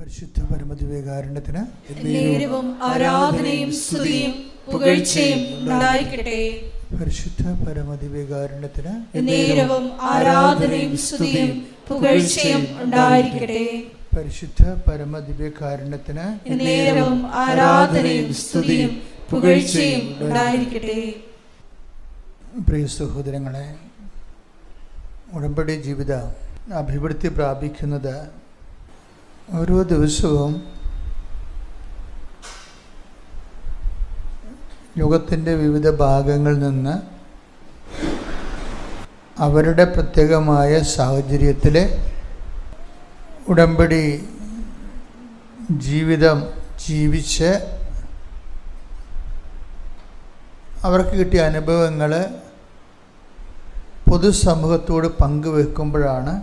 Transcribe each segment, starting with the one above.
പരിശുദ്ധ പരമദിവ്യകാരുണ്യത്തിന് ആരാധനയും സ്തുതിയും പുകഴ്ചയും ഉണ്ടായിരിക്കട്ടെ. പരിശുദ്ധ പരമദിവ്യകാരുണ്യത്തിന് ആരാധനയും സ്തുതിയും പുകഴ്ചയും ഉണ്ടായിരിക്കട്ടെ. പരിശുദ്ധ പരമദിവ്യകാരുണ്യത്തിന് ആരാധനയും സ്തുതിയും പുകഴ്ചയും ഉണ്ടായിരിക്കട്ടെ. പ്രിയ സഹോദരങ്ങളെ, ഉടമ്പടി ജീവിത അഭിവൃദ്ധി പ്രാപിക്കുന്നത് ഓരോ ദിവസവും ലോകത്തിൻ്റെ വിവിധ ഭാഗങ്ങളിൽ നിന്ന് അവരുടെ പ്രത്യേകമായ സാഹചര്യത്തിൽ ഉടമ്പടി ജീവിതം ജീവിച്ച് അവർക്ക് കിട്ടിയ അനുഭവങ്ങൾ പൊതുസമൂഹത്തോട് പങ്കുവെക്കുമ്പോഴാണ്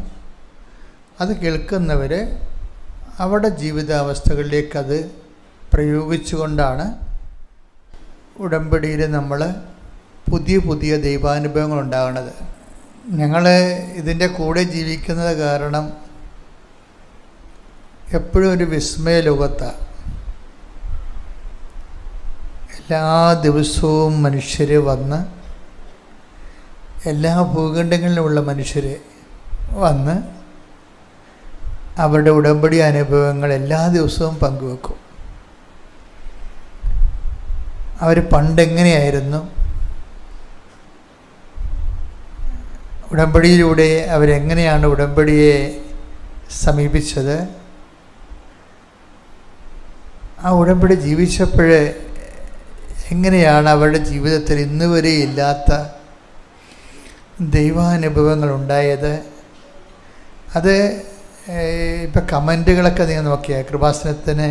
അത് കേൾക്കുന്നവർ അവരുടെ ജീവിതാവസ്ഥകളിലേക്കത് പ്രയോഗിച്ചുകൊണ്ടാണ് ഉടമ്പടിയിൽ നമ്മൾ പുതിയ പുതിയ ദൈവാനുഭവങ്ങൾ ഉണ്ടാകുന്നത്. ഞങ്ങൾ ഇതിൻ്റെ കൂടെ ജീവിക്കുന്നത് കാരണം എപ്പോഴും ഒരു വിസ്മയ ലോകത്താണ്. എല്ലാ ദിവസവും മനുഷ്യർ വന്ന്, എല്ലാ ഭൂഖണ്ഡങ്ങളിലുമുള്ള മനുഷ്യർ വന്ന് അവരുടെ ഉടമ്പടി അനുഭവങ്ങൾ എല്ലാ ദിവസവും പങ്കുവെക്കും. അവർ പണ്ടെങ്ങനെയായിരുന്നു, ഉടമ്പടിയിലൂടെ അവരെങ്ങനെയാണ് ഉടമ്പടിയെ സമീപിച്ചത്, ആ ഉടമ്പടി ജീവിച്ചപ്പോൾ എങ്ങനെയാണ് അവരുടെ ജീവിതത്തിൽ ഇന്ന് വരെ ഇല്ലാത്ത ദൈവാനുഭവങ്ങൾ ഉണ്ടായത്. അത് ഇപ്പം കമൻറ്റുകളൊക്കെ നിങ്ങൾ നോക്കിയാൽ കൃപാസനത്തിന്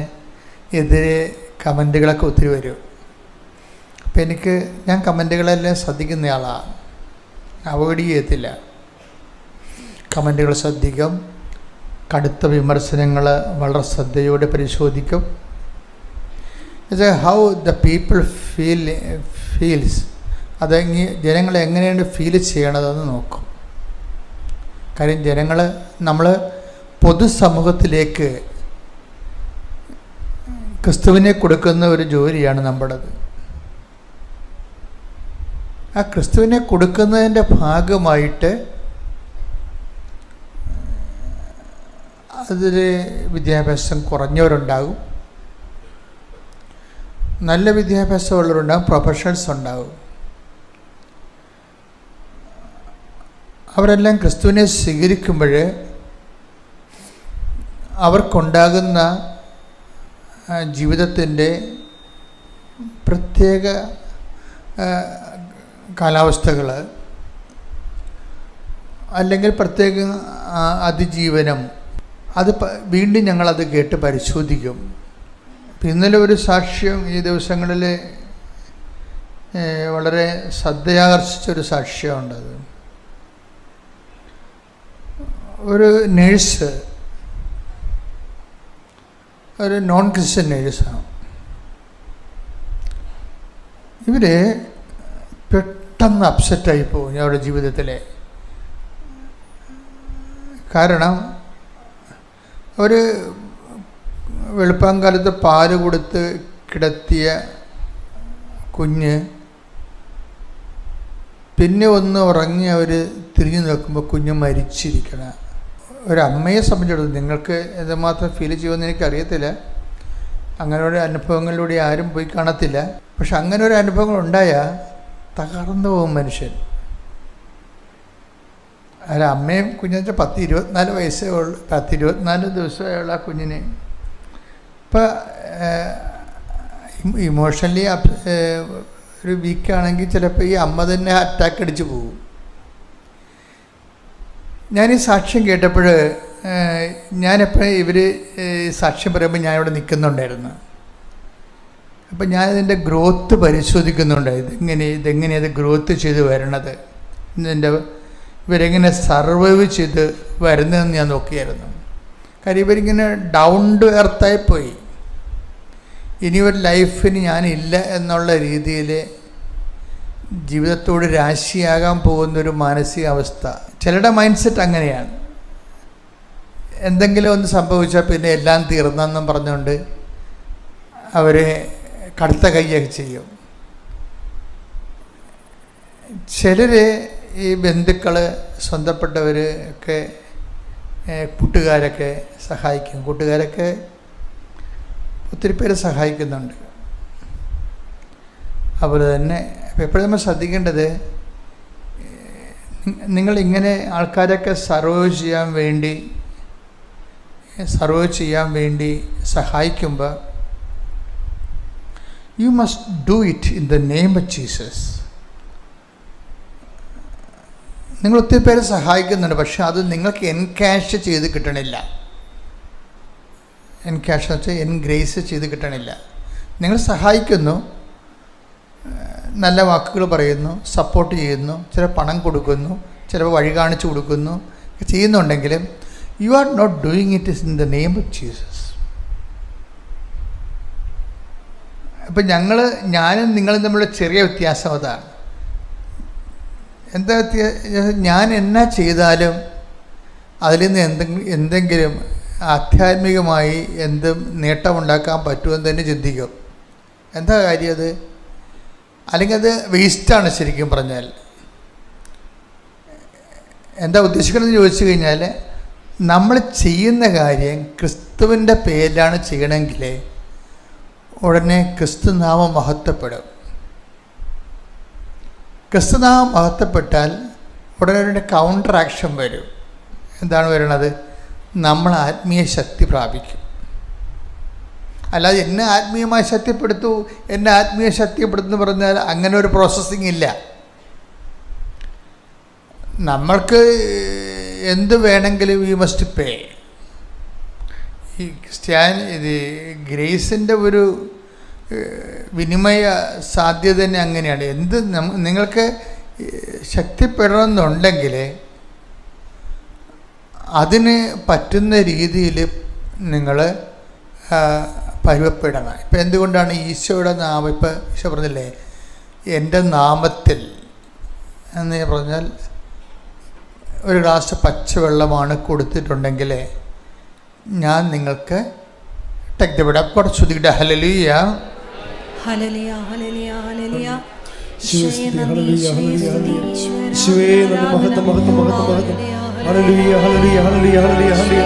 എതിരെ കമൻറ്റുകളൊക്കെ ഒത്തിരി വരും. അപ്പം ഞാൻ കമൻറ്റുകളെല്ലാം ശ്രദ്ധിക്കുന്നയാളാണ്, അവോയ്ഡ് ചെയ്യത്തില്ല. കമൻറ്റുകൾ ശ്രദ്ധിക്കും, കടുത്ത വിമർശനങ്ങൾ വളരെ ശ്രദ്ധയോടെ പരിശോധിക്കും. ഹൗ ദ പീപ്പിൾ ഫീൽസ്, ജനങ്ങൾ എങ്ങനെയാണ് ഫീൽ ചെയ്യണതെന്ന് നോക്കും. കാര്യം നമ്മൾ പൊതുസമൂഹത്തിലേക്ക് ക്രിസ്തുവിനെ കൊടുക്കുന്ന ഒരു ജോലിയാണ് നമ്മുടേത്. ആ ക്രിസ്തുവിനെ കൊടുക്കുന്നതിൻ്റെ ഭാഗമായിട്ട് അതിൽ വിദ്യാഭ്യാസം കുറഞ്ഞവരുണ്ടാകും, നല്ല വിദ്യാഭ്യാസമുള്ളവരുണ്ടാകും, പ്രൊഫഷണൽസ് ഉണ്ടാകും. അവരെല്ലാം ക്രിസ്തുവിനെ സ്വീകരിക്കുമ്പോൾ അവർക്കുണ്ടാകുന്ന ജീവിതത്തിൻ്റെ പ്രത്യേക കാലാവസ്ഥകൾ അല്ലെങ്കിൽ പ്രത്യേക അതിജീവനം, അത് വീണ്ടും ഞങ്ങളത് കേട്ട് പരിശോധിക്കും. ഇന്നലെ ഒരു സാക്ഷ്യം ഈ ദിവസങ്ങളിൽ വളരെ ശ്രദ്ധയാകർഷിച്ചൊരു സാക്ഷ്യമുണ്ടത്. ഒരു നേഴ്സ്, ഒരു നോൺ ക്രിസ്ത്യൻ നേഴ്സാണ്. ഇവർ പെട്ടെന്ന് അപ്സെറ്റായി പോകും അവരുടെ ജീവിതത്തിൽ. കാരണം അവർ വെളുപ്പാങ്കാലത്ത് പാല് കൊടുത്ത് കിടത്തിയ കുഞ്ഞ് പിന്നെ ഒന്ന് ഉറങ്ങി അവർ തിരിഞ്ഞു നോക്കുമ്പോൾ കുഞ്ഞ് മരിച്ചിരിക്കണം. ഒരമ്മയെ സംബന്ധിച്ചിടത്തോളം നിങ്ങൾക്ക് എന്തുമാത്രം ഫീൽ ചെയ്യുമെന്ന് എനിക്കറിയത്തില്ല, അങ്ങനെ ഒരു അനുഭവങ്ങളിലൂടെ ആരും പോയി കാണത്തില്ല. പക്ഷെ അങ്ങനെ ഒരു അനുഭവങ്ങൾ ഉണ്ടായാൽ തകർന്നു പോകും മനുഷ്യൻ. അമ്മയും കുഞ്ഞെന്ന് വെച്ചാൽ 10-24 വയസ്സേ ഉള്ളൂ, 10-24 ദിവസമായുള്ള ആ കുഞ്ഞിന്. ഇപ്പം ഇമോഷണലി ഒരു വീക്കാണെങ്കിൽ ചിലപ്പോൾ ഈ അമ്മ തന്നെ അറ്റാക്ക് അടിച്ച് പോകും. ഞാനീ സാക്ഷ്യം കേട്ടപ്പോൾ ഞാനെപ്പോഴും ഇവർ സാക്ഷ്യം പറയുമ്പോൾ ഞാനിവിടെ നിൽക്കുന്നുണ്ടായിരുന്നു. അപ്പം ഞാനിതിൻ്റെ ഗ്രോത്ത് പരിശോധിക്കുന്നുണ്ട്. ഇതെങ്ങനെയത് ഗ്രോത്ത് ചെയ്ത് വരണത്, ഇവരെങ്ങനെ സർവൈവ് ചെയ്ത് വരുന്നതെന്ന് ഞാൻ നോക്കിയായിരുന്നു. കാര്യം ഇവരിങ്ങനെ ഡൗൺ ടു എർത്തായി പോയി. ഇനി ഒരു ലൈഫിന് ഞാനില്ല എന്നുള്ള രീതിയിൽ ജീവിതത്തോട് രാശിയാകാൻ പോകുന്നൊരു മാനസികാവസ്ഥ. ചിലരുടെ മൈൻഡ് സെറ്റ് അങ്ങനെയാണ്. എന്തെങ്കിലും ഒന്ന് സംഭവിച്ചാൽ പിന്നെ എല്ലാം തീർന്നെന്നും പറഞ്ഞുകൊണ്ട് അവർ കടുത്ത കൈയൊക്കെ ചെയ്യും. ചിലർ ഈ ബന്ധുക്കൾ, സ്വന്തപ്പെട്ടവർ ഒക്കെ, കൂട്ടുകാരൊക്കെ സഹായിക്കും. കൂട്ടുകാരൊക്കെ ഒത്തിരി പേര് സഹായിക്കുന്നുണ്ട്. അതുപോലെ തന്നെ എപ്പോഴും നമ്മൾ ശ്രദ്ധിക്കേണ്ടത്, നിങ്ങളിങ്ങനെ ആൾക്കാരൊക്കെ സർവ് ചെയ്യാൻ വേണ്ടി സഹായിക്കുമ്പോൾ you must do it in the name of Jesus. നിങ്ങൾ ഒത്തിരി പേര് സഹായിക്കുന്നുണ്ട്, പക്ഷെ അത് നിങ്ങൾക്ക് എൻകാഷ് ചെയ്ത് കിട്ടണില്ല. എൻകാഷ് എന്ന് വെച്ചാൽ എൻഗ്രേസ് ചെയ്ത് കിട്ടണില്ല. നിങ്ങൾ സഹായിക്കുന്നു, നല്ല വാക്കുകൾ പറയുന്നു, സപ്പോർട്ട് ചെയ്യുന്നു, ചില പണം കൊടുക്കുന്നു, ചിലപ്പോൾ വഴി കാണിച്ചു കൊടുക്കുന്നു, ചെയ്യുന്നുണ്ടെങ്കിലും you are not doing it in the name of Jesus. അപ്പം ഞാനും നിങ്ങളും തമ്മിലുള്ള ചെറിയ വ്യത്യാസം അതാണ്. എന്താ ഞാൻ എന്നാ ചെയ്താലും അതിൽ നിന്ന് എന്തെങ്കിലും ആധ്യാത്മികമായി എന്തും നേട്ടമുണ്ടാക്കാൻ പറ്റുമെന്ന് തന്നെ ചിന്തിക്കും. എന്താ കാര്യം അത്? അല്ലെങ്കിൽ അത് വേസ്റ്റാണ്. ശരിക്കും പറഞ്ഞാൽ എന്താ ഉദ്ദേശിക്കണമെന്ന് ചോദിച്ചു കഴിഞ്ഞാൽ, നമ്മൾ ചെയ്യുന്ന കാര്യം ക്രിസ്തുവിൻ്റെ പേരിലാണ് ചെയ്യണമെങ്കിൽ ഉടനെ ക്രിസ്തുനാമം മഹത്വപ്പെടും. ക്രിസ്തുനാമം മഹത്വപ്പെട്ടാൽ ഉടനെ ഒരു കൗണ്ടർ ആക്ഷൻ വരും. എന്താണ് വരണത്? നമ്മൾ ആത്മീയ ശക്തി പ്രാപിക്കും. അല്ലാതെ എന്നെ ആത്മീയമായി ശക്തിപ്പെടുത്തു, എന്നെ ആത്മീയ ശക്തിപ്പെടുത്തുന്നു പറഞ്ഞാൽ അങ്ങനെ ഒരു പ്രോസസ്സിങ് ഇല്ല. നമ്മൾക്ക് എന്ത് വേണമെങ്കിലും വി മസ്റ്റ് പേ. ഈ ഇത് ഗ്രേസിൻ്റെ ഒരു വിനിമയ സാധ്യത തന്നെ അങ്ങനെയാണ്. നിങ്ങൾക്ക് ശക്തിപ്പെടണമെന്നുണ്ടെങ്കിൽ അതിന് പറ്റുന്ന രീതിയിൽ നിങ്ങൾ പരുവപ്പെടണം. ഇപ്പം എന്തുകൊണ്ടാണ് ഈശോയുടെ നാമം, ഇപ്പം ഈശോ പറഞ്ഞില്ലേ, എൻ്റെ നാമത്തിൽ എന്ന് പറഞ്ഞാൽ ഒരു ഗ്ലാസ് പച്ചവെള്ളമാണ് കൊടുത്തിട്ടുണ്ടെങ്കിൽ ഞാൻ നിങ്ങൾക്ക് take the bread up God സ്തുതിക്കട്ടെ. ഹല്ലേലൂയ ഹല്ലേലൂയ ഹല്ലേലൂയ ഹല്ലേലൂയ. ഈശോയെ ഹല്ലേലൂയ ഹല്ലേലൂയ ഈശോയെ മഹത്വം മഹത്വം മഹത്വം മഹത്വം. ഹല്ലേലൂയ ഹല്ലേലൂയ ഹല്ലേലൂയ ഹല്ലേലൂയ ഹല്ലേലൂയ.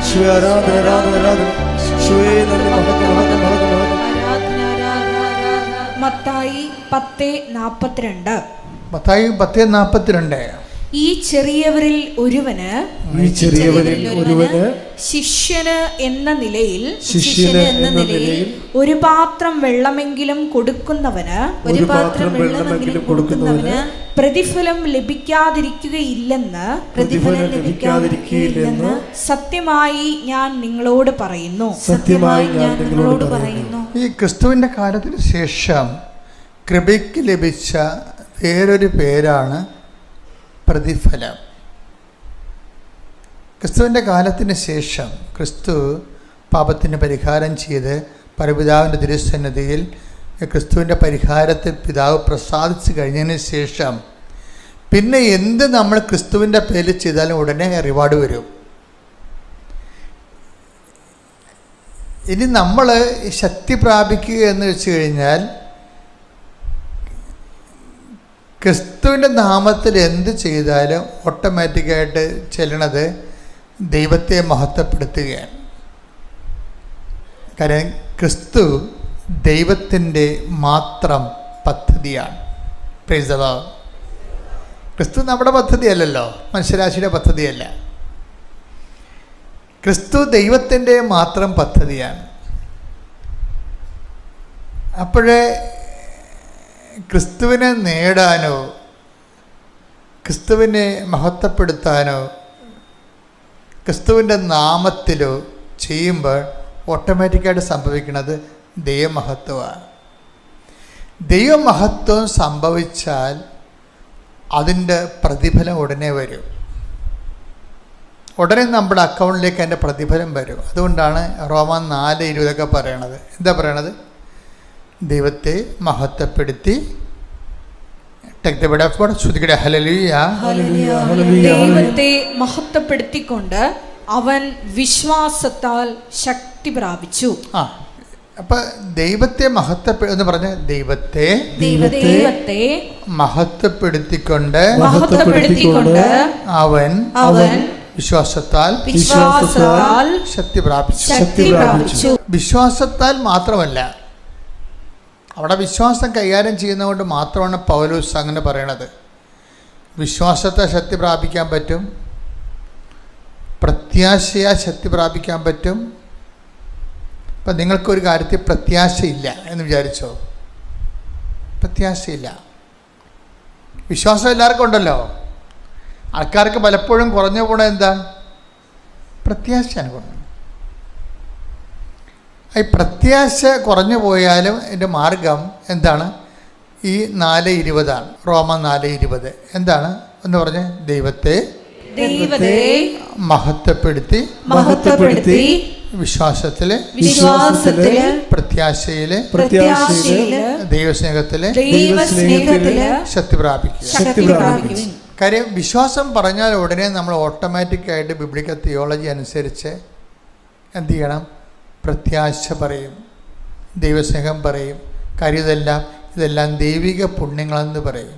ഈശോയെ ആരാധന ആരാധന ആരാധന. ഈശോയെ മഹത്വം മഹത്വം മഹത്വം മഹത്വം. മത്തായി 10:42. മത്തായി 10:42. ഈ ചെറിയവരിൽ ഒരുവന് ശിഷ്യന് എന്ന നിലയിൽ ഒരു പാത്രം വെള്ളമെങ്കിലും കൊടുക്കുന്നവന് പ്രതിഫലം ലഭിക്കാതിരിക്കുകയില്ലെന്ന് സത്യമായി ഞാൻ നിങ്ങളോട് പറയുന്നു. ഈ ക്രിസ്തുവിൻ്റെ കാലത്തിന് ശേഷം കൃപയ്ക്ക് ലഭിച്ച വേറൊരു പേരാണ് പ്രതിഫലം. ക്രിസ്തുവിൻ്റെ കാലത്തിന് ശേഷം ക്രിസ്തു പാപത്തിന് പരിഹാരം ചെയ്ത് പരപിതാവിൻ്റെ തിരുസന്നിധിയിൽ ക്രിസ്തുവിൻ്റെ പരിഹാരത്തിൽ പിതാവ് പ്രസാദിച്ചു കഴിഞ്ഞതിന് ശേഷം പിന്നെ എന്ത് നമ്മൾ ക്രിസ്തുവിൻ്റെ പേരിൽ ചെയ്താലും ഉടനെ റിവാർഡ് വരും. ഇനി നമ്മൾ ശക്തി പ്രാപിക്കുക എന്ന് വെച്ച് കഴിഞ്ഞാൽ ക്രിസ്തുവിൻ്റെ നാമത്തിൽ എന്ത് ചെയ്താലും ഓട്ടോമാറ്റിക്കായിട്ട് ചെല്ലണത് ദൈവത്തെ മഹത്വപ്പെടുത്തുകയാണ്. കാരണം ക്രിസ്തു ദൈവത്തിൻ്റെ മാത്രം പദ്ധതിയാണ്. Praise the Lord. ക്രിസ്തു നമ്മുടെ പദ്ധതിയല്ലല്ലോ, മനുഷ്യരാശിയുടെ പദ്ധതിയല്ല. ക്രിസ്തു ദൈവത്തിൻ്റെ മാത്രം പദ്ധതിയാണ്. അപ്പോഴേ ക്രിസ്തുവിനെ നേടാനോ ക്രിസ്തുവിനെ മഹത്വപ്പെടുത്താനോ ക്രിസ്തുവിൻ്റെ നാമത്തിലോ ചെയ്യുമ്പോൾ ഓട്ടോമാറ്റിക്കായിട്ട് സംഭവിക്കുന്നത് ദൈവമഹത്വമാണ്. ദൈവമഹത്വം സംഭവിച്ചാൽ അതിൻ്റെ പ്രതിഫലം ഉടനെ വരും. ഉടനെ നമ്മുടെ അക്കൗണ്ടിലേക്ക് അതിൻ്റെ പ്രതിഫലം വരും. അതുകൊണ്ടാണ് റോമൻ 4:20 പറയണത്. എന്താ പറയണത്? ദൈവത്തെ മഹത്വപ്പെടുത്തി ദൈവത്തെ മഹത്വപ്പെടുത്തിക്കൊണ്ട് അവൻ വിശ്വാസത്താൽ ശക്തി പ്രാപിച്ചു. അപ്പം ദൈവത്തെ എന്ന് പറഞ്ഞ ദൈവത്തെ മഹത്വപ്പെടുത്തിക്കൊണ്ട് അവൻ വിശ്വാസത്താൽ ശക്തി പ്രാപിച്ചു. വിശ്വാസത്താൽ മാത്രമല്ല, അവിടെ വിശ്വാസം കൈകാര്യം ചെയ്യുന്നതുകൊണ്ട് മാത്രമാണ് പൗലോസ് അങ്ങനെ പറയണത്. വിശ്വാസത്തെ ശക്തി പ്രാപിക്കാൻ പറ്റും, പ്രത്യാശയാൽ ശക്തി പ്രാപിക്കാൻ പറ്റും. ഇപ്പം നിങ്ങൾക്കൊരു കാര്യത്തിൽ പ്രത്യാശയില്ല എന്ന് വിചാരിച്ചോ, പ്രത്യാശയില്ല. വിശ്വാസം എല്ലാവർക്കും ഉണ്ടല്ലോ. ആൾക്കാർക്ക് പലപ്പോഴും കുറഞ്ഞു പോണത് എന്താ? പ്രത്യാശയാണ് കുറഞ്ഞു. ഈ പ്രത്യാശ കുറഞ്ഞു പോയാലും എൻ്റെ മാർഗം എന്താണ്? ഈ 4:20 റോമ 4:20 എന്താണ് എന്ന് പറഞ്ഞ് ദൈവത്തെ മഹത്വപ്പെടുത്തി വിശ്വാസത്തില് പ്രത്യാശയില് ദൈവസ്നേഹത്തില് ശക്തി പ്രാപിക്കുക. കാര്യം വിശ്വാസം പറഞ്ഞാൽ ഉടനെ നമ്മൾ ഓട്ടോമാറ്റിക്കായിട്ട് ബിബ്ലിക്കൽ തിയോളജി അനുസരിച്ച് എന്ത് ചെയ്യണം? പ്രത്യാശ പറയും, ദൈവസ്നേഹം പറയും. കാര്യം ഇതെല്ലാം ദൈവിക പുണ്യങ്ങളെന്ന് പറയും.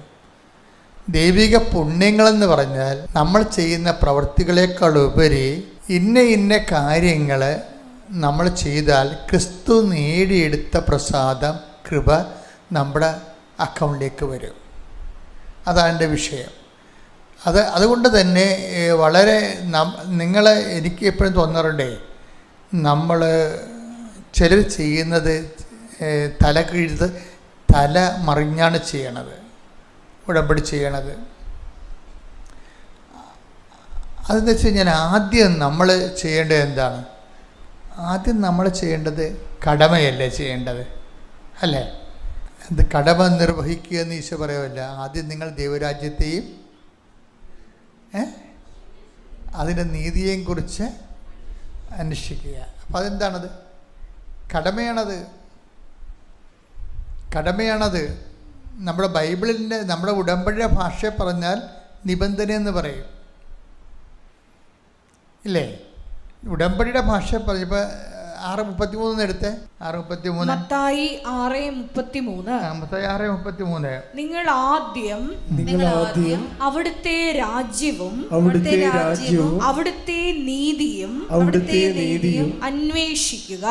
ദൈവിക പുണ്യങ്ങളെന്ന് പറഞ്ഞാൽ നമ്മൾ ചെയ്യുന്ന പ്രവൃത്തികളെക്കാൾ ഉപരി ഇന്ന കാര്യങ്ങൾ നമ്മൾ ചെയ്താൽ ക്രിസ്തു നേടിയെടുത്ത പ്രസാദം, കൃപ നമ്മുടെ അക്കൗണ്ടിലേക്ക് വരും. അതാണ് എൻ്റെ വിഷയം. അതുകൊണ്ട് തന്നെ വളരെ എനിക്ക് എപ്പോഴും തോന്നാറുണ്ടേ, നമ്മൾ ചിലർ ചെയ്യുന്നത് തല മറിഞ്ഞാണ് ചെയ്യണത്, ഉടമ്പടി ചെയ്യണത്. അതെന്ന് വെച്ച് കഴിഞ്ഞാൽ ആദ്യം നമ്മൾ ചെയ്യേണ്ടത് എന്താണ്? ആദ്യം നമ്മൾ ചെയ്യേണ്ടത് കടമയല്ലേ ചെയ്യേണ്ടത്, അല്ലേ? അത് കടമ നിർവഹിക്കുക എന്ന് ഈശോ പറയുമല്ല. ആദ്യം നിങ്ങൾ ദൈവരാജ്യത്തെയും അതിൻ്റെ നീതിയെയും കുറിച്ച് അന്വേഷിക്കുക. അപ്പം അതെന്താണത്? കടമയാണത്. നമ്മുടെ ബൈബിളിൻ്റെ, നമ്മുടെ ഉടമ്പടിയുടെ ഭാഷയെ പറഞ്ഞാൽ നിബന്ധന എന്ന് പറയും, ഇല്ലേ? ഉടമ്പടിയുടെ ഭാഷ പറഞ്ഞപ്പോൾ 6:33 എടുത്തേ. 6:33 മത്തായി 6:33 നിങ്ങൾ ആദ്യം അവിടുത്തെ രാജ്യവും അവിടുത്തെ നീതിയും അന്വേഷിക്കുക,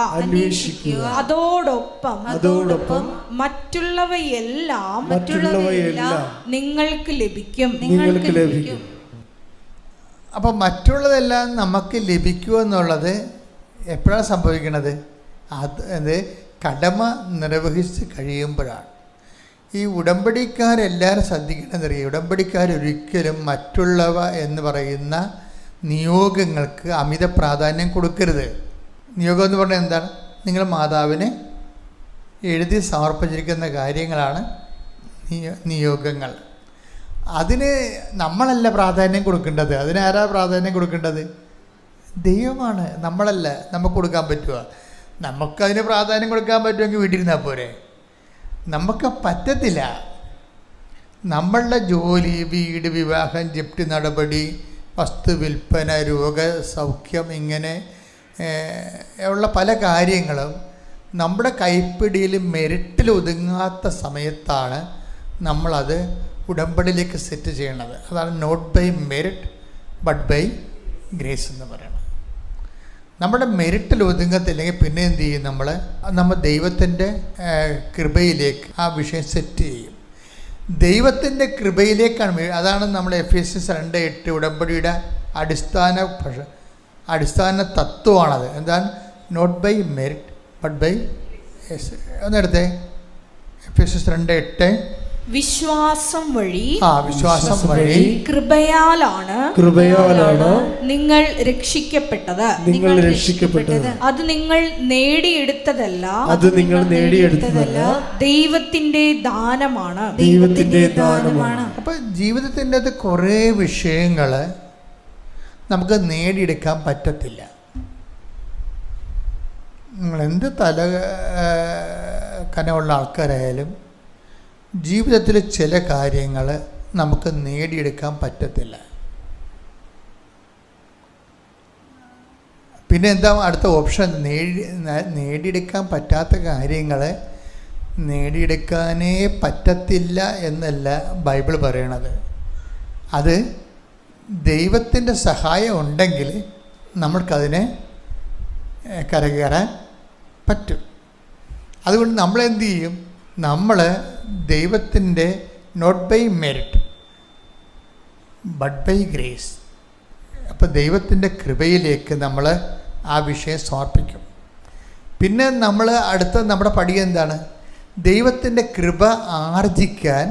അതോടൊപ്പം മറ്റുള്ളവയെല്ലാം നിങ്ങൾക്ക് ലഭിക്കും. അപ്പം മറ്റുള്ളതെല്ലാം നമുക്ക് ലഭിക്കുമെന്നുള്ളത് എപ്പോഴാണ് സംഭവിക്കുന്നത്? അത് കടമ നിർവഹിച്ച് കഴിയുമ്പോഴാണ്. ഈ ഉടമ്പടിക്കാരെല്ലാവരും ശ്രദ്ധിക്കണമെന്നറിയാം. ഉടമ്പടിക്കാരൊരിക്കലും മറ്റുള്ളവ എന്ന് പറയുന്ന നിയോഗങ്ങൾക്ക് അമിത പ്രാധാന്യം കൊടുക്കരുത്. നിയോഗം എന്ന് പറഞ്ഞാൽ എന്താണ്? നിങ്ങൾ മാതാവിനെ എഴുതി സമർപ്പിച്ചിരിക്കുന്ന കാര്യങ്ങളാണ് നിയോഗങ്ങൾ. അതിന് നമ്മളല്ല പ്രാധാന്യം കൊടുക്കേണ്ടത്. അതിനാരാ പ്രാധാന്യം കൊടുക്കേണ്ടത്? ദൈവമാണ്, നമ്മളല്ല. നമുക്ക് കൊടുക്കാൻ പറ്റുക? നമുക്കതിന് പ്രാധാന്യം കൊടുക്കാൻ പറ്റുമെങ്കിൽ വീട്ടിലിരുന്നാൽ പോരെ. നമുക്ക് പറ്റത്തില്ല. നമ്മളുടെ ജോലി, വീട്, വിവാഹം, ജപ്തി നടപടി, വസ്തു വിൽപ്പന, രോഗസൗഖ്യം, ഇങ്ങനെ ഉള്ള പല കാര്യങ്ങളും നമ്മുടെ കൈപ്പിടിയിൽ മെറിറ്റിൽ ഒതുങ്ങാത്ത സമയത്താണ് നമ്മളത് ഉടമ്പടിയിലേക്ക് സെറ്റ് ചെയ്യണത്. അതാണ് not by merit but by grace എന്ന് പറയുന്നത്. നമ്മുടെ മെറിറ്റിൽ ഒതുങ്ങത്തില്ലെങ്കിൽ പിന്നെ എന്ത് ചെയ്യും? നമ്മൾ ദൈവത്തിൻ്റെ കൃപയിലേക്ക് ആ വിഷയം സെറ്റ് ചെയ്യും. ദൈവത്തിൻ്റെ കൃപയിലേക്കാണ്. അതാണ് നമ്മൾ എഫേസ്യസ് 2:8 ഉടമ്പടിയുടെ അടിസ്ഥാന തത്വമാണത്. എന്താണ്? Not by merit but by ഒന്നെടുത്തേ. എഫേസ്യസ് 2:8 വിശ്വാസം വഴി കൃപയാലാണ് നിങ്ങൾ രക്ഷിക്കപ്പെട്ടത്. അത് നിങ്ങൾ നേടിയെടുത്തതല്ല, ദൈവത്തിന്റെ ദാനമാണ്. അപ്പൊ ജീവിതത്തിൻ്റെ അത് കുറേ വിഷയങ്ങൾ നമുക്ക് നേടിയെടുക്കാൻ പറ്റത്തില്ല. നിങ്ങൾ എന്ത് കനമുള്ള ആൾക്കാരായാലും ജീവിതത്തിൽ ചില കാര്യങ്ങൾ നമുക്ക് നേടിയെടുക്കാൻ പറ്റത്തില്ല. പിന്നെ എന്താ അടുത്ത ഓപ്ഷൻ? നേടിയെടുക്കാൻ പറ്റാത്ത കാര്യങ്ങളെ നേടിയെടുക്കാനേ പറ്റത്തില്ല എന്നല്ല ബൈബിൾ പറയണത്. അത് ദൈവത്തിൻ്റെ സഹായം ഉണ്ടെങ്കിൽ നമ്മൾക്കതിനെ കരകയറാൻ പറ്റും. അതുകൊണ്ട് നമ്മളെന്ത് ചെയ്യും? നമ്മൾ ദൈവത്തിൻ്റെ not by merit but by grace, അപ്പോൾ ദൈവത്തിൻ്റെ കൃപയിലേക്ക് നമ്മൾ ആ വിഷയം സമർപ്പിക്കും. പിന്നെ നമ്മൾ അടുത്ത നമ്മുടെ പടി എന്താണ്? ദൈവത്തിൻ്റെ കൃപ ആർജിക്കാൻ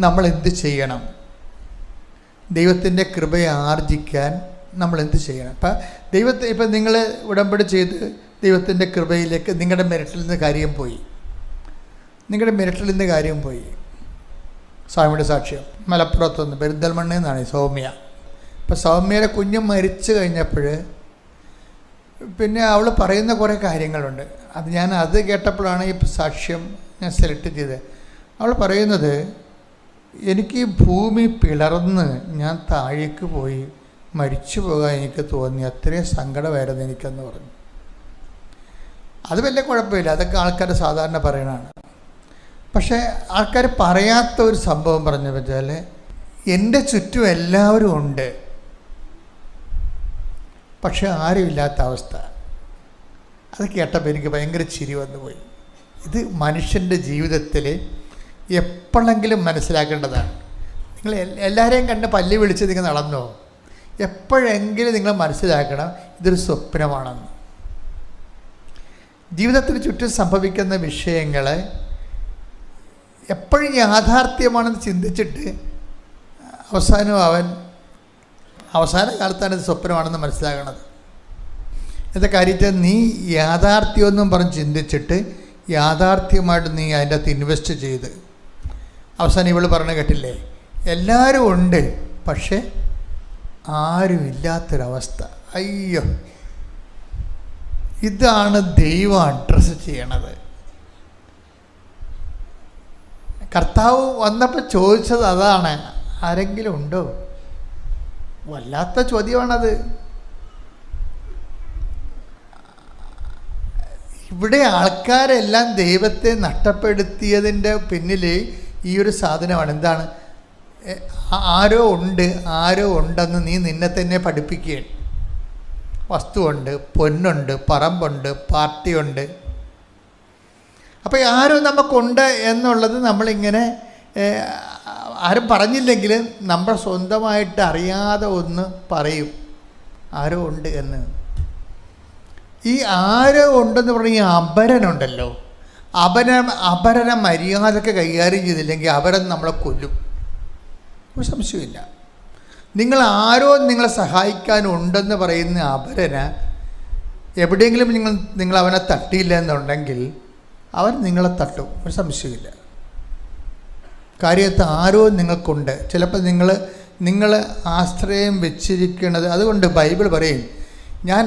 നമ്മൾ എന്ത് ചെയ്യണം? ദൈവത്തിൻ്റെ കൃപ ആർജിക്കാൻ നമ്മൾ എന്ത് ചെയ്യണം? ഇപ്പം നിങ്ങൾ ഉടമ്പടി ചെയ്ത് ദൈവത്തിൻ്റെ കൃപയിലേക്ക് നിങ്ങളുടെ മെറിറ്റിൽ നിന്ന് കാര്യം പോയി. സ്വാമിയുടെ സാക്ഷ്യം മലപ്പുറത്തുനിന്ന് പെരിന്തൽമണ്ണയിൽ നിന്നാണ് സൗമ്യ. അപ്പോൾ സൗമ്യയുടെ കുഞ്ഞ് മരിച്ചു കഴിഞ്ഞപ്പോൾ പിന്നെ അവൾ പറയുന്ന കുറേ കാര്യങ്ങളുണ്ട്. അത് കേട്ടപ്പോഴാണ് ഈ സാക്ഷ്യം ഞാൻ സെലക്ട് ചെയ്തത്. അവൾ പറയുന്നത്, എനിക്ക് ഭൂമി പിളർന്ന് ഞാൻ താഴേക്ക് പോയി മരിച്ചു പോകാൻ എനിക്ക് തോന്നി, അത്രയും സങ്കടമായിരുന്നു എനിക്കെന്ന് പറഞ്ഞു. അത് വലിയ കുഴപ്പമില്ല, അതൊക്കെ ആൾക്കാർ സാധാരണ പറയണതാണ്. പക്ഷേ ആൾക്കാർ പറയാത്ത ഒരു സംഭവം പറഞ്ഞു വെച്ചാൽ, എൻ്റെ ചുറ്റും എല്ലാവരും ഉണ്ട്, പക്ഷെ ആരുമില്ലാത്ത അവസ്ഥ. അത് കേട്ടപ്പോൾ എനിക്ക് ഭയങ്കര ചിരി വന്നുപോയി. ഇത് മനുഷ്യൻ്റെ ജീവിതത്തിൽ എപ്പോഴെങ്കിലും മനസ്സിലാക്കേണ്ടതാണ്. നിങ്ങൾ എല്ലാവരെയും കണ്ട് പല്ലി വിളിച്ച് നിങ്ങൾ നടന്നോ? എപ്പോഴെങ്കിലും നിങ്ങൾ മനസ്സിലാക്കണം ഇതൊരു സ്വപ്നമാണെന്ന്. ജീവിതത്തിന് ചുറ്റും സംഭവിക്കുന്ന വിഷയങ്ങൾ എപ്പോഴും യാഥാർത്ഥ്യമാണെന്ന് ചിന്തിച്ചിട്ട് അവസാന കാലത്താണ് ഇത് സ്വപ്നമാണെന്ന് മനസ്സിലാകണത്. എന്താ കാര്യത്തിൽ നീ യാഥാർത്ഥ്യമൊന്നും പറഞ്ഞ് ചിന്തിച്ചിട്ട് യാഥാർത്ഥ്യമായിട്ട് നീ അതിൻ്റെ അകത്ത് ഇൻവെസ്റ്റ് ചെയ്ത് അവസാനം ഇവൾ പറഞ്ഞ കേട്ടില്ലേ, എല്ലാവരും ഉണ്ട് പക്ഷെ ആരും ഇല്ലാത്തൊരവസ്ഥ. അയ്യോ, ഇതാണ് ദൈവം അഡ്രസ്സ് ചെയ്യണത്. കർത്താവ് വന്നപ്പോൾ ചോദിച്ചത് അതാണ്, ആരെങ്കിലും ഉണ്ടോ? വല്ലാത്ത ചോദ്യമാണത്. ഇവിടെ ആൾക്കാരെല്ലാം ദൈവത്തെ നഷ്ടപ്പെടുത്തിയതിൻ്റെ പിന്നിൽ ഈ ഒരു സാധനമാണ്. എന്താണ്? ആരോ ഉണ്ടെന്ന് നീ നിന്നെ തന്നെ പഠിപ്പിക്കുകയാണ്. വസ്തുവുണ്ട്, പൊന്നുണ്ട്, പറമ്പുണ്ട്, പാർട്ടിയുണ്ട്. അപ്പോൾ ആരോ നമുക്കുണ്ട് എന്നുള്ളത് നമ്മളിങ്ങനെ ആരും പറഞ്ഞില്ലെങ്കിലും നമ്മൾ സ്വന്തമായിട്ട് അറിയാതെ ഒന്ന് പറയും, ആരോ ഉണ്ട് എന്ന്. ഈ ആരോ ഉണ്ടെന്ന് പറഞ്ഞ ഈ അപരനുണ്ടല്ലോ, അപരനെ മര്യാദക്ക് കൈകാര്യം ചെയ്തില്ലെങ്കിൽ അപരൻ നമ്മളെ കൊല്ലും, ഒരു സംശയമില്ല. നിങ്ങളെ സഹായിക്കാനുണ്ടെന്ന് പറയുന്ന അപരന് എവിടെയെങ്കിലും നിങ്ങൾ അവനെ തട്ടിയില്ല എന്നുണ്ടെങ്കിൽ അവൻ നിങ്ങളെ തട്ടും, ഒരു സംശയമില്ല. കാര്യത്ത് ആരോ നിങ്ങൾക്കുണ്ട്. ചിലപ്പോൾ നിങ്ങൾ ആശ്രയം വെച്ചിരിക്കുന്നത്. അതുകൊണ്ട് ബൈബിൾ പറയും, ഞാൻ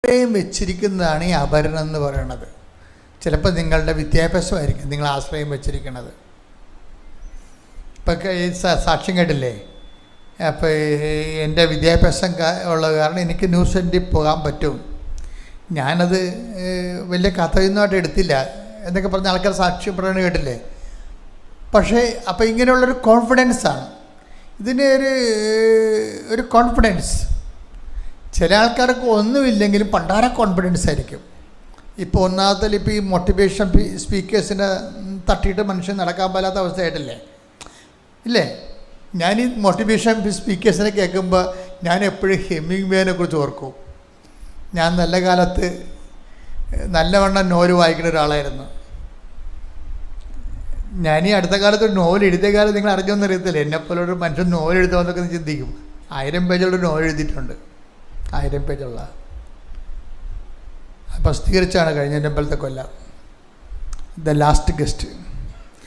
ആശ്രയം വെച്ചിരിക്കുന്നതാണ് ഈ അപരനെന്ന് പറയണത്. ചിലപ്പോൾ നിങ്ങളുടെ വിദ്യാഭ്യാസമായിരിക്കും നിങ്ങൾ ആശ്രയം വെച്ചിരിക്കുന്നത്. ഇപ്പം ഈ സാക്ഷ്യം കേട്ടില്ലേ? അപ്പോൾ എൻ്റെ വിദ്യാഭ്യാസം ഉള്ള കാരണം എനിക്ക് ന്യൂസ് സെൻറ്ററിൽ പോകാൻ പറ്റും. ഞാനത് വലിയ കഥയൊന്നുമായിട്ട് എടുത്തില്ല എന്നൊക്കെ പറഞ്ഞ ആൾക്കാർ സാക്ഷ്യം പറയുന്നത് കേട്ടില്ലേ? പക്ഷേ അപ്പോൾ ഇങ്ങനെയുള്ളൊരു കോൺഫിഡൻസാണ് ഇതിന് ഒരു കോൺഫിഡൻസ്. ചില ആൾക്കാർക്ക് ഒന്നുമില്ലെങ്കിലും പണ്ടാര കോൺഫിഡൻസ് ആയിരിക്കും. ഇപ്പോൾ ഒന്നാമത്തെ ഇപ്പോൾ ഈ മോട്ടിവേഷൻ സ്പീക്കേഴ്സിനെ തട്ടിയിട്ട് മനുഷ്യൻ നടക്കാൻ പാലാത്ത അവസ്ഥയായിട്ടില്ലേ? ഇല്ലേ? ഞാൻ ഈ മോട്ടിവേഷൻ സ്പീക്കേഴ്സിനെ കേൾക്കുമ്പോൾ ഞാൻ എപ്പോഴും ഹെമിംഗ്വേനെ കുറിച്ച് ഓർക്കും. ഞാൻ നല്ല കാലത്ത് നല്ലവണ്ണം നോവൽ വായിക്കുന്ന ഒരാളായിരുന്നു. ഞാൻ ഈ അടുത്ത കാലത്ത് ഒരു നോവൽ എഴുതിയ കാലം നിങ്ങൾ അറിഞ്ഞൊന്നും അറിയത്തില്ല. എന്നെപ്പോലൊരു മനുഷ്യൻ നോവൽ എഴുതുമെന്നൊക്കെ ചിന്തിക്കും. 1000 പേജുള്ള നോവൽ എഴുതിയിട്ടുണ്ട്. 1000 പേജുള്ള പ്രസിദ്ധീകരിച്ചാണ് കഴിഞ്ഞ അമ്പലത്തെ കൊല്ലം, ദ ലാസ്റ്റ് ഗസ്റ്റ്.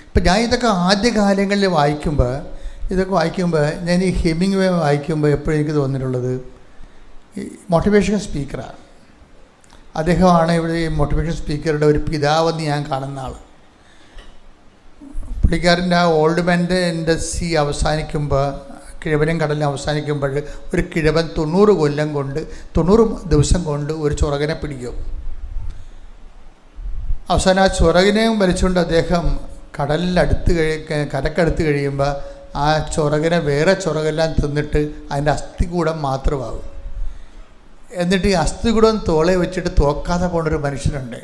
ഇപ്പം ഞാൻ ഇതൊക്കെ ആദ്യകാലങ്ങളിൽ വായിക്കുമ്പോൾ ഞാൻ ഈ ഹെമിംഗ്വേ വായിക്കുമ്പോൾ എപ്പോഴും എനിക്ക് തോന്നിയിട്ടുള്ളത് ഈ മോട്ടിവേഷൻ സ്പീക്കറാണ്. അദ്ദേഹമാണ് ഇവിടെ ഈ മോട്ടിവേഷൻ സ്പീക്കറുടെ ഒരു പിതാവെന്ന് ഞാൻ കാണുന്ന ആൾ. പുള്ളിക്കാരൻ്റെ ആ ഓൾഡ് മാൻ്റെ സി അവസാനിക്കുമ്പോൾ കിഴവനും കടലും അവസാനിക്കുമ്പോൾ ഒരു കിഴവൻ 90 ദിവസം കൊണ്ട് ഒരു ചൊറകനെ പിടിക്കും. അവസാനം ആ ചൊറകിനെയും വലിച്ചുകൊണ്ട് അദ്ദേഹം കരക്കടുത്ത് കഴിയുമ്പോൾ ആ ചൊറകിനെ വേറെ ചൊറകെല്ലാം തിന്നിട്ട് അതിൻ്റെ അസ്ഥികൂടം മാത്രമാകും. എന്നിട്ട് ഈ അസ്ഥികൂടം തോളെ വെച്ചിട്ട് തോക്കാതെ പോണൊരു മനുഷ്യനുണ്ട്.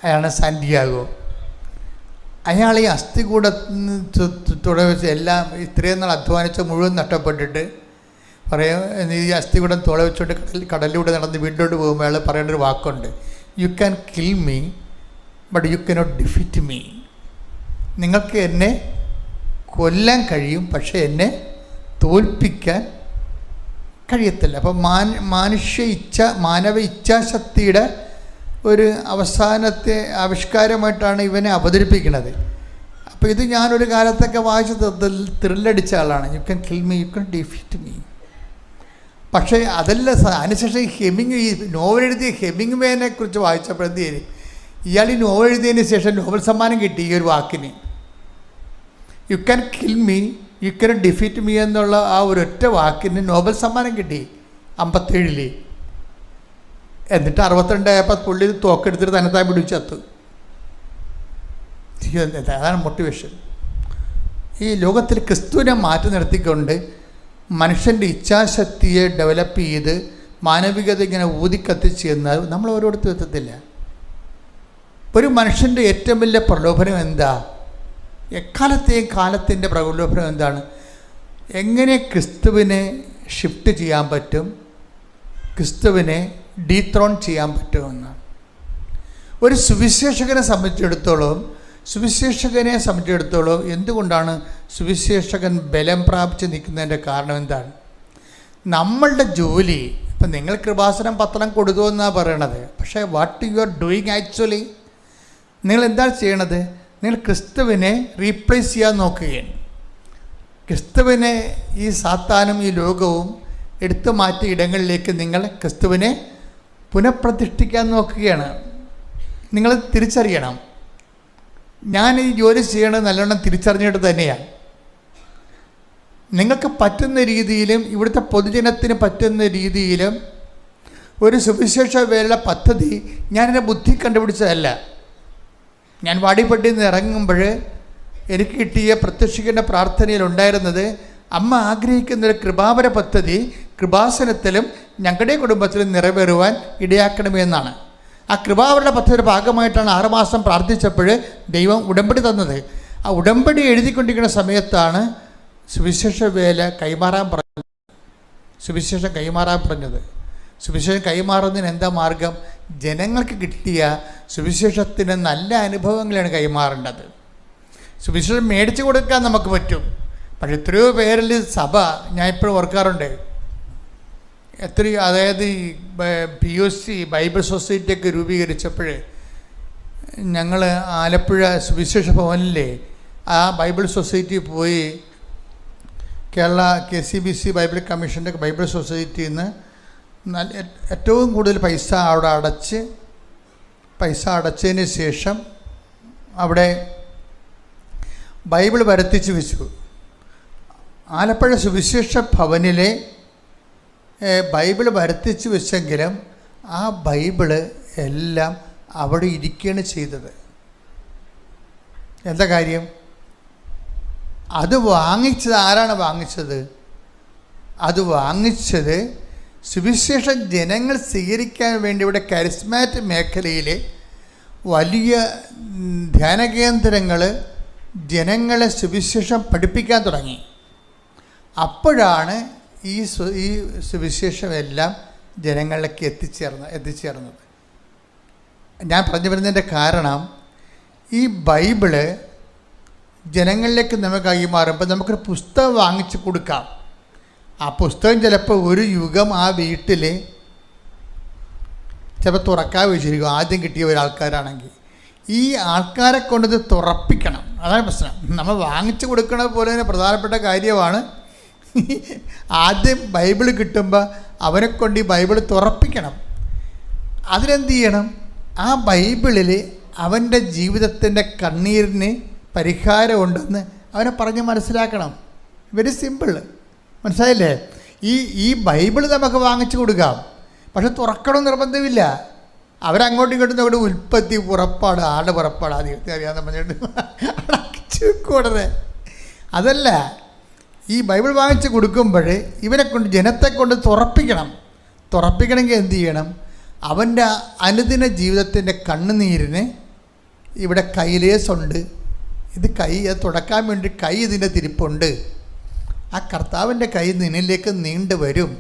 അയാളാണ് സാന്റിയാഗോ. അയാൾ ഈ അസ്ഥികൂടത്തോടെ വെച്ച് എല്ലാം ഇത്രയും നാൾ അധ്വാനിച്ച മുഴുവൻ നഷ്ടപ്പെട്ടിട്ട് പറയും, ഈ അസ്ഥികൂടം തോളെ വെച്ചുകൊണ്ട് കടലിലൂടെ നടന്ന് വീട്ടിലോട്ട് പോകുമ്പോൾ അയാൾ പറയേണ്ടൊരു വാക്കുണ്ട്, you can kill me but you cannot defeat me. നിങ്ങൾക്ക് എന്നെ കൊല്ലാൻ കഴിയും, പക്ഷേ എന്നെ തോൽപ്പിക്കാൻ കഴിയത്തില്ല. അപ്പം മാനവ ഇച്ഛാശക്തിയുടെ ഒരു അവസാനത്തെ ആവിഷ്കാരമായിട്ടാണ് ഇവനെ അവതരിപ്പിക്കുന്നത്. അപ്പോൾ ഇത് ഞാനൊരു കാലത്തൊക്കെ വായിച്ച് ത്രില്ലടിച്ച ആളാണ്. You can kill me, you can defeat me. പക്ഷേ അതല്ല, അതിനുശേഷം ഈ നോവൽ എഴുതിയ ഹെമിംഗ്വേനെ കുറിച്ച് വായിച്ചപ്പോഴത്തേക്ക് ഇയാൾ ഈ നോവൽ എഴുതിയതിന് ശേഷം നോബൽ സമ്മാനം കിട്ടി ഈ ഒരു വാക്കിന്. You can kill me, you can defeat me എന്നുള്ള ആ ഒരൊറ്റ വാക്കിന് നോബൽ സമ്മാനം കിട്ടി 57. എന്നിട്ട് 62 ആയപ്പോൾ പുള്ളി തോക്കെടുത്തിട്ട് തന്നെത്താൻ പിടിച്ചത്ത്. അതാണ് മോട്ടിവേഷൻ. ഈ ലോകത്തിൽ ക്രിസ്തുവിനെ മാറ്റി നിർത്തിക്കൊണ്ട് മനുഷ്യൻ്റെ ഇച്ഛാശക്തിയെ ഡെവലപ്പ് ചെയ്ത് മാനവികത ഇങ്ങനെ ഊതിക്കത്തിച്ച് എന്നാൽ നമ്മൾ ഓരോരുത്തരും എത്തത്തില്ല. ഒരു മനുഷ്യൻ്റെ ഏറ്റവും വലിയ പ്രലോഭനം എന്താ? എക്കാലത്തെയും കാലത്തിൻ്റെ പ്രലോഭനം എന്താണ്? എങ്ങനെ ക്രിസ്തുവിനെ ഷിഫ്റ്റ് ചെയ്യാൻ പറ്റും, ക്രിസ്തുവിനെ ഡീത്രോൺ ചെയ്യാൻ പറ്റുമെന്നാണ്. ഒരു സുവിശേഷകനെ സംബന്ധിച്ചിടത്തോളം എന്തുകൊണ്ടാണ് സുവിശേഷകൻ ബലം പ്രാപിച്ച് നിൽക്കുന്നതിൻ്റെ കാരണം എന്താണ്? നമ്മളുടെ ജോലി, ഇപ്പം നിങ്ങൾ കൃപാസനം പത്രം കൊടുത്തു എന്നാണ് പറയണത്, പക്ഷേ what you are doing actually, നിങ്ങൾ എന്താ ചെയ്യണത്? നിങ്ങൾ ക്രിസ്തുവിനെ റീപ്ലേസ് ചെയ്യാൻ നോക്കുകയാണ്. ക്രിസ്തുവിനെ ഈ സാത്താനും ഈ ലോകവും എടുത്തു മാറ്റിയ ഇടങ്ങളിലേക്ക് നിങ്ങൾ ക്രിസ്തുവിനെ പുനഃപ്രതിഷ്ഠിക്കാൻ നോക്കുകയാണ്. നിങ്ങൾ തിരിച്ചറിയണം, ഞാൻ ഈ ജോലി ചെയ്യണത് നല്ലോണം തിരിച്ചറിഞ്ഞിട്ട് തന്നെയാണ്. നിങ്ങൾക്ക് പറ്റുന്ന രീതിയിലും ഇവിടുത്തെ പൊതുജനത്തിന് പറ്റുന്ന രീതിയിലും ഒരു സുവിശേഷ വേല പദ്ധതി ഞാനെൻ്റെ ബുദ്ധി കണ്ടുപിടിച്ചതല്ല. ഞാൻ വാടിപ്പട്ടിയിൽ നിന്ന് ഇറങ്ങുമ്പോൾ എനിക്ക് കിട്ടിയ പ്രത്യക്ഷിക്കേണ്ട പ്രാർത്ഥനയിൽ ഉണ്ടായിരുന്നത്, അമ്മ ആഗ്രഹിക്കുന്നൊരു കൃപാവര പദ്ധതി കൃപാസനത്തിലും ഞങ്ങളുടെ കുടുംബത്തിലും നിറവേറുവാൻ ഇടയാക്കണമെന്നാണ്. ആ കൃപാവരുടെ പദ്ധതിയുടെ ഭാഗമായിട്ടാണ് 6 മാസം പ്രാർത്ഥിച്ചപ്പോൾ ദൈവം ഉടമ്പടി തന്നത്. ആ ഉടമ്പടി എഴുതിക്കൊണ്ടിരിക്കുന്ന സമയത്താണ് സുവിശേഷം കൈമാറാൻ പറഞ്ഞത്. സുവിശേഷം കൈമാറുന്നതിന് എന്താ മാർഗം? ജനങ്ങൾക്ക് കിട്ടിയ സുവിശേഷത്തിന് നല്ല അനുഭവങ്ങളാണ് കൈമാറേണ്ടത്. സുവിശേഷം മേടിച്ചു കൊടുക്കാൻ നമുക്ക് പറ്റും, പക്ഷെ എത്രയോ പേരിൽ സഭ, ഞാൻ ഇപ്പോഴും ഓർക്കാറുണ്ട്, അതായത് ഈ POC ബൈബിൾ സൊസൈറ്റിയൊക്കെ രൂപീകരിച്ചപ്പോൾ ഞങ്ങൾ ആലപ്പുഴ സുവിശേഷ ഭവനിലെ ആ ബൈബിൾ സൊസൈറ്റി പോയി കേരള KCBC ബൈബിൾ കമ്മീഷൻ്റെ ബൈബിൾ സൊസൈറ്റിയിൽ നിന്ന് ഏറ്റവും കൂടുതൽ പൈസ അടച്ചതിന് ശേഷം അവിടെ ബൈബിൾ വരുത്തിച്ച് വെച്ചു. ആലപ്പുഴ സുവിശേഷ ഭവനിലെ ബൈബിൾ വരുത്തിച്ച് വെച്ചെങ്കിലും ആ ബൈബിള് എല്ലാം അവിടെ ഇരിക്കുകയാണ് ചെയ്തത്. എന്താ കാര്യം? അത് വാങ്ങിച്ചത് ആരാണ് വാങ്ങിച്ചത്? അത് വാങ്ങിച്ചത് സുവിശേഷം ജനങ്ങൾ സ്വീകരിക്കാൻ വേണ്ടി ഇവിടെ കരിസ്മാറ്റിക് മേഖലയിലെ വലിയ ധ്യാനകേന്ദ്രങ്ങൾ ജനങ്ങളെ സുവിശേഷം പഠിപ്പിക്കാൻ തുടങ്ങി. അപ്പോഴാണ് ഈ സുവിശേഷമെല്ലാം ജനങ്ങളിലേക്ക് എത്തിച്ചേർന്നത്. ഞാൻ പറഞ്ഞു വരുന്നതിൻ്റെ കാരണം, ഈ ബൈബിള് ജനങ്ങളിലേക്ക് നമുക്ക് കൈമാറുമ്പോൾ നമുക്കൊരു പുസ്തകം വാങ്ങിച്ചു കൊടുക്കാം. ആ പുസ്തകം ചിലപ്പോൾ ഒരു യുഗം ആ വീട്ടിൽ ചിലപ്പോൾ തുറക്കാൻ വെച്ചിരിക്കും, ആദ്യം കിട്ടിയ ഒരാൾക്കാരാണെങ്കിൽ. ഈ ആൾക്കാരെ കൊണ്ടത് തുറപ്പിക്കണം. അതാണ് പ്രശ്നം. നമ്മൾ വാങ്ങിച്ചു കൊടുക്കണ പോലെ തന്നെ പ്രധാനപ്പെട്ട കാര്യമാണ് ആദ്യം ബൈബിൾ കിട്ടുമ്പോൾ അവനെ കൊണ്ട് ഈ ബൈബിൾ തുറപ്പിക്കണം. അതിനെന്ത് ചെയ്യണം? ആ ബൈബിളിൽ അവൻ്റെ ജീവിതത്തിൻ്റെ കണ്ണീരിന് പരിഹാരമുണ്ടെന്ന് അവനെ പറഞ്ഞ് മനസ്സിലാക്കണം. Very simple. മനസ്സിലായില്ലേ? ഈ ബൈബിൾ നമുക്ക് വാങ്ങിച്ചു കൊടുക്കാം, പക്ഷെ തുറക്കണം നിർബന്ധമില്ല. അവരങ്ങോട്ടും ഇങ്ങോട്ടും നമ്മുടെ ഉൽപ്പത്തി, പുറപ്പാട്, ആട് പുറപ്പാട് ആദ്യത്തെ അറിയാമെന്ന് പറഞ്ഞിട്ട് അടച്ചു വെക്കൂടനെ. അതല്ല, ഈ ബൈബിൾ വാങ്ങിച്ച് കൊടുക്കുമ്പോൾ ഇവരെ കൊണ്ട്, ജനത്തെ കൊണ്ട് തുറപ്പിക്കണമെങ്കിൽ എന്ത് ചെയ്യണം? അവൻ്റെ അനുദിന ജീവിതത്തിൻ്റെ കണ്ണുനീരിന് ഇവിടെ കൈലേസുണ്ട്. ഇത് അത് തുടക്കാൻ വേണ്ടി കൈ ഇതിൻ്റെ തിരിപ്പുണ്ട്. ആ കർത്താവിൻ്റെ കൈ നിന്നിലേക്ക് നീണ്ടു വരും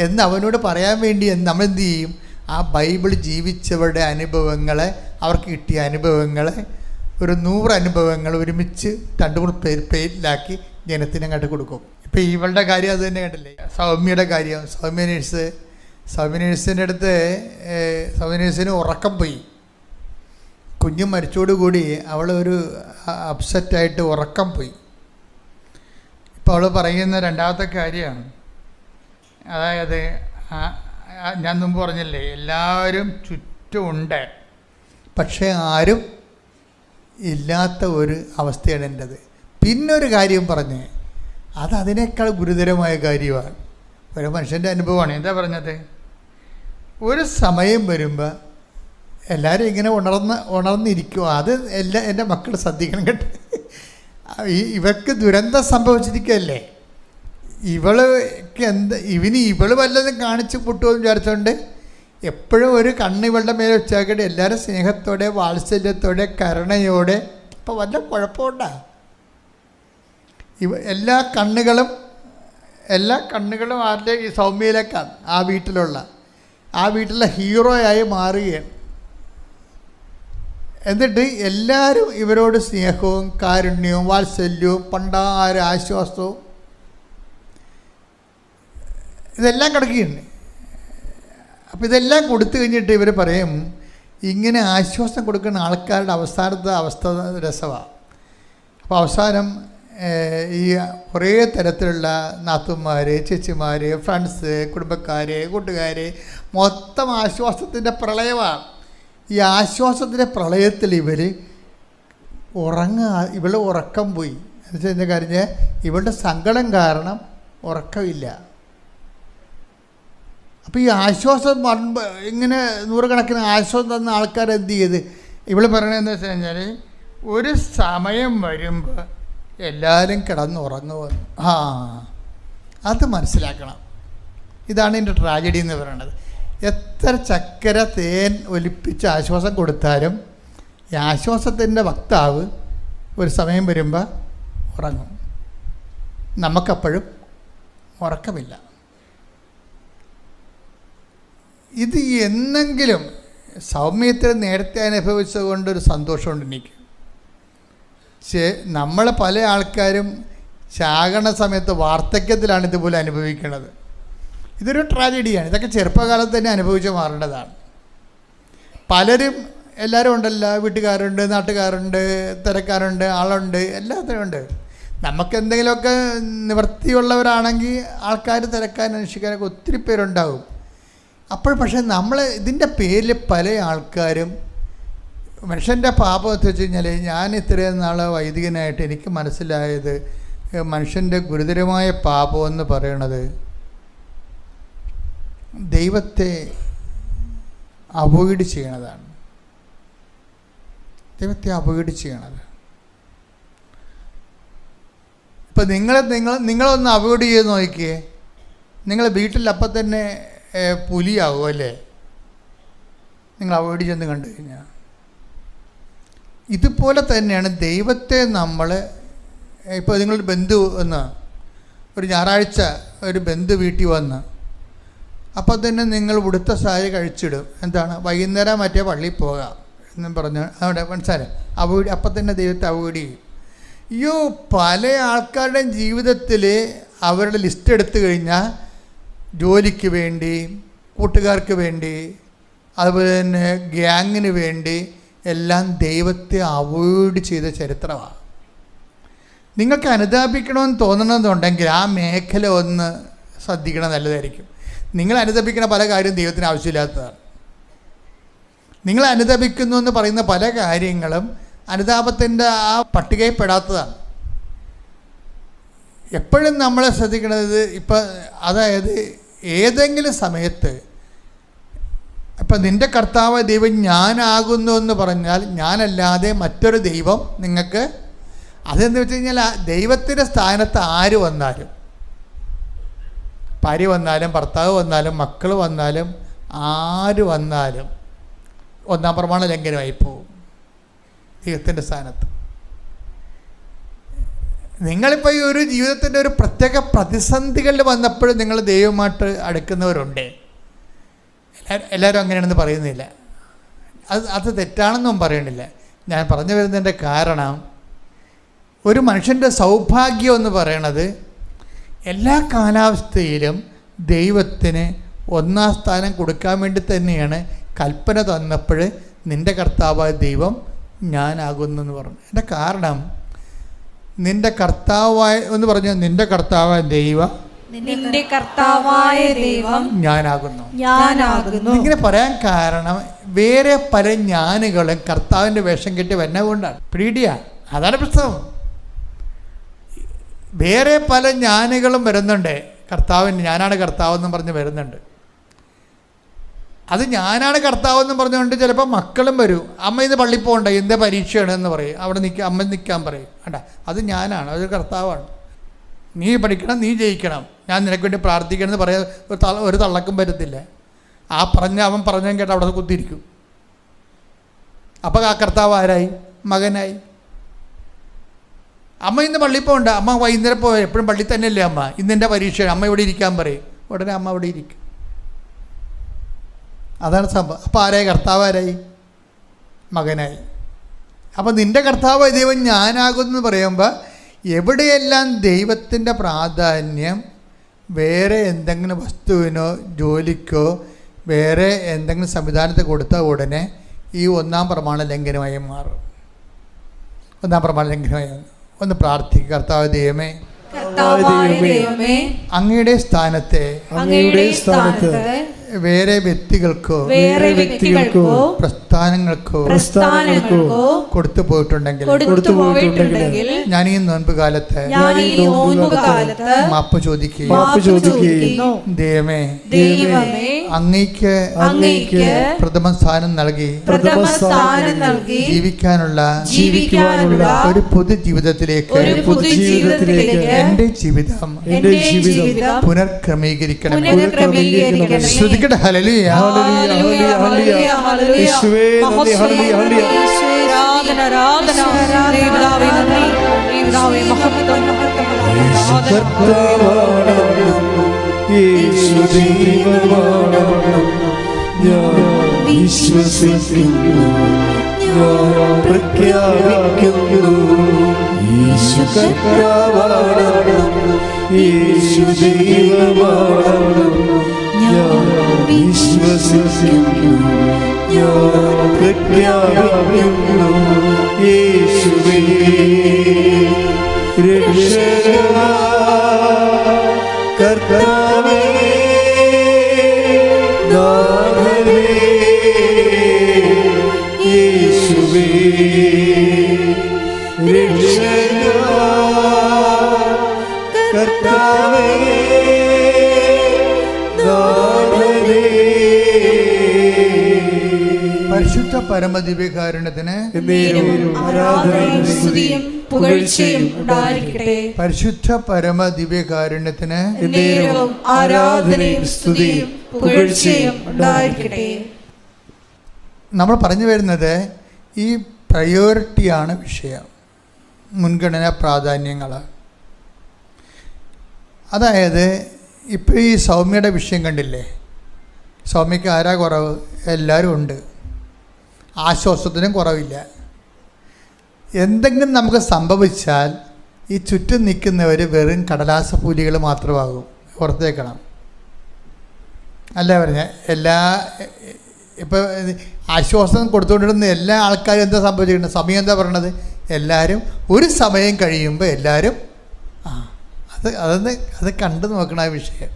എന്ന് അവനോട് പറയാൻ വേണ്ടി നമ്മളെന്ത് ചെയ്യും? ആ ബൈബിൾ ജീവിച്ചവരുടെ അനുഭവങ്ങളെ, അവർക്ക് കിട്ടിയ അനുഭവങ്ങളെ, ഒരു 100 അനുഭവങ്ങൾ ഒരുമിച്ച് 2-3 പേരിലാക്കി ജനത്തിനങ്ങോട്ട് കൊടുക്കും. ഇപ്പോൾ ഇവളുടെ കാര്യം അത് തന്നെ കണ്ടില്ലേ? സൗമ്യയുടെ കാര്യം. സൗമ്യ നേഴ്സിൻ്റെ അടുത്ത് സൗമ്യ നേഴ്സിന് ഉറക്കം പോയി. കുഞ്ഞ് മരിച്ചോടുകൂടി അവൾ ഒരു അപ്സെറ്റായിട്ട് ഉറക്കം പോയി. ഇപ്പോൾ അവൾ പറയുന്ന രണ്ടാമത്തെ കാര്യമാണ്, അതായത് ഞാൻ മുമ്പ് പറഞ്ഞില്ലേ, എല്ലാവരും ചുറ്റുമുണ്ട്, പക്ഷേ ആരും ഇല്ലാത്ത ഒരു അവസ്ഥയാണ് എൻ്റെത്. പിന്നൊരു കാര്യം പറഞ്ഞ്, അതിനേക്കാൾ ഗുരുതരമായ കാര്യമാണ്. ഒരു മനുഷ്യൻ്റെ അനുഭവമാണ്. എന്താ പറഞ്ഞത്? ഒരു സമയം വരുമ്പോൾ എല്ലാവരും ഇങ്ങനെ ഉണർന്നിരിക്കുക. അത് എൻ്റെ മക്കൾ ശ്രദ്ധിക്കണം കേട്ടോ. ഇവർക്ക് ദുരന്തം സംഭവിച്ചിരിക്കുകയല്ലേ. ഇവള് വല്ലതും കാണിച്ച് പൊട്ടുമെന്ന് വിചാരിച്ചുകൊണ്ട് എപ്പോഴും ഒരു കണ്ണ് ഇവളുടെ മേലെ വെച്ചാക്കട്ടെ, എല്ലാവരും സ്നേഹത്തോടെ, വാത്സല്യത്തോടെ, കരുണയോടെ. അപ്പോൾ വല്ല കുഴപ്പമുണ്ടാ? എല്ലാ കണ്ണുകളും ആരുടെ? ഈ സൗമ്യയിലേക്കാണ്. ആ വീട്ടിലെ ഹീറോയായി മാറുകയാണ്. എന്നിട്ട് എല്ലാവരും ഇവരോട് സ്നേഹവും കാരുണ്യവും വാത്സല്യവും പണ്ടാര ആശ്വാസവും ഇതെല്ലാം കിടക്കുകയാണ്. അപ്പോൾ ഇതെല്ലാം കൊടുത്തു കഴിഞ്ഞിട്ട് ഇവർ പറയും, ഇങ്ങനെ ആശ്വാസം കൊടുക്കുന്ന ആൾക്കാരുടെ അവസാനത്തെ അവസ്ഥ രസമാണ്. അപ്പോൾ അവസാനം ഈ കുറേ തരത്തിലുള്ള നാത്തുമാർ, ചേച്ചിമാർ, ഫ്രണ്ട്സ്, കുടുംബക്കാർ, കൂട്ടുകാർ, മൊത്തം ആശ്വാസത്തിൻ്റെ പ്രളയമാണ്. ഈ ആശ്വാസത്തിൻ്റെ പ്രളയത്തിൽ ഇവൾ ഉറക്കം പോയി. എന്നുവെച്ചാൽ എന്താ കാര്യം? ഇവളുടെ സങ്കടം കാരണം ഉറക്കമില്ല. അപ്പോൾ ഈ ആശ്വാസം ഇങ്ങനെ 100 കണക്കിന് ആശ്വാസം തന്ന ആൾക്കാർ എന്ത് ചെയ്ത്? ഇവൾ പറയണതെന്ന് വെച്ച് കഴിഞ്ഞാൽ, ഒരു സമയം വരുമ്പോൾ എല്ലാവരും കിടന്നുറങ്ങുമെന്ന്. അത് മനസ്സിലാക്കണം. ഇതാണ് എൻ്റെ ട്രാജഡി എന്ന് പറയുന്നത്. എത്ര ചക്കര തേൻ ഒലിപ്പിച്ച് ആശ്വാസം കൊടുത്താലും ഈ ആശ്വാസത്തിൻ്റെ വക്താവ് ഒരു സമയം വരുമ്പോൾ ഉറങ്ങും. നമുക്കപ്പോഴും ഉറക്കമില്ല. ഇത് എന്നെങ്കിലും സൗമ്യത്തിൽ നേരത്തെ അനുഭവിച്ചത് കൊണ്ടൊരു സന്തോഷമുണ്ട് എനിക്ക്. നമ്മൾ പല ആൾക്കാരും ചാകണ സമയത്ത് വാർദ്ധക്യത്തിലാണ് ഇതുപോലെ അനുഭവിക്കുന്നത്. ഇതൊരു ട്രാജഡിയാണ്. ഇതൊക്കെ ചെറുപ്പകാലത്ത് തന്നെ അനുഭവിച്ച് മാറേണ്ടതാണ്. എല്ലാവരും ഉണ്ടല്ലോ, വീട്ടുകാരുണ്ട്, നാട്ടുകാരുണ്ട്, തിരക്കാരുണ്ട്, ആളുണ്ട്, എല്ലാത്തിനും ഉണ്ട്. നമുക്കെന്തെങ്കിലുമൊക്കെ നിവൃത്തിയുള്ളവരാണെങ്കിൽ ആൾക്കാർ തിരക്കാൻ അന്വേഷിക്കാനൊക്കെ ഒത്തിരി പേരുണ്ടാകും. പക്ഷേ ഇതിൻ്റെ പേരിൽ പല ആൾക്കാരും മനുഷ്യൻ്റെ പാപം എന്ന് വെച്ച് കഴിഞ്ഞാൽ, ഞാൻ ഇത്രയും നാൾ വൈദികനായിട്ട് എനിക്ക് മനസ്സിലായത് മനുഷ്യൻ്റെ ഗുരുതരമായ പാപം എന്ന് പറയണത് ദൈവത്തെ അവോയ്ഡ് ചെയ്യണതാണ്. ദൈവത്തെ അവോയ്ഡ് ചെയ്യണത്. ഇപ്പം നിങ്ങളൊന്ന് അവോയ്ഡ് ചെയ്ത് നോക്കിയേ, നിങ്ങൾ വീട്ടിൽ അപ്പം തന്നെ പുലിയാവും അല്ലേ? നിങ്ങൾ അവോയ്ഡ് ചെന്ന് കണ്ടു കഴിഞ്ഞാൽ. ഇതുപോലെ തന്നെയാണ് ദൈവത്തെ നമ്മൾ. ഇപ്പോൾ നിങ്ങളൊരു ബന്ധു ഒരു ഞായറാഴ്ച ഒരു ബന്ധു വീട്ടിൽ വന്ന് അപ്പോൾ തന്നെ നിങ്ങൾ ഉടുത്ത സാരി കഴിച്ചിടും. എന്താണ്? വൈകുന്നേരം മറ്റേ പള്ളിയിൽ പോകാം എന്നും പറഞ്ഞ് അവിടെ മനസ്സിലായി അവോയ്ഡ്. അപ്പം തന്നെ ദൈവത്തെ അവോയ്ഡ് ചെയ്യും. പല ആൾക്കാരുടെയും ജീവിതത്തിൽ അവരുടെ ലിസ്റ്റ് എടുത്തു കഴിഞ്ഞാൽ ജോലിക്ക് വേണ്ടി, കൂട്ടുകാർക്ക് വേണ്ടി, അതുപോലെ തന്നെ ഗ്യാങ്ങിന് വേണ്ടി എല്ലാം ദൈവത്തെ അവോയ്ഡ് ചെയ്ത ചരിത്രമാണ്. നിങ്ങൾക്ക് അനുതാപിക്കണമെന്ന് തോന്നണമെന്നുണ്ടെങ്കിൽ ആ മേഖല ഒന്ന് ശ്രദ്ധിക്കണം, നല്ലതായിരിക്കും. നിങ്ങൾ അനുതാപിക്കുന്ന പല കാര്യവും ദൈവത്തിന് ആവശ്യമില്ലാത്തതാണ്. നിങ്ങൾ അനുതാപിക്കുന്നു എന്ന് പറയുന്ന പല കാര്യങ്ങളും അനുതാപത്തിൻ്റെ ആ പട്ടികയിൽ പെടാത്തതാണ്. എപ്പോഴും നമ്മളെ ശ്രദ്ധിക്കുന്നത് ഇപ്പം, അതായത് ഏതെങ്കിലും സമയത്ത് ഇപ്പം നിൻ്റെ കർത്താവ് ദൈവം ഞാനാകുന്നു എന്ന് പറഞ്ഞാൽ ഞാനല്ലാതെ മറ്റൊരു ദൈവം നിങ്ങൾക്ക്, അതെന്ന് വെച്ച് കഴിഞ്ഞാൽ ദൈവത്തിൻ്റെ സ്ഥാനത്ത് ആര് വന്നാലും, ഭാര്യ വന്നാലും ഭർത്താവ് വന്നാലും മക്കൾ വന്നാലും ആര് വന്നാലും ഒന്നാം പ്രമാണ ലംഘനമായി പോകും ദൈവത്തിൻ്റെ സ്ഥാനത്ത്. നിങ്ങളിപ്പോൾ ഈ ഒരു ജീവിതത്തിൻ്റെ ഒരു പ്രത്യേക പ്രതിസന്ധികളിൽ വന്നപ്പോഴും നിങ്ങൾ ദൈവമായിട്ട് അടുക്കുന്നവരുണ്ട്. എല്ലാവരും അങ്ങനെയാണെന്ന് പറയുന്നില്ല, അത് തെറ്റാണെന്നും പറയണില്ല. ഞാൻ പറഞ്ഞു വരുന്നതിൻ്റെ കാരണം, ഒരു മനുഷ്യൻ്റെ സൗഭാഗ്യം എന്ന് പറയണത് എല്ലാ കാലാവസ്ഥയിലും ദൈവത്തിന് ഒന്നാം സ്ഥാനം കൊടുക്കാൻ വേണ്ടി തന്നെയാണ് കൽപ്പന തന്നപ്പോൾ നിൻ്റെ കർത്താവായ ദൈവം ഞാനാകുന്നു പറഞ്ഞു. എൻ്റെ കാരണം, നിൻ്റെ കർത്താവായ എന്ന് പറഞ്ഞാൽ നിൻ്റെ കർത്താവായ ദൈവം, നിന്റെ കർത്താവായ ദൈവം ഞാനാകുന്നു. ഇങ്ങനെ പറയാൻ കാരണം, വേറെ പല ഞാനുകളും കർത്താവിൻ്റെ വേഷം കെട്ടി വരുന്നത് കൊണ്ടാണ്. പീഡിയ, അതാണ് പ്രശ്നം. വേറെ പല ഞാനുകളും വരുന്നുണ്ട്, കർത്താവിന് ഞാനാണ് കർത്താവെന്നും പറഞ്ഞ് വരുന്നുണ്ട്. അത് ഞാനാണ് കർത്താവെന്നും പറഞ്ഞുകൊണ്ട് ചിലപ്പോൾ മക്കളും വരും. അമ്മ ഇത് പള്ളിയിൽ പോകണ്ട, എന്താ പരീക്ഷയാണ് എന്ന് പറയും, അവിടെ അമ്മ നിൽക്കാൻ പറയും. വേണ്ട, അത് ഞാനാണ്, അത് കർത്താവാണ്. നീ പഠിക്കണം, നീ ജയിക്കണം, ഞാൻ നിനക്ക് വേണ്ടി പ്രാർത്ഥിക്കണം എന്ന് പറയാൻ ഒരു തള്ളക്കും പറ്റത്തില്ല. അവൻ പറഞ്ഞ കേട്ട് അവിടെ കുത്തിയിരിക്കും. അപ്പോൾ ആ കർത്താവ് ആരായി? മകനായി. അമ്മ ഇന്ന് പള്ളിയിൽ പോകണ്ട, അമ്മ വൈകുന്നേരം പോയ എപ്പോഴും പള്ളിയിൽ തന്നെയല്ലേ അമ്മ, ഇന്നെൻ്റെ പരീക്ഷയാണ്, അമ്മ ഇവിടെ ഇരിക്കാൻ പറയും. ഉടനെ അമ്മ അവിടെ ഇരിക്കും. അതാണ് സംഭവം. അപ്പോൾ ആരായി? കർത്താവ് ആരായി? മകനായി. അപ്പോൾ നിൻ്റെ കർത്താവ് ദൈവം ഞാനാകുമെന്ന് പറയുമ്പോൾ എവിടെയെല്ലാം ദൈവത്തിൻ്റെ പ്രാധാന്യം വേറെ എന്തെങ്കിലും വസ്തുവിനോ ജോലിക്കോ വേറെ എന്തെങ്കിലും സംവിധാനത്തെ കൊടുത്താൽ ഉടനെ ഈ ഒന്നാം പ്രമാണ ലംഘനമായി മാറും. ഒന്നാം പ്രമാണ ലംഘനമായി ഒന്ന് പ്രാർത്ഥിക്കുക. കർത്താവ് ദൈവമേ, അങ്ങയുടെ സ്ഥാനത്തെ വേറെ വ്യക്തികൾക്കോ പ്രസ്ഥാനങ്ങൾക്കോ കൊടുത്തു പോയിട്ടുണ്ടെങ്കിൽ ഞാൻ ഈ നോൻപ് കാലത്ത് മാപ്പ് ചോദിക്കുകയും ദൈവമേ അങ്ങയ്ക്ക് പ്രഥമ സ്ഥാനം നൽകി ജീവിക്കാനുള്ള ഒരു പൊതു ജീവിതത്തിലേക്ക് എന്റെ ജീവിതം പുനർക്രമീകരിക്കണം. ശ്രദ്ധിക്കട്ടെ. ഹല്ലേലൂയ, ഹല്ലേലൂയ, ഹല്ലേലൂയ, ഹല്ലേലൂയ. യേശുവേ നന്ദി, ഹല്ലേലൂയ, ഹല്ലേലൂയ. യേശു ദൈവമാണെന്നും ഞാൻ വിശ്വസിക്കുന്നു, ഞാൻ പ്രഖ്യാപിക്കുന്നു. യേശു കർത്താവാണെന്നും യേശു ദൈവമാണെന്നും ഞാൻ വിശ്വസിക്കുന്നു, ഞാൻ പ്രഖ്യാപിക്കുന്നു. യേശുവേ രക്ഷകനാ കർത്താവേ നാഥനേ, യേശുവേ രക്ഷകനാ കർത്താവേ നാഥനേ. പരിശുദ്ധ പരമദിവ്യകാരുണ്യത്തിന് ആരാധനയും സ്തുതിയും പുകഴ്ചയും ഉണ്ടായിരിക്കട്ടെ. പരിശുദ്ധ പരമദിവ്യകാരുണ്യത്തിന് ആരാധനയും സ്തുതിയും പുകഴ്ചയും ഉണ്ടായിരിക്കട്ടെ. നമ്മൾ പറഞ്ഞു വരുന്നത് ഈ പ്രയോറിറ്റിയാണ് വിഷയം, മുൻഗണനാ പ്രാധാന്യങ്ങൾ. അതായത് ഇപ്പോൾ ഈ സൗമ്യയുടെ വിഷയം കണ്ടില്ലേ? സൗമ്യക്ക് ആരാ കുറവ്? എല്ലാവരും ഉണ്ട്. ആശ്വാസത്തിനും കുറവില്ല. എന്തെങ്കിലും നമുക്ക് സംഭവിച്ചാൽ ഈ ചുറ്റും നിൽക്കുന്നവർ വെറും കടലാസ പൂലികൾ മാത്രമാകും. ഓർത്തേക്കണം. അല്ല പറഞ്ഞ ഇപ്പോൾ ആശ്വാസം കൊടുത്തുകൊണ്ടിരുന്ന എല്ലാ ആൾക്കാരും എന്താ സംഭവിച്ചിട്ടുണ്ട്? സമയം എന്താ പറയണത്? എല്ലാവരും ഒരു സമയം കഴിയുമ്പോൾ എല്ലാവരും അത് കണ്ടു നോക്കണം. ആ വിഷയം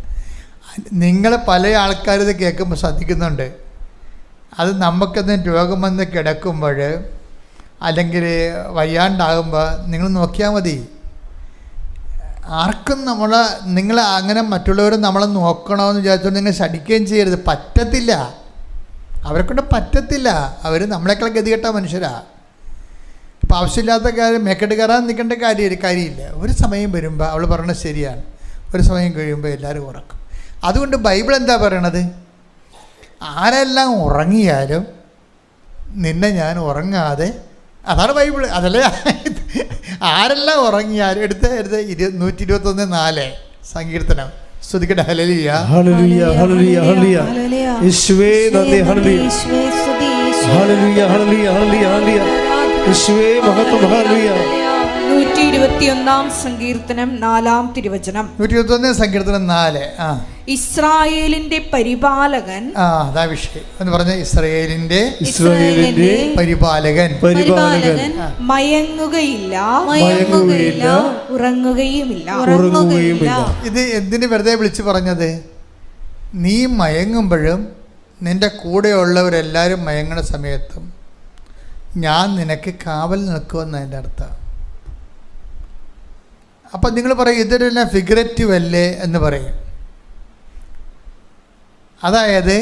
നിങ്ങൾ പല ആൾക്കാരും ഇത് കേൾക്കുമ്പോൾ ശ്രദ്ധിക്കുന്നുണ്ട്. അത് നമുക്കെന്ന് രോഗം വന്ന് കിടക്കുമ്പോൾ അല്ലെങ്കിൽ വയ്യാണ്ടാകുമ്പോൾ നിങ്ങൾ നോക്കിയാൽ മതി. ആർക്കും നിങ്ങൾ അങ്ങനെ മറ്റുള്ളവർ നമ്മളെ നോക്കണമെന്ന് വിചാരിച്ചുകൊണ്ട് നിങ്ങൾ ശടിക്കുകയും ചെയ്യരുത്. പറ്റത്തില്ല, അവരെക്കൊണ്ട് പറ്റത്തില്ല. അവർ നമ്മളെക്കാൾ ഗതികെട്ട മനുഷ്യരാണ്. ഇപ്പം ആവശ്യമില്ലാത്ത കാര്യം മേക്കെട്ട് കയറാൻ നിൽക്കേണ്ട കാര്യമില്ല. ഒരു സമയം വരുമ്പോൾ അവൾ പറയണത് ശരിയാണ്, ഒരു സമയം കഴിയുമ്പോൾ എല്ലാവരും ഉറക്കും. അതുകൊണ്ട് ബൈബിൾ എന്താ പറയണത്? ആരെല്ലാം ഉറങ്ങിയാലും നിന്നെ ഞാൻ ഉറങ്ങാതെ, അതാണ് ബൈബിൾ. അതല്ലേ ആരെല്ലാം ഉറങ്ങിയാലും എടുത്ത് 121:4 സങ്കീർത്തനം. സ്തുതിക്കട്ടെ. ഹല്ലേലൂയ, ഹല്ലേലൂയ, ഹല്ലേലൂയ, ഹല്ലേലൂയ. യേശുവേ നന്ദി. ഹല്ലേലൂയ, ഹല്ലേലൂയ, ഹല്ലേലൂയ, ഹല്ലേലൂയ. യേശുവേ മഹത്വം. ഹല്ലേലൂയ. 121 സങ്കീർത്തനം 4-ാം തിരുവചനം. 121 സങ്കീർത്തനം 4. ഇസ്രായേലിന്റെ പരിപാലകൻ. അതാ വിഷയം എന്ന് പറഞ്ഞ ഇസ്രായേലിന്റെ പരിപാലകൻ മയങ്ങുകയില്ല, ഉറങ്ങുകയുമില്ല. ഇത് എന്തിന് വെറുതെ വിളിച്ചു പറഞ്ഞത്? നീ മയങ്ങുമ്പോഴും നിന്റെ കൂടെയുള്ളവരെല്ലാവരും മയങ്ങണ സമയത്തും ഞാൻ നിനക്ക് കാവൽ നിൽക്കുമെന്ന് അതിൻ്റെ അർത്ഥം. അപ്പം നിങ്ങൾ പറയും ഇതൊരെല്ലാം ഫിഗറേറ്റീവ് അല്ലേ എന്ന് പറയും. അതായത്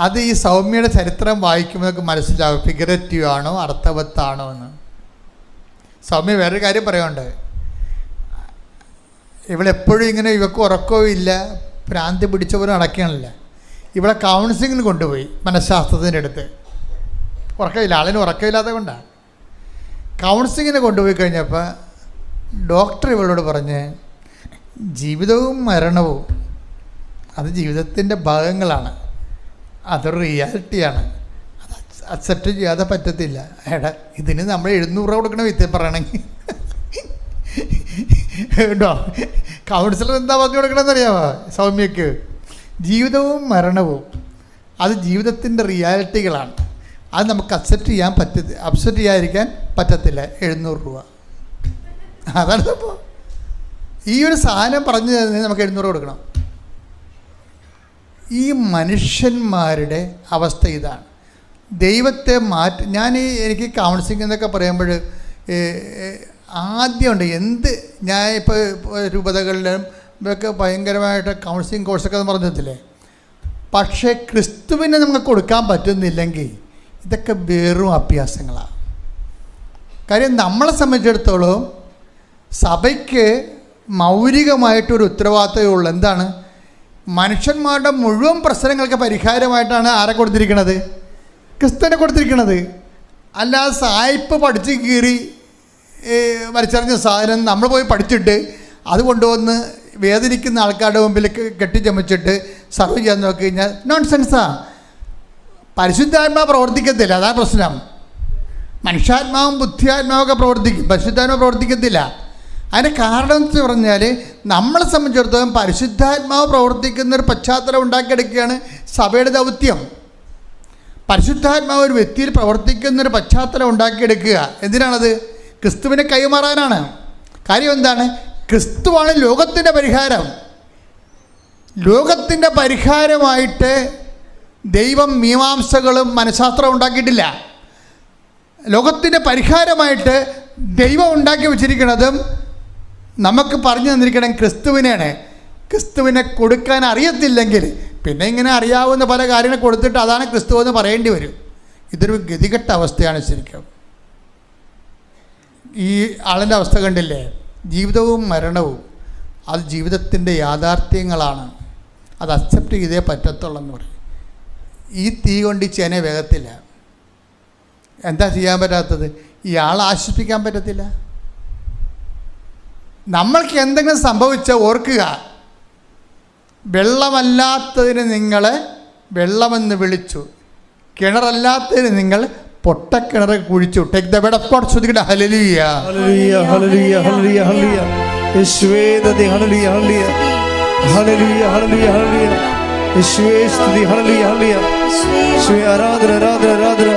അത് ഈ സൗമ്യയുടെ ചരിത്രം വായിക്കുമ്പോൾ നമുക്ക് മനസ്സിലാവും ഫിഗറേറ്റീവ് ആണോ അർത്ഥവത്താണോ എന്ന്. സൗമ്യ വേറൊരു കാര്യം പറയുന്നുണ്ട്. ഇവളെപ്പോഴും ഇങ്ങനെ ഇവക്ക് ഉറക്കവും ഇല്ല, ഭ്രാന്തി പിടിച്ചവരും അടയ്ക്കണില്ല. ഇവളെ കൗൺസിലിങ്ങിന് കൊണ്ടുപോയി മനഃശാസ്ത്രത്തിൻ്റെ അടുത്ത്. ഉറക്കമില്ല, ആളിന് ഉറക്കമില്ലാത്ത കൊണ്ടാണ്. കൗൺസിലിങ്ങിന് കൊണ്ടുപോയി കഴിഞ്ഞപ്പോൾ ഡോക്ടർ ഇവളോട് പറഞ്ഞ് ജീവിതവും മരണവും അത് ജീവിതത്തിൻ്റെ ഭാഗങ്ങളാണ്, അതൊരു റിയാലിറ്റിയാണ്, അത് അക്സെപ്റ്റ് ചെയ്യാതെ പറ്റത്തില്ല. എടാ ഇതിന് നമ്മൾ 700 രൂപ കൊടുക്കണം വിത്ത് പറയണമെങ്കിൽ. കേട്ടോ, കൗൺസിലർ എന്താ പറഞ്ഞു കൊടുക്കണമെന്ന് അറിയാമോ സൗമ്യക്ക്? ജീവിതവും മരണവും അത് ജീവിതത്തിൻ്റെ റിയാലിറ്റികളാണ്, അത് നമുക്ക് അക്സെപ്റ്റ് ചെയ്യാതിരിക്കാൻ പറ്റത്തില്ല. 700 രൂപ. അതാണ് ഇപ്പോൾ ഈ ഒരു സാധനം പറഞ്ഞു തരുന്നതിന് നമുക്ക് 700 കൊടുക്കണം. ഈ മനുഷ്യന്മാരുടെ അവസ്ഥ ഇതാണ്. ദൈവത്തെ എനിക്ക് കൗൺസിലിംഗ് എന്നൊക്കെ പറയുമ്പോൾ ആദ്യമുണ്ട് ഞാൻ ഇപ്പോൾ രൂപതകളിലും ഇതൊക്കെ ഭയങ്കരമായിട്ട് കൗൺസിലിംഗ് കോഴ്സൊക്കെ പറഞ്ഞില്ലേ. പക്ഷേ ക്രിസ്തുവിനെ നമുക്ക് കൊടുക്കാൻ പറ്റുന്നില്ലെങ്കിൽ ഇതൊക്കെ വെറും അഭ്യാസങ്ങളാണ്. കാര്യം നമ്മളെ സംബന്ധിച്ചിടത്തോളം സഭയ്ക്ക് മൗലികമായിട്ടൊരു ഉത്തരവാദിത്തമേ ഉള്ളൂ. എന്താണ്? മനുഷ്യന്മാരുടെ മുഴുവൻ പ്രശ്നങ്ങൾക്ക് പരിഹാരമായിട്ടാണ് ആരെ കൊടുത്തിരിക്കുന്നത്? ക്രിസ്തുവിനെ കൊടുത്തിരിക്കുന്നത്. അല്ലാതെ സായിപ്പ് പഠിച്ച് കീറി വരച്ചറിഞ്ഞ സാധനം നമ്മൾ പോയി പഠിച്ചിട്ട് അത് കൊണ്ടുവന്ന് വേദനിക്കുന്ന ആൾക്കാരുടെ മുമ്പിൽ കെട്ടിച്ചമച്ചിട്ട് സർവ് ചെയ്യാൻ നോക്കി കഴിഞ്ഞാൽ നോൺസെൻസാണ്. പരിശുദ്ധാത്മാവ് പ്രവർത്തിക്കത്തില്ല, അതാണ് പ്രശ്നം. മനുഷ്യാത്മാവും ബുദ്ധിയാത്മാവൊക്കെ പ്രവർത്തിക്കും, പരിശുദ്ധാത്മാവ് പ്രവർത്തിക്കത്തില്ല. അതിൻ്റെ കാരണം എന്ന് പറഞ്ഞാൽ നമ്മളെ സംബന്ധിച്ചിടത്തോളം പരിശുദ്ധാത്മാവ് പ്രവർത്തിക്കുന്നൊരു പശ്ചാത്തലം ഉണ്ടാക്കിയെടുക്കുകയാണ് സഭയുടെ ദൗത്യം. പരിശുദ്ധാത്മാവ് ഒരു വ്യക്തിയിൽ പ്രവർത്തിക്കുന്നൊരു പശ്ചാത്തലം ഉണ്ടാക്കിയെടുക്കുക. എന്തിനാണത്? ക്രിസ്തുവിനെ കൈമാറാനാണ്. കാര്യം എന്താണ്? ക്രിസ്തുവാണ് ലോകത്തിൻ്റെ പരിഹാരം. ലോകത്തിൻ്റെ പരിഹാരമായിട്ട് ദൈവം മീമാംസകളും മനഃശാസ്ത്രവും ഉണ്ടാക്കിയിട്ടില്ല. ലോകത്തിൻ്റെ പരിഹാരമായിട്ട് ദൈവം ഉണ്ടാക്കി വച്ചിരിക്കുന്നതും നമുക്ക് പറഞ്ഞു തന്നിരിക്കണം ക്രിസ്തുവിനെയാണ്. ക്രിസ്തുവിനെ കൊടുക്കാൻ അറിയത്തില്ലെങ്കിൽ പിന്നെ ഇങ്ങനെ അറിയാവുന്ന പല കാര്യങ്ങൾ കൊടുത്തിട്ട് അതാണ് ക്രിസ്തു എന്ന് പറയേണ്ടി വരും. ഇതൊരു ഗതികെട്ട അവസ്ഥയാണ് ശരിക്കും. ഈ ആളിൻ്റെ അവസ്ഥ കണ്ടില്ലേ? ജീവിതവും മരണവും അത് ജീവിതത്തിൻ്റെ യാഥാർത്ഥ്യങ്ങളാണ്, അത് അക്സെപ്റ്റ് ചെയ്തേ പറ്റത്തുള്ളെന്ന് പറയും. ഈ തീ കൊണ്ട് ഈ ചേനെ വേഗത്തില്ല. എന്താ ചെയ്യാൻ പറ്റാത്തത്? ഇയാളെ ആശ്വസിപ്പിക്കാൻ പറ്റത്തില്ല. നമ്മൾക്ക് എന്തെങ്കിലും സംഭവിച്ചാൽ ഓർക്കുക, വെള്ളമല്ലാത്തതിന് നിങ്ങളെ വെള്ളമെന്ന് വിളിച്ചു, കിണറല്ലാത്തതിന് നിങ്ങൾ പൊട്ടക്കിണർ കുഴിച്ചു. Take the word of God. ശ്രദ്ധിക്കട്ടെ. ഹല്ലേലൂയ, ഹല്ലേലൂയ, ഹല്ലേലൂയ, ഹല്ലേലൂയ, ഹല്ലേലൂയ. യേശുവേ നന്ദി. ഹല്ലേലൂയ, ഹല്ലേലൂയ, ഹല്ലേലൂയ, ഹല്ലേലൂയ, ഹല്ലേലൂയ. യേശുവേ സ്തുതി. ഹല്ലേലൂയ, ഹല്ലേലൂയ. യേശുവേ ആരാധന, ആരാധന, ആരാധന.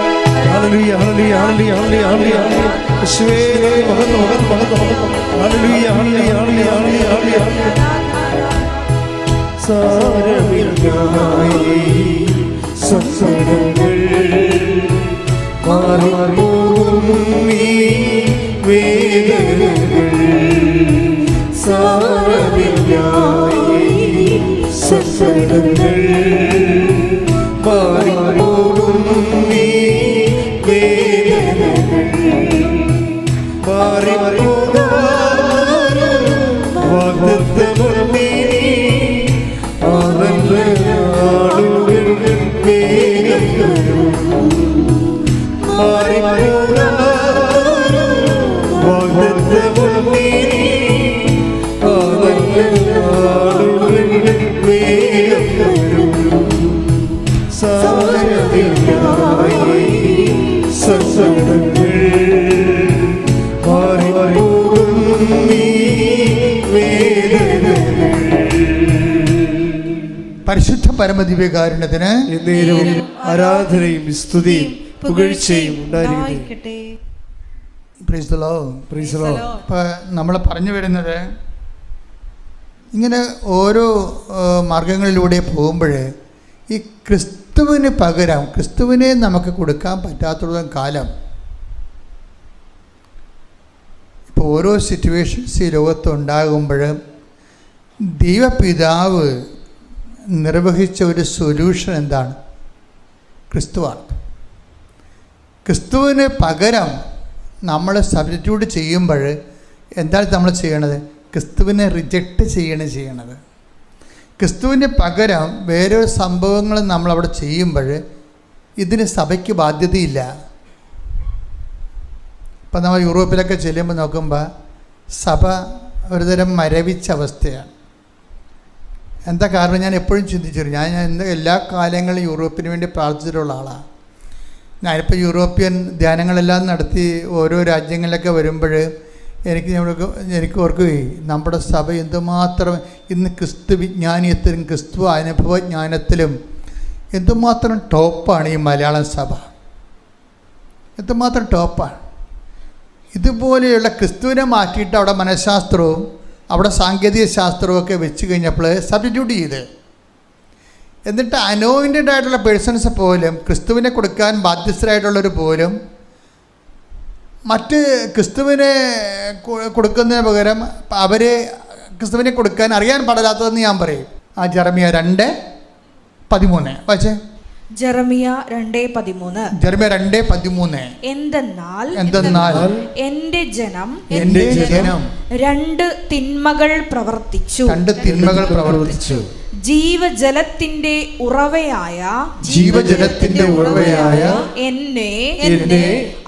ഹല്ലേലൂയ, ഹല്ലേലൂയ, ഹല്ലേലൂയ, ഹല്ലേലൂയ, ഹല്ലേലൂയ. യേശുവേ മഹത്വം, മഹത്വം, മഹത്വം, മഹത്വം. ഹല്ലേലൂയ, ഹല്ലേലൂയ, ഹല്ലേലൂയ, ഹല്ലേലൂയ, ഹല്ലേലൂയ. സാരമില്ലായി സത്സംഗങ്ങൾ മാറിപ്പോകും ഈ വേദനകൾ. മാറിപ്പോകും നീ പരിശുദ്ധ പരമദിവ്യകാരുണ്യത്തിന് എന്നേരവും ആരാധനയും സ്തുതിയും പുകഴ്ചയും ഉണ്ടായിരിക്കട്ടെ. Praise the Lord. Praise the Lord. അപ്പോൾ നമ്മൾ പറഞ്ഞു വരുന്നത് ഇങ്ങനെ ഓരോ മാർഗങ്ങളിലൂടെ പോകുമ്പോൾ ഈ ക്രിസ്തുവിന് പകരം ക്രിസ്തുവിനെ നമുക്ക് കൊടുക്കാൻ പറ്റാത്തതും കാലം ഇപ്പോൾ ഓരോ സിറ്റുവേഷൻസ് ഈ ലോകത്തുണ്ടാകുമ്പോൾ ദൈവപിതാവ് നിർവഹിച്ച ഒരു സൊല്യൂഷൻ എന്താണ്? ക്രിസ്തുവാണ്. ക്രിസ്തുവിന് പകരം നമ്മൾ സബ്സ്റ്റിറ്റ്യൂട്ട് ചെയ്യുമ്പോൾ എന്താണ് നമ്മൾ ചെയ്യണത്? ക്രിസ്തുവിനെ റിജക്റ്റ് ചെയ്യണത്. ക്രിസ്തുവിന് പകരം വേറൊരു സംഭവങ്ങൾ നമ്മളവിടെ ചെയ്യുമ്പോൾ ഇതിന് സഭയ്ക്ക് ബാധ്യതയില്ല. ഇപ്പം നമ്മൾ യൂറോപ്പിലൊക്കെ ചെല്ലുമ്പോൾ നോക്കുമ്പോൾ സഭ ഒരുതരം മരവിച്ച അവസ്ഥയാണ്. എന്താ കാരണം? ഞാൻ എപ്പോഴും ചിന്തിച്ചിരുന്നു. ഞാൻ എല്ലാ കാലങ്ങളും യൂറോപ്പിന് വേണ്ടി പ്രാർത്ഥിച്ചിട്ടുള്ള ആളാണ്. ഞാനിപ്പോൾ യൂറോപ്യൻ ധ്യാനങ്ങളെല്ലാം നടത്തി ഓരോ രാജ്യങ്ങളിലൊക്കെ വരുമ്പോൾ എനിക്ക് ഓർക്കുകയും നമ്മുടെ സഭ എന്തുമാത്രം ഇന്ന് ക്രിസ്തു വിജ്ഞാനീയത്തിലും ക്രിസ്തു അനുഭവജ്ഞാനത്തിലും എന്തുമാത്രം ടോപ്പാണ് ഈ മലയാളം സഭ. എന്തുമാത്രം ടോപ്പാണ്. ഇതുപോലെയുള്ള ക്രിസ്തുവിനെ മാറ്റിയിട്ട് അവിടെ മനഃശാസ്ത്രവും അവിടെ സാങ്കേതിക ശാസ്ത്രമൊക്കെ വെച്ച് കഴിഞ്ഞപ്പോൾ സബ്സ്റ്റിറ്റ്യൂട്ട് ചെയ്ത്, എന്നിട്ട് അനോയിൻറ്റഡ് ആയിട്ടുള്ള പേഴ്സൺസ് പോലും ക്രിസ്തുവിനെ കൊടുക്കാൻ ബാധ്യസ്ഥരായിട്ടുള്ളവർ പോലും മറ്റ് ക്രിസ്തുവിനെ കൊടുക്കുന്നതിന് പകരം അവരെ ക്രിസ്തുവിനെ കൊടുക്കാൻ അറിയാൻ പാടില്ലാത്തതെന്ന് ഞാൻ പറയും. ആ ജെറമിയ 2:13 വായിച്ചേ. ജെറമിയ 2:13. ജെറമിയ 2:13. എന്തെന്നാൽ എന്റെ ജനം രണ്ട് തിന്മകൾ പ്രവർത്തിച്ചു. ജീവജലത്തിന്റെ ഉറവയായ എന്നെ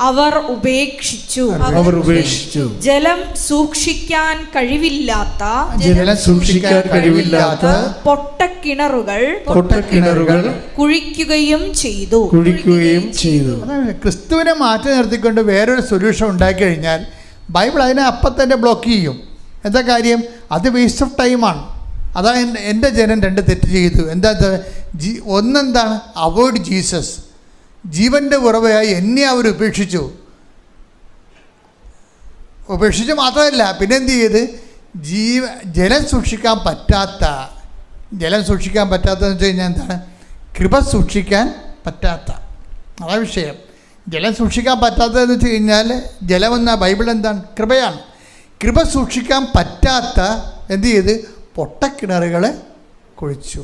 അവർ ഉപേക്ഷിച്ചു. ജലം സൂക്ഷിക്കാൻ കഴിവില്ലാത്ത പൊട്ടക്കിണറുകൾ കുഴിക്കുകയും ചെയ്തു. ക്രിസ്തുവിനെ മാറ്റി നിർത്തിക്കൊണ്ട് വേറൊരു സൊല്യൂഷൻ ഉണ്ടാക്കി കഴിഞ്ഞാൽ ബൈബിൾ അതിനെ അപ്പം തന്നെ ബ്ലോക്ക് ചെയ്യും. എന്താ കാര്യം? അത് വേസ്റ്റ് ഓഫ് ടൈമാണ്. അതാ എൻ്റെ ജനം 2 തെറ്റ് ചെയ്തു. എന്താ? ഒന്നെന്താണ്? Avoid Jesus. ജീവൻ്റെ ഉറവയായി എന്നെ അവർ ഉപേക്ഷിച്ചു മാത്രമല്ല, പിന്നെ എന്ത് ചെയ്ത്? ജലം സൂക്ഷിക്കാൻ പറ്റാത്തതെന്ന് വെച്ച് കഴിഞ്ഞാൽ എന്താണ്? കൃപ സൂക്ഷിക്കാൻ പറ്റാത്ത. അതാ വിഷയം. ജലം സൂക്ഷിക്കാൻ പറ്റാത്തതെന്ന് വെച്ച് കഴിഞ്ഞാൽ ജലമെന്ന ബൈബിൾ എന്താണ്? കൃപയാണ്. കൃപ സൂക്ഷിക്കാൻ പറ്റാത്ത എന്ത് ചെയ്ത്? പൊട്ടക്കിണറുകൾ കുഴിച്ചു.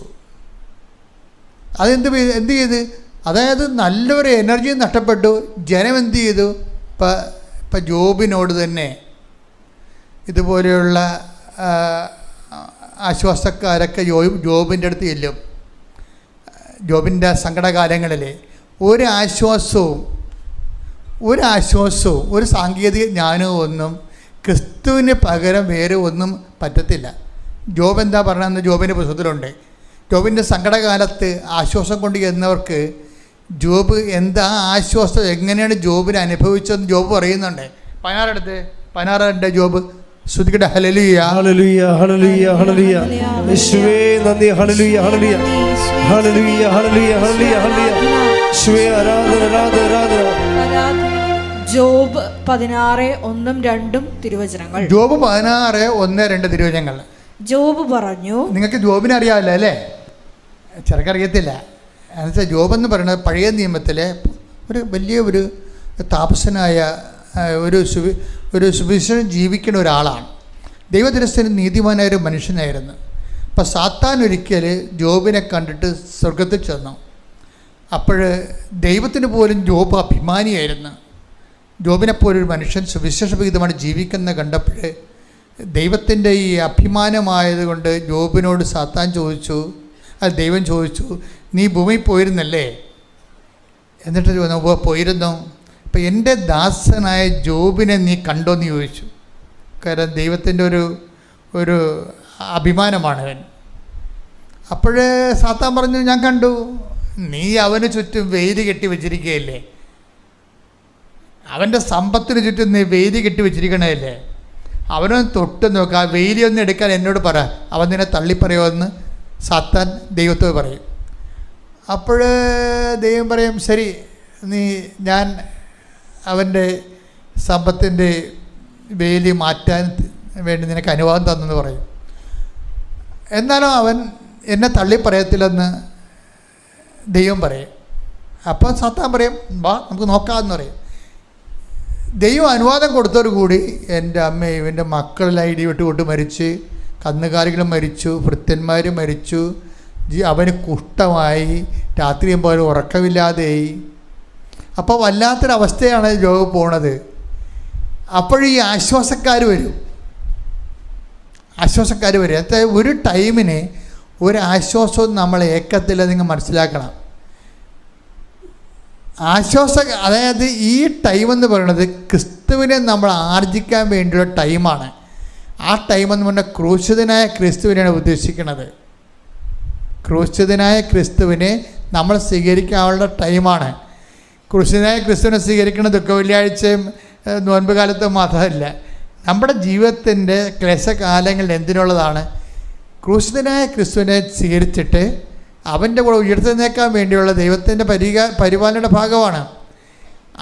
എന്ത് ചെയ്ത്? അതായത് നല്ലൊരു എനർജി നഷ്ടപ്പെട്ടു. ജനം എന്ത് ചെയ്തു? ഇപ്പം ജോബിനോട് തന്നെ ഇതുപോലെയുള്ള ആശ്വാസക്കാരൊക്കെ ജോബിൻ്റെ അടുത്ത് ചെല്ലും. ജോബിൻ്റെ സങ്കടകാലങ്ങളിൽ ഒരാശ്വാസവും ഒരു സാങ്കേതിക ജ്ഞാനവും ഒന്നും ക്രിസ്തുവിന് പകരം വേറെ ഒന്നും പറ്റത്തില്ല. ജോബ് എന്താ പറയണമെന്ന് ജോബിൻ്റെ പുസ്തകത്തിലുണ്ട്. ജോബിൻ്റെ സങ്കടകാലത്ത് ആശ്വാസം കൊണ്ട് ചെന്നവർക്ക് ജോബ് എന്താ ആശ്വാസം, എങ്ങനെയാണ് ജോബിനെ അനുഭവിച്ചതെന്ന് ജോബ് പറയുന്നുണ്ട്. 16 ജോബ് ശ്രുതിക്കട്ടെ. ഹല്ലേലൂയ ഹല്ലേലൂയ ഹല്ലേലൂയ ഹല്ലേലൂയ. യേശുവേ നന്ദി. ഹല്ലേലൂയ ഹല്ലേലൂയ ഹല്ലേലൂയ ഹല്ലേലൂയ ഹല്ലേലൂയ ഹല്ലേലൂയ. യേശുവേ ആരാധന. ജോബ് 16:1-2 തിരുവചനങ്ങൾ. ജോബ് 16:1-2 തിരുവചനങ്ങൾ. ജോബ് പറഞ്ഞു. നിങ്ങൾക്ക് ജോബിനെ അറിയാമല്ലോ അല്ലേ? ചെറുക്കറിയത്തില്ല. എന്നുവെച്ചാൽ ജോബെന്ന് പറയുന്നത് പഴയ നിയമത്തിലെ ഒരു താപസനായ ഒരു സുവിശേഷം ജീവിക്കുന്ന ഒരാളാണ്. ദൈവദൃഷ്ടിയിൽ നീതിമാനായ ഒരു മനുഷ്യനായിരുന്നു. അപ്പം സാത്താൻ ഒരിക്കൽ ജോബിനെ കണ്ടിട്ട് സ്വർഗത്തിൽ ചെന്നു. അപ്പോൾ ദൈവത്തിന് പോലും ജോബ് അഭിമാനിയായിരുന്നു. ജോബിനെപ്പോലൊരു മനുഷ്യൻ സുവിശേഷവിഹിതമാണ് ജീവിക്കുന്ന കണ്ടപ്പോൾ ദൈവത്തിൻ്റെ ഈ അഭിമാനമായതുകൊണ്ട് ജോബിനോട് സാത്താൻ ചോദിച്ചു, ദൈവം ചോദിച്ചു, നീ ഭൂമിയിൽ പോയിരുന്നല്ലേ? എന്നിട്ട് പോയിരുന്നു. അപ്പം എൻ്റെ ദാസനായ ജോബിനെ നീ കണ്ടോ എന്ന് ചോദിച്ചു. കാരണം ദൈവത്തിൻ്റെ ഒരു അഭിമാനമാണ് അവൻ. അപ്പോൾ സാത്താൻ പറഞ്ഞു, ഞാൻ കണ്ടു. നീ അവന് ചുറ്റും വേലി കെട്ടി വെച്ചിരിക്കുകയല്ലേ, അവൻ്റെ സമ്പത്തിന് ചുറ്റും നീ വേലി കെട്ടി വെച്ചിരിക്കണതല്ലേ, അവനൊന്ന് തൊട്ട് നോക്കുക, ആ വേലിയൊന്നും എടുക്കാൻ എന്നോട് പറ, അവൻ നിന്നെ തള്ളിപ്പറയുമെന്ന് സാത്താൻ ദൈവത്തോട് പറയും. അപ്പോൾ ദൈവം പറയും, ശരി, ഞാൻ അവൻ്റെ സമ്പത്തിൻ്റെ വേലി മാറ്റാൻ വേണ്ടി നിനക്ക് അനുവാദം തന്നെന്ന് പറയും. എന്നാലും അവൻ എന്നെ തള്ളിപ്പറയത്തില്ലെന്ന് ദൈവം പറയും. അപ്പോൾ സാത്താൻ പറയും, വാ നമുക്ക് നോക്കാമെന്ന് പറയും. ദൈവം അനുവാദം കൊടുത്തോടുകൂടി എൻ്റെ അമ്മയും എൻ്റെ മക്കളെല്ലാം ഇടിവിട്ട് മരിച്ച്, കന്നുകാലികളും മരിച്ചു, ഭൃത്യന്മാർ മരിച്ചു, അവന് കുഷ്ഠമായി, രാത്രിയും പോലും ഉറക്കമില്ലാതെയായി. അപ്പോൾ വല്ലാത്തൊരവസ്ഥയാണ് ജോബ് പോണത്. അപ്പോഴീ ആശ്വാസക്കാർ വരും. അതായത് ഒരു ടൈമിന് ഒരു ആശ്വാസവും നമ്മൾ ഏക്കത്തില്ല, നിങ്ങൾ മനസ്സിലാക്കണം. അതായത് ഈ ടൈം എന്ന് പറയുന്നത് ക്രിസ്തുവിനെ നമ്മൾ ആർജിക്കാൻ വേണ്ടിയുള്ള ടൈമാണ്. ആ ടൈമെന്ന് പറഞ്ഞാൽ ക്രൂശിതനായ ക്രിസ്തുവിനെയാണ് ഉദ്ദേശിക്കുന്നത്. ക്രൂശിതനായ ക്രിസ്തുവിനെ നമ്മൾ സ്വീകരിക്കാനുള്ള ടൈമാണ്. ക്രൂശിതനായ ക്രിസ്തുവിനെ സ്വീകരിക്കുന്നത് ദുഃഖ വെള്ളിയാഴ്ചയും നോൻപ് കാലത്തും മാത്രമല്ല, നമ്മുടെ ജീവിതത്തിൻ്റെ ക്ലേശകാലങ്ങളിൽ എന്തിനുള്ളതാണ്? ക്രൂശിതനായ ക്രിസ്തുവിനെ സ്വീകരിച്ചിട്ട് അവൻ്റെ കൂടെ ഉയർത്തെഴുന്നേൽക്കാൻ വേണ്ടിയുള്ള ദൈവത്തിൻ്റെ പരിപാലനയുടെ ഭാഗമാണ്.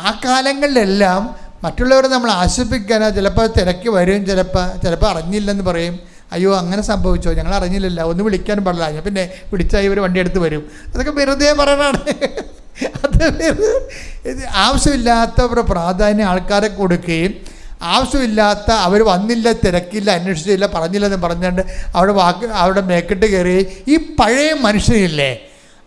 ആ കാലങ്ങളിലെല്ലാം മറ്റുള്ളവരെ നമ്മൾ ആശ്വസിപ്പിക്കാനോ ചിലപ്പോൾ തിരക്ക് വരും, ചിലപ്പോൾ അറിഞ്ഞില്ലെന്ന് പറയും. അയ്യോ അങ്ങനെ സംഭവിച്ചോ, ഞങ്ങൾ അറിഞ്ഞില്ലല്ല, ഒന്ന് വിളിക്കാനും പാടില്ല, ഞാൻ പിന്നെ വിളിച്ചാൽ ഇവർ വണ്ടിയെടുത്ത് വരും. അതൊക്കെ വെറുതെ പറയണതാണ്. അത് ആവശ്യമില്ലാത്തവരുടെ പ്രാധാന്യം ആൾക്കാരെ കൊടുക്കുകയും ആവശ്യമില്ലാത്ത അവർ വന്നില്ല, തിരക്കില്ല, അന്വേഷിച്ചില്ല, പറഞ്ഞില്ലെന്ന് പറഞ്ഞുകൊണ്ട് അവിടെ മേക്കിട്ട് കയറി ഈ പഴയ മനുഷ്യനില്ലേ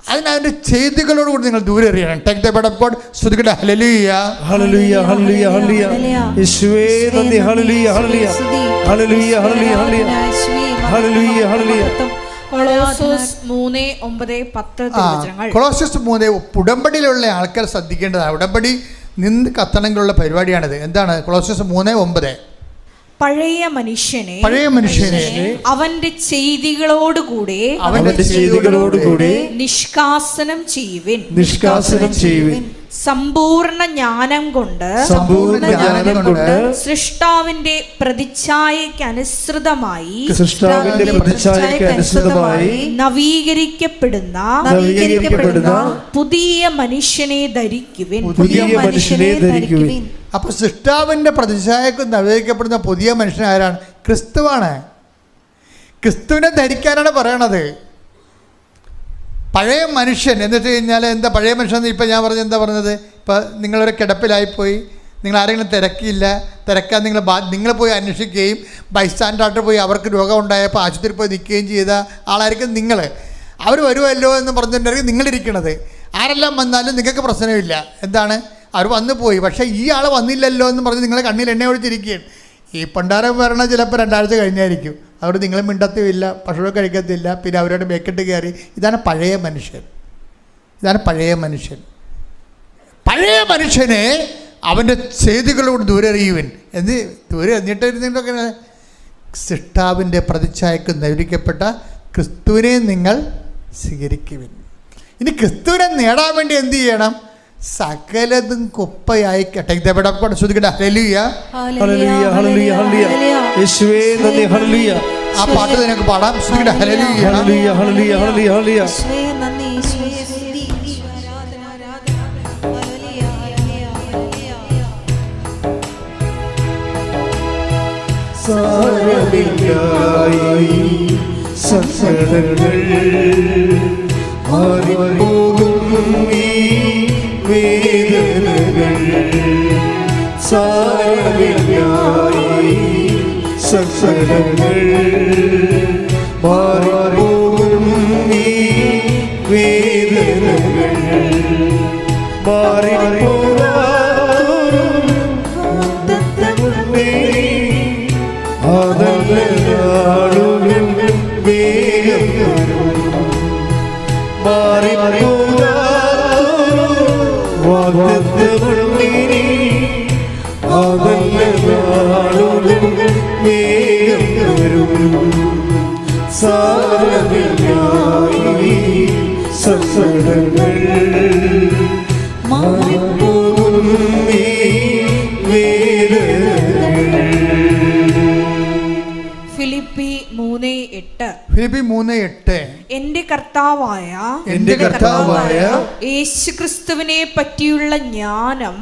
അതിൻ്റെ ചെയ്തികളോടുകൂടി നിങ്ങൾ ദൂരെ എറിയണം. Take the bed of God, സ്തുതിക്കട്ടെ. ഹല്ലേലൂയ ഹല്ലേലൂയ ഹല്ലേലൂയ ഹല്ലേലൂയ യേശുവേ നന്ദി. ഹല്ലേലൂയ ഹല്ലേലൂയ ഹല്ലേലൂയ ഹല്ലേലൂയ ഹല്ലേലൂയ ഹല്ലേലൂയ. കൊളോസ്യോസ് 3:9-10 കൊളോസ്യോസ് 3 ഉടമ്പടിയിലുള്ള ആൾക്കാർ ശ്രദ്ധിക്കേണ്ടതാണ്. ഉടമ്പടി നിന്ന് കത്തണമെങ്കിലുള്ള പരിപാടിയാണിത്. എന്താണ് കൊളോസ്യോസ് 3:9? പഴയ മനുഷ്യനെ അവന്റെ ചെയ്തികളോടുകൂടെ നിഷ്കാസനം ചെയ്യുവിൻ. സമ്പൂർണ്ണ ജ്ഞാനം കൊണ്ട് സൃഷ്ടാവിന്റെ പ്രതിച്ഛായയ്ക്കനുസൃതമായി നവീകരിക്കപ്പെടുന്ന പുതിയ മനുഷ്യനെ ധരിക്കുവിൻ. അപ്പോൾ സൃഷ്ടാവിൻ്റെ പ്രതിച്ഛായക്ക് നവീകരിക്കപ്പെടുന്ന പുതിയ മനുഷ്യൻ ആരാണ്? ക്രിസ്തുവാണ്. ക്രിസ്തുവിനെ ധരിക്കാനാണ് പറയണത്. പഴയ മനുഷ്യൻ എന്ന് വെച്ച് കഴിഞ്ഞാൽ എന്താ പഴയ മനുഷ്യൻ? ഇപ്പം ഞാൻ എന്താ പറഞ്ഞത്? ഇപ്പം നിങ്ങളൊരു കിടപ്പിലായിപ്പോയി, നിങ്ങൾ ആരെങ്കിലും തിരക്കാൻ നിങ്ങൾ പോയി അന്വേഷിക്കുകയും ബൈസ്റ്റാൻഡായിട്ട് പോയി അവർക്ക് രോഗം ഉണ്ടായപ്പോൾ ആശുപത്രിയിൽ പോയി നിൽക്കുകയും ചെയ്ത ആളായിരിക്കും നിങ്ങൾ. അവർ വരുമല്ലോ എന്ന് പറഞ്ഞിട്ടുണ്ടെങ്കിൽ നിങ്ങളിരിക്കണത്. ആരെല്ലാം വന്നാലും നിങ്ങൾക്ക് പ്രശ്നമില്ല. എന്താണ്? അവർ വന്നു പോയി, പക്ഷേ ഈ ആൾ വന്നില്ലല്ലോ എന്ന് പറഞ്ഞ് നിങ്ങളെ കണ്ണിൽ എണ്ണ ഒഴിച്ചിരിക്കുകയാണ്. ഈ പണ്ടാരം വരണ ചിലപ്പോൾ 2 ആഴ്ച കഴിഞ്ഞായിരിക്കും. അവിടെ നിങ്ങൾ മിണ്ടത്തുമില്ല, ഭക്ഷണം കഴിക്കത്തില്ല, പിന്നെ അവരോട് മേക്കിട്ട് കയറി. ഇതാണ് പഴയ മനുഷ്യൻ. പഴയ മനുഷ്യനെ അവൻ്റെ ചെയ്തികളോട് ദൂരെ എറിയുവിൻ എന്ന് ദൂരെ എന്നിട്ടൊക്കെ സൃഷ്ടാവിൻ്റെ പ്രതിച്ഛായക്ക് നവീകരിക്കപ്പെട്ട ക്രിസ്തുവിനെ നിങ്ങൾ സ്വീകരിക്കുവിൻ. ഇനി ക്രിസ്തുവിനെ നേടാൻ വേണ്ടി എന്ത് ചെയ്യണം? സകലതും കുപ്പയായി ശ്രദ്ധിക്കട്ടെ. ഹല്ലേലൂയ ഹല്ലേലൂയ ഹല്ലേലൂയ ഹല്ലേലൂയ യേശുവേ നന്ദി. ഹല്ലേലൂയ. ആ പാട്ട് നിനക്ക് പാടാം. ശ്രദ്ധിക്കട്ടെ. ഹല്ലേലൂയ ഹല്ലേലൂയ ഹല്ലേലൂയ ഹല്ലേലൂയ ഹല്ലേലൂയ യേശുവേ നന്ദി. യേശുവേ സ്തുതി. ആരാധന ആരാധന. ഹല്ലേലൂയ ഹല്ലേലൂയ സാരമില്ലായി സസരങ്ങൾ മാറിപ്പോകും ഈ വേദനകൾ സാരമില്ലായി സസരങ്ങൾ മാറി വേദനകൾ മാറിപ്പോകാതൊരു വാഗ്ദത്തമുണ്ടേ. അതല്ല നാളുകൾ വേഗം വരും. മാറിപ്പോകാതൊരു വാഗ്ദത്തമുണ്ടേ. അതല്ല നാളുകൾ വേഗം വരും. സാരമില്ലായി സങ്കടങ്ങൾ മാറിപ്പോകും ഈ വേദനകൾ. ഫിലിപ്പി 3:8. ഫിലിപ്പി 3:8. എന്റെ കർത്താവായ യേശുക്രിസ്തുവിനെ പറ്റിയുള്ള ജ്ഞാനം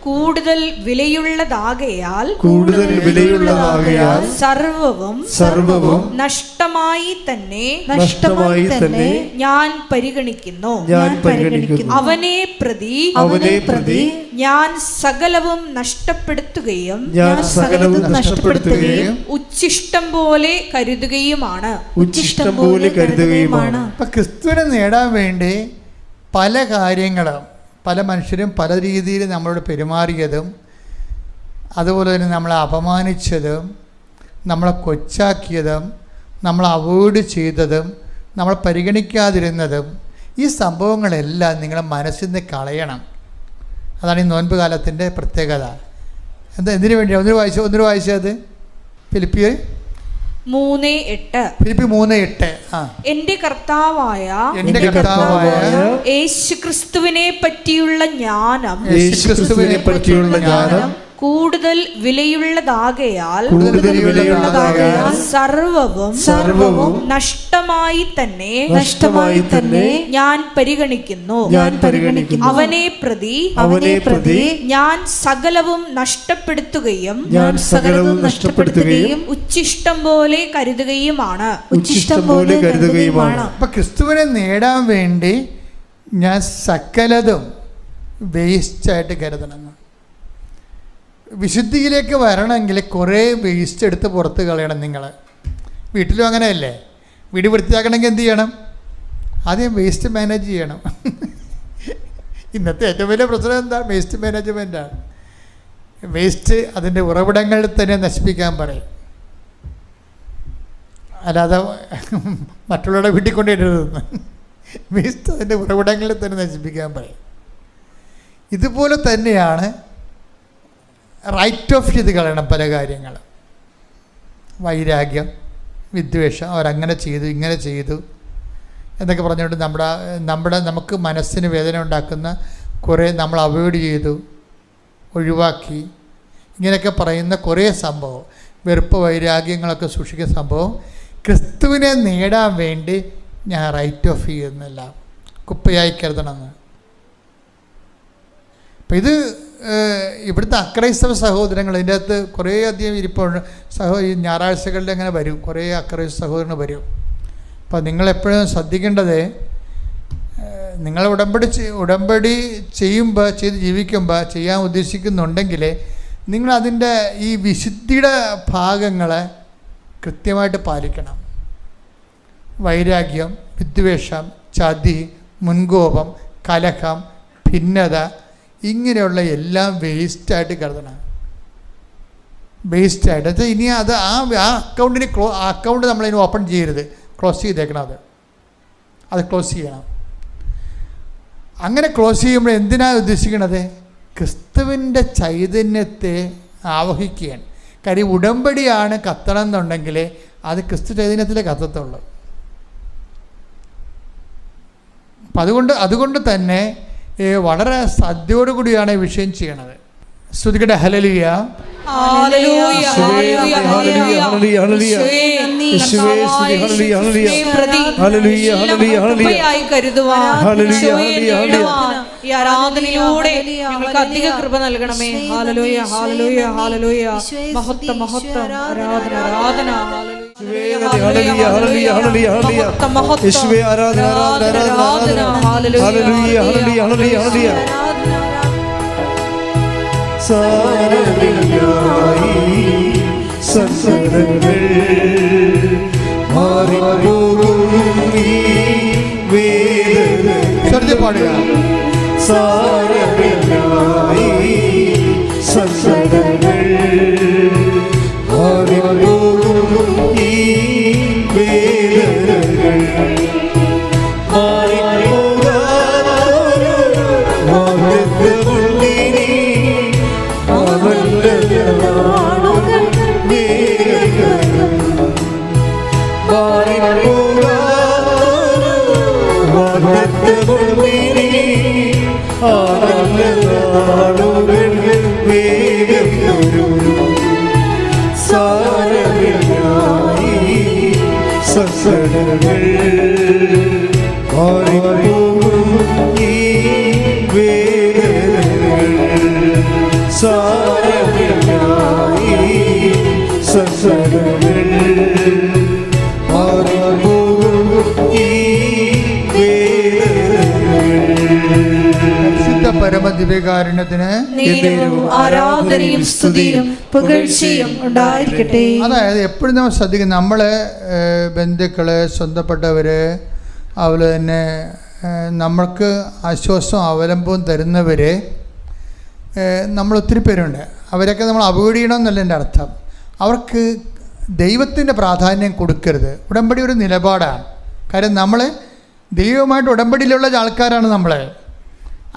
കൂടുതൽ വിലയുള്ളതാകയാൽ സർവവും നഷ്ടമായി തന്നെ ഞാൻ പരിഗണിക്കുന്നു. അവനെ പ്രതി ഞാൻ സകലവും നഷ്ടപ്പെടുത്തുകയും ഉച്ഛിഷ്ടം പോലെ കരുതുകയുമാണ്. അപ്പൊ ക്രിസ്തുവിനെ നേടാൻ വേണ്ടി പല കാര്യങ്ങളും പല മനുഷ്യരും പല രീതിയിൽ നമ്മളോട് പെരുമാറിയതും അതുപോലെ തന്നെ നമ്മളെ അപമാനിച്ചതും നമ്മളെ കൊച്ചാക്കിയതും നമ്മളെ അവോയ്ഡ് ചെയ്തതും നമ്മളെ പരിഗണിക്കാതിരുന്നതും ഈ സംഭവങ്ങളെല്ലാം നിങ്ങളുടെ മനസ്സിൽ നിന്ന് കളയണം. അതാണ് ഈ നോൻപ് കാലത്തിൻ്റെ പ്രത്യേകത. എന്തിനു വേണ്ടിയാണ്? ഒന്നിനു വായിച്ചത് ഫിലിപ്പി 3:8. എന്റെ കർത്താവായ യേശുക്രിസ്തുവിനെ പറ്റിയുള്ള ജ്ഞാനം കൂടുതൽ വിലയുള്ളതാകയാൽ സർവവും നഷ്ടമായി തന്നെ ഞാൻ പരിഗണിക്കുന്നു. അവനെ പ്രതി ഞാൻ സകലവും നഷ്ടപ്പെടുത്തുകയും ഉച്ഛിഷ്ടം പോലെ കരുതുകയുമാണ്. അപ്പൊ ക്രിസ്തുവിനെ നേടാൻ വേണ്ടി ഞാൻ സകലതും വേസ്റ്റായിട്ട് കരുതണം. വിശുദ്ധിയിലേക്ക് വരണമെങ്കിൽ കുറേ വേസ്റ്റ് എടുത്ത് പുറത്ത് കളയണം. നിങ്ങൾ വീട്ടിലും അങ്ങനെയല്ലേ? വീട് വൃത്തിയാക്കണമെങ്കിൽ എന്ത് ചെയ്യണം? ആദ്യം വേസ്റ്റ് മാനേജ് ചെയ്യണം. ഇന്നത്തെ ഏറ്റവും വലിയ പ്രശ്നം എന്താ? വേസ്റ്റ് മാനേജ്മെൻറ്റാണ്. വേസ്റ്റ് അതിൻ്റെ ഉറവിടങ്ങളിൽ തന്നെ നശിപ്പിക്കാൻ പറയും. അല്ലാതെ മറ്റുള്ളവരുടെ വീട്ടിൽ കൊണ്ടിടരുതെന്ന്. വേസ്റ്റ് അതിൻ്റെ ഉറവിടങ്ങളിൽ തന്നെ നശിപ്പിക്കാൻ പറയും. ഇതുപോലെ തന്നെയാണ് റൈറ്റ് ഓഫ് ചെയ്ത് കളയണം പല കാര്യങ്ങൾ. വൈരാഗ്യം, വിദ്വേഷം, അവരങ്ങനെ ചെയ്തു ഇങ്ങനെ ചെയ്തു എന്നൊക്കെ പറഞ്ഞുകൊണ്ട് നമുക്ക് മനസ്സിന് വേദന ഉണ്ടാക്കുന്ന കുറേ നമ്മൾ അവോയ്ഡ് ചെയ്തു, ഒഴിവാക്കി, ഇങ്ങനെയൊക്കെ പറയുന്ന കുറേ സംഭവം, വെറുപ്പ് വൈരാഗ്യങ്ങളൊക്കെ സൂക്ഷിക്കുന്ന സംഭവം ക്രിസ്തുവിനെ നേടാൻ വേണ്ടി ഞാൻ റൈറ്റ് ഓഫ് ചെയ്യുന്നില്ല, കുപ്പയായി കരുതണമെന്ന്. അപ്പം ഇത് ഇവിടുത്തെ അക്രൈസ്തവ സഹോദരങ്ങൾ ഇതിൻ്റെ അകത്ത് കുറേ അധികം ഇരിപ്പുണ്ട്. ഈ ഞായറാഴ്ചകളിൽ അങ്ങനെ വരും, കുറേ അക്രൈസ്തവ സഹോദരങ്ങൾ വരും. അപ്പോൾ നിങ്ങളെപ്പോഴും ശ്രദ്ധിക്കേണ്ടത്, നിങ്ങൾ ഉടമ്പടി ചെയ്ത് ജീവിക്കുമ്പോൾ ചെയ്യാൻ ഉദ്ദേശിക്കുന്നുണ്ടെങ്കിൽ നിങ്ങളതിൻ്റെ ഈ വിശുദ്ധിയുടെ ഭാഗങ്ങളെ കൃത്യമായിട്ട് പാലിക്കണം. വൈരാഗ്യം, വിദ്വേഷം, ചതി, മുൻകോപം, കലഹം, ഭിന്നത, ഇങ്ങനെയുള്ള എല്ലാം വേസ്റ്റായിട്ട് കരുതണം. വേസ്റ്റായിട്ട് അത് ഇനി അത് ആ അക്കൗണ്ട് നമ്മളിനി ഓപ്പൺ ചെയ്യരുത്, ക്ലോസ് ചെയ്തേക്കണം. അത് ക്ലോസ് ചെയ്യണം. അങ്ങനെ ക്ലോസ് ചെയ്യുമ്പോൾ എന്തിനാണ് ഉദ്ദേശിക്കുന്നത്? ക്രിസ്തുവിൻ്റെ ചൈതന്യത്തെ ആവഹിക്കുകയാണ്. കാര്യം ഉടമ്പടിയാണ് കത്തണം എന്നുണ്ടെങ്കിൽ അത് ക്രിസ്തു ചൈതന്യത്തിലേ കത്തത്തുള്ളൂ. അപ്പം അതുകൊണ്ട് തന്നെ വളരെ ശ്രദ്ധയോടുകൂടിയാണ് ഈ വിഷയം ചെയ്യണത്. സ്തുതിക്കട്ടെ. ഹല്ലേലൂയ. ഈ ആരാധനയിലൂടെ ഞങ്ങൾക്ക് അധിക കൃപ നൽകണമേ. ഹല്ലേലൂയ, ഹല്ലേലൂയ, ഹല്ലേലൂയ. മഹത്വം, മഹത്വം, ആരാധന, ആരാധന. യേശുവേ ആരാധന, ആരാധന, ആരാധന. ഹല്ലേലൂയ, ഹല്ലേലൂയ, ഹല്ലേലൂയ, ഹല്ലേലൂയ. സാരമില്ലായി സങ്കടങ്ങൾ മാറിപ്പോകും. പാടുക. സാരമില്ലായി സങ്കടങ്ങൾ മാറിപ്പോകും ഈ വേദനകൾ മാറിപ്പോകാതൊരു വാഗ്ദത്തമുണ്ടിനി അവന്റെ നാളുകൾ വേഗം മാറിപ്പോകാതൊരു വാഗ്ദത്തമുണ്ടിനി അവന്റെ നാളുകൾ വേഗം സാരമില്ലായി സങ്കടങ്ങൾ മാറിപ്പോകും ഈ വേദനകൾ സാരമില്ലായി സങ്കടങ്ങൾ മാറിപ്പോകും ഈ പരിശുദ്ധ പരമദിവ്യകാരുണ്യത്തിന് നേരവും ആരാധനയും സ്തുതിയും പുകഴ്ചയും ഉണ്ടായിരിക്കട്ടെ. അതായത് എപ്പോഴും നമ്മൾ ശ്രദ്ധിക്കും, നമ്മളെ ബന്ധുക്കള്, സ്വന്തപ്പെട്ടവർ, അതുപോലെ തന്നെ നമ്മൾക്ക് ആശ്വാസവും അവലംബവും തരുന്നവർ നമ്മൾ ഒത്തിരി പേരുണ്ട്. അവരൊക്കെ നമ്മൾ അവഗണിക്കണമെന്നല്ല എൻ്റെ അർത്ഥം. അവർക്ക് ദൈവത്തിൻ്റെ പ്രാധാന്യം കൊടുക്കരുത്. ഉടമ്പടി ഒരു നിലപാടാണ്. കാര്യം നമ്മൾ ദൈവവുമായിട്ട് ഉടമ്പടിയിലുള്ള ആൾക്കാരാണ് നമ്മൾ.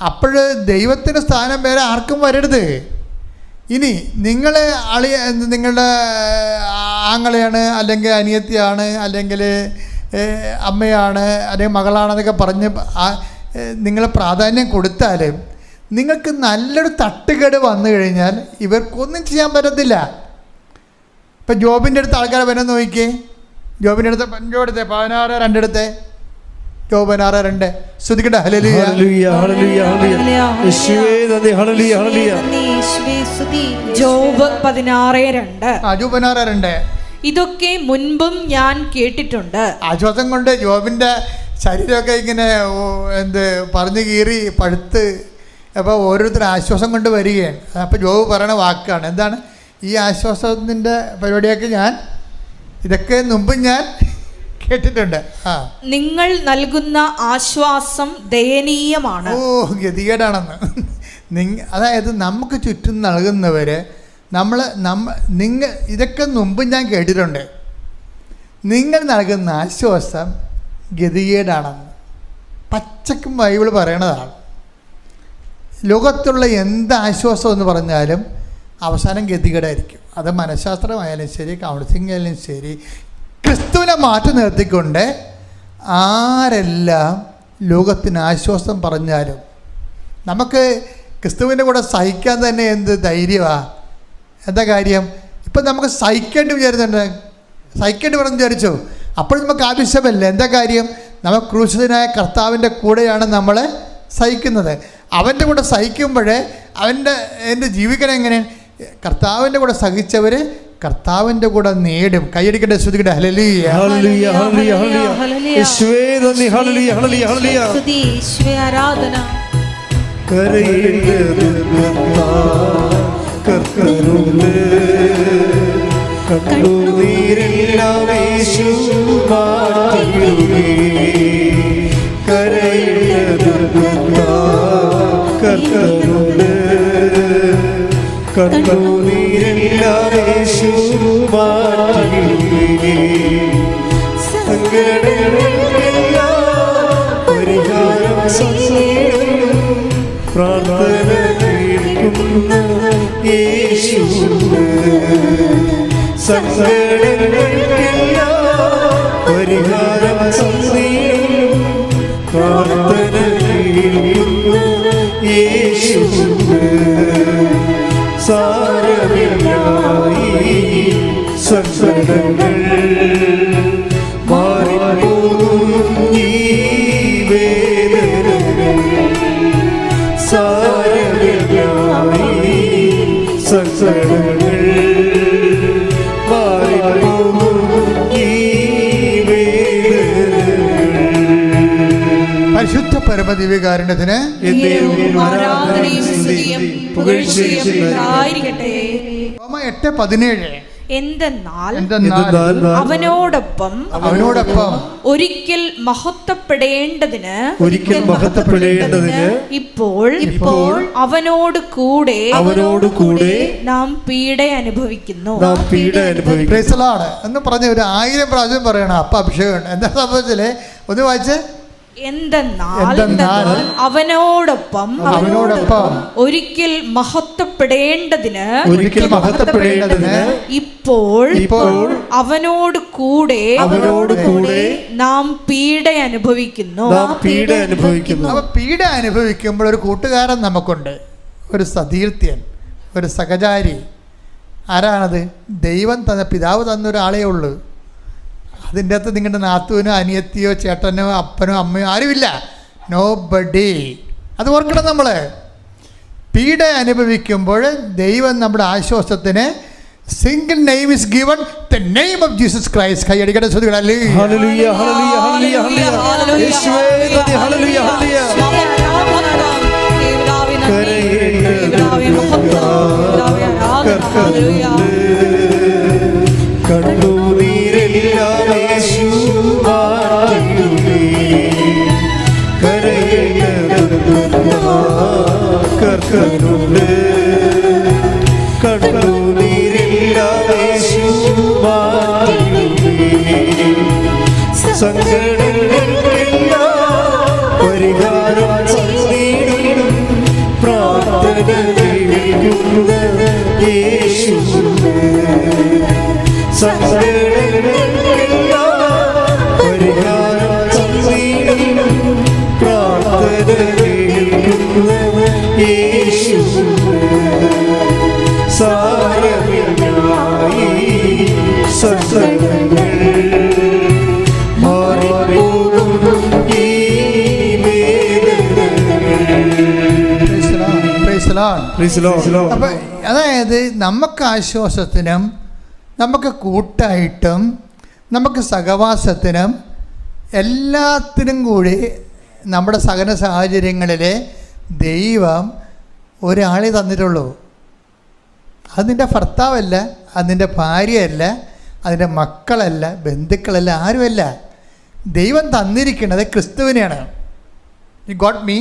അപ്പോൾ ദൈവത്തിൻ്റെ സ്ഥാനം വേറെ ആർക്കും വരരുത്. ഇനി നിങ്ങളെ നിങ്ങളുടെ ആങ്ങളെയാണ്, അല്ലെങ്കിൽ അനിയത്തിയാണ്, അല്ലെങ്കിൽ അമ്മയാണ്, അല്ലെങ്കിൽ മകളാണെന്നൊക്കെ പറഞ്ഞ് നിങ്ങളെ പ്രാധാന്യം കൊടുത്താൽ നിങ്ങൾക്ക് നല്ലൊരു തട്ടുകേട് വന്നു കഴിഞ്ഞാൽ ഇവർക്കൊന്നും ചെയ്യാൻ പറ്റത്തില്ല. ഇപ്പം ജോബിൻ്റെ അടുത്ത് ആൾക്കാരെ വരുന്ന നോക്കിക്കേ. ജോബിൻ്റെ അടുത്ത് 16:2 ജോബ് 16:2 ശ്രദ്ധിക്കട്ടെ. ഹല്ലേലൂയ ഹല്ലേലൂയ ഹല്ലേലൂയ ഹല്ലേലൂയ യേശുവേ നന്ദി. ഹല്ലേലൂയ ഹല്ലേലൂയ ജോബ് 16:2. ജോബ് 16:2. ഇതൊക്കെ മുൻപും ഞാൻ കേട്ടിട്ടുണ്ട്. ആശ്വാസം കൊണ്ട് ജോബിൻ്റെ ശരീരമൊക്കെ ഇങ്ങനെ പറഞ്ഞു കീറി പഴുത്ത്, അപ്പോൾ ഓരോരുത്തർ ആശ്വാസം കൊണ്ട് വരികയാണ്. അപ്പോൾ ജോബ് പറയണ വാക്കാണ് എന്താണ്? ഈ ആശ്വാസത്തിൻ്റെ പരിപാടിയൊക്കെ ഇതൊക്കെ മുമ്പ് ഞാൻ കേട്ടിട്ടുണ്ട്. നിങ്ങൾ നൽകുന്ന ആശ്വാസം ദയനീയമാണ്. ഗതികേടാണെന്ന്. അതായത് നമുക്ക് ചുറ്റും നൽകുന്നവർ നിങ്ങൾ ഇതൊക്കെ മുമ്പ് ഞാൻ കേട്ടിട്ടുണ്ട്. നിങ്ങൾ നൽകുന്ന ആശ്വാസം ഗതികേടാണെന്ന് പച്ചക്കും ബൈബിൾ പറയണതാണ്. ലോകത്തുള്ള എന്ത് ആശ്വാസം എന്ന് പറഞ്ഞാലും അവസാനം ഗതികേടായിരിക്കും. അത് മനഃശാസ്ത്രമായാലും ശരി, കൗൺസിലിംഗ് ആയാലും ശരി, ക്രിസ്തുവിനെ മാറ്റി നിർത്തിക്കൊണ്ട് ആരെല്ലാം ലോകത്തിന് ആശ്വാസം പറഞ്ഞാലും നമുക്ക് ക്രിസ്തുവിൻ്റെ കൂടെ സഹിക്കാൻ തന്നെ എന്ത് ധൈര്യമാണ്. എന്താ കാര്യം? ഇപ്പം നമുക്ക് സഹിക്കേണ്ടി പറഞ്ഞു വിചാരിച്ചോ? അപ്പോൾ നമുക്ക് ആവശ്യമല്ല. എന്താ കാര്യം? നമ്മൾ ക്രൂശിതനായ കർത്താവിൻ്റെ കൂടെയാണ് നമ്മൾ സഹിക്കുന്നത്. അവൻ്റെ കൂടെ സഹിക്കുമ്പോഴേ എൻ്റെ ജീവിക്കണം എങ്ങനെ? കർത്താവിൻ്റെ കൂടെ സഹിച്ചവർ കർത്താവിൻ്റെ കൂടെ നേടും. കൈയടിക്കട്ടെ, ശ്രദ്ധിക്കട്ടെ. ഹല്ലേലൂയ ഹല്ലേലൂയ ഹല്ലേലൂയ ഹല്ലേലൂയ യേശുവേ നന്ദി. ഹല്ലേലൂയ ഹല്ലേലൂയ ഹല്ലേലൂയ സ്തുതി യേശുവേ ആരാധന. കണ്ണുനീരെല്ലാം യേശു മാറ്റിയിടുമേ. കണ്ണുനീരെല്ലാം യേശു മാറ്റിയിടുമേ. സങ്കടങ്ങളെല്ലാം പരിഹാരം പ്രാർത്ഥന കേൾക്കുന്ന യേശു. സങ്കടങ്ങൾക്കെല്ലാം പരിഹാരം പ്രാർത്ഥന കേൾക്കുന്ന യേശു. സാരമില്ലായി സങ്കടങ്ങൾ മാറിപ്പോകും ഈ വേദനകൾ. സാരമില്ലായി സങ്കടങ്ങൾ മാറിപ്പോകും ഈ വേദനകൾ. പരിശുദ്ധ പരമദിവ്യകാരുണ്യത്തിന് ആരാധനയും സ്തുതിയും പുകഴ്ചയും ഉണ്ടായിരിക്കട്ടെ. റോമ 8:17 എന്തെന്നാൽ അവനോടൊപ്പം ഒരിക്കൽ മഹത്വപ്പെടേണ്ടതിന് ഇപ്പോൾ അവനോട് കൂടെ നാം പീഡ അനുഭവിക്കുന്നു. എന്ന് പറഞ്ഞ ഒരു 1000 പ്രാവശ്യം പറയണം. അപ്പൊ അഭിഷേകം എന്താ സംഭവിച്ചില്ലേ? ഒന്ന് വായിച്ചേ. എന്തെന്നാൽ അവനോടൊപ്പം ഒരിക്കൽ മഹത്വപ്പെടേണ്ടതിന് ഇപ്പോൾ അവനോട് കൂടെ നാം പീഡ അനുഭവിക്കുന്നു. അപ്പൊ പീഡ അനുഭവിക്കുമ്പോൾ ഒരു കൂട്ടുകാരൻ നമുക്കുണ്ട്, ഒരു സതീർത്ഥ്യൻ, ഒരു സഹചാരി. ആരാണത്? ദൈവം തന്ന, പിതാവ് തന്നൊരാളേ ഉള്ളൂ. അതിൻ്റെ അകത്ത് നിങ്ങളുടെ നാത്തുവിനോ അനിയത്തിയോ ചേട്ടനോ അപ്പനോ അമ്മയോ ആരുമില്ല. Nobody. അത് ഓർക്കണം. നമ്മൾ പീഡ അനുഭവിക്കുമ്പോൾ ദൈവം നമ്മുടെ ആശ്വാസത്തിന് single name is given, the name of Jesus Christ. കൈയടിക്കട്ടെ. ശ്രുതികളല്ലേ. അപ്പൊ അതായത് നമുക്ക് ആശ്വാസത്തിനും നമുക്ക് കൂട്ടായിട്ടും നമുക്ക് സഹവാസത്തിനും എല്ലാത്തിനും കൂടി നമ്മുടെ സഹന സാഹചര്യങ്ങളിൽ ദൈവം ഒരാളെ തന്നിട്ടുള്ളൂ. അതിൻ്റെ ഭർത്താവല്ല, അതിൻ്റെ ഭാര്യയല്ല, അതിൻ്റെ മക്കളല്ല, ബന്ധുക്കളല്ല, ആരുമല്ല. ദൈവം തന്നിരിക്കുന്നത് ക്രിസ്തുവിനെയാണ്. You got me?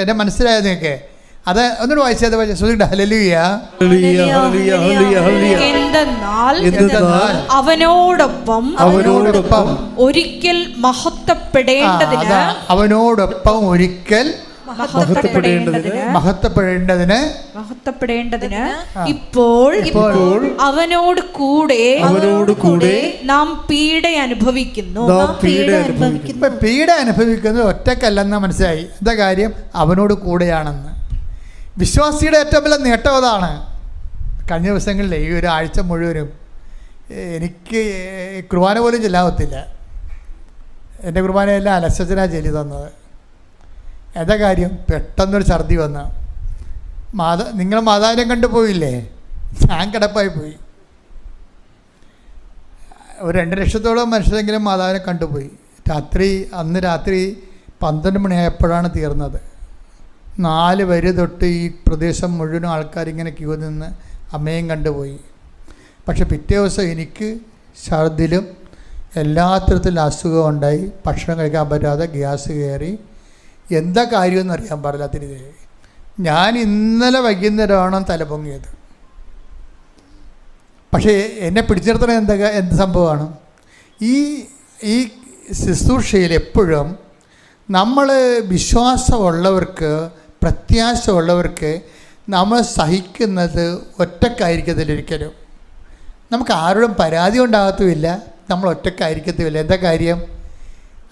എന്നെ മനസ്സിലായത് നിങ്ങൾക്ക്? അത് ഒന്നുകൂടെ വായിച്ചത് ഹല്ലേലൂയ. എന്തെന്നാൽ അവനോടൊപ്പം ഒരിക്കൽ മഹത്വപ്പെടേണ്ടതിന് ഇപ്പോൾ അവനോട് കൂടെ നാം പീഡ അനുഭവിക്കുന്നു. പീഡ അനുഭവിക്കുന്നത് ഒറ്റക്കല്ലെന്ന് മനസ്സിലായി. എന്താ കാര്യം? അവനോട് കൂടെയാണെന്ന്. വിശ്വാസിയുടെ ഏറ്റവും വലിയ നേട്ടം അതാണ്. കഴിഞ്ഞ ദിവസങ്ങളിൽ ഈ ഒരു ആഴ്ച മുഴുവനും എനിക്ക് കുർബാന പോലും ചെല്ലാവത്തില്ല. എൻ്റെ കുർബാനയെല്ലാം അലസച്ചനാ ചൊല്ലി തന്നത്. എന്താ കാര്യം? പെട്ടെന്നൊരു ഛർദി വന്ന് നിങ്ങൾ മാതാവിനെ കണ്ടുപോയില്ലേ? ഞാൻ കിടപ്പായി പോയി. ഒരു 2 ലക്ഷത്തോളം മനുഷ്യരെങ്കിലും മാതാവിനെ കണ്ടുപോയി. അന്ന് രാത്രി 12 മണിയായപ്പോഴാണ് തീർന്നത്. 4 വരി തൊട്ട് ഈ പ്രദേശം മുഴുവനും ആൾക്കാരിങ്ങനെ ക്യൂ നിന്ന് അമ്മയും കണ്ടുപോയി. പക്ഷെ പിറ്റേ ദിവസം എനിക്ക് ഛർദിലും എല്ലാ തരത്തിലും അസുഖം ഉണ്ടായി. ഭക്ഷണം കഴിക്കാൻ പറ്റാതെ ഗ്യാസ് കയറി. എന്താ കാര്യമെന്ന് അറിയാൻ പാടില്ലാത്ത ഞാൻ ഇന്നലെ വൈകുന്നേരമാണ് തല പൊങ്ങിയത്. പക്ഷേ എന്നെ പിടിച്ചിടത്തണം എന്ത് സംഭവമാണ്? ഈ ശുശ്രൂഷയിൽ എപ്പോഴും നമ്മൾ വിശ്വാസമുള്ളവർക്ക്, പ്രത്യാശയുള്ളവർക്ക് നമ്മൾ സഹിക്കുന്നത് ഒറ്റക്കായിരിക്കത്തില്ലൊരിക്കലും. നമുക്ക് ആരോടും പരാതി ഉണ്ടാകത്തുമില്ല, നമ്മൾ ഒറ്റക്കായിരിക്കത്തുമില്ല. എന്താ കാര്യം?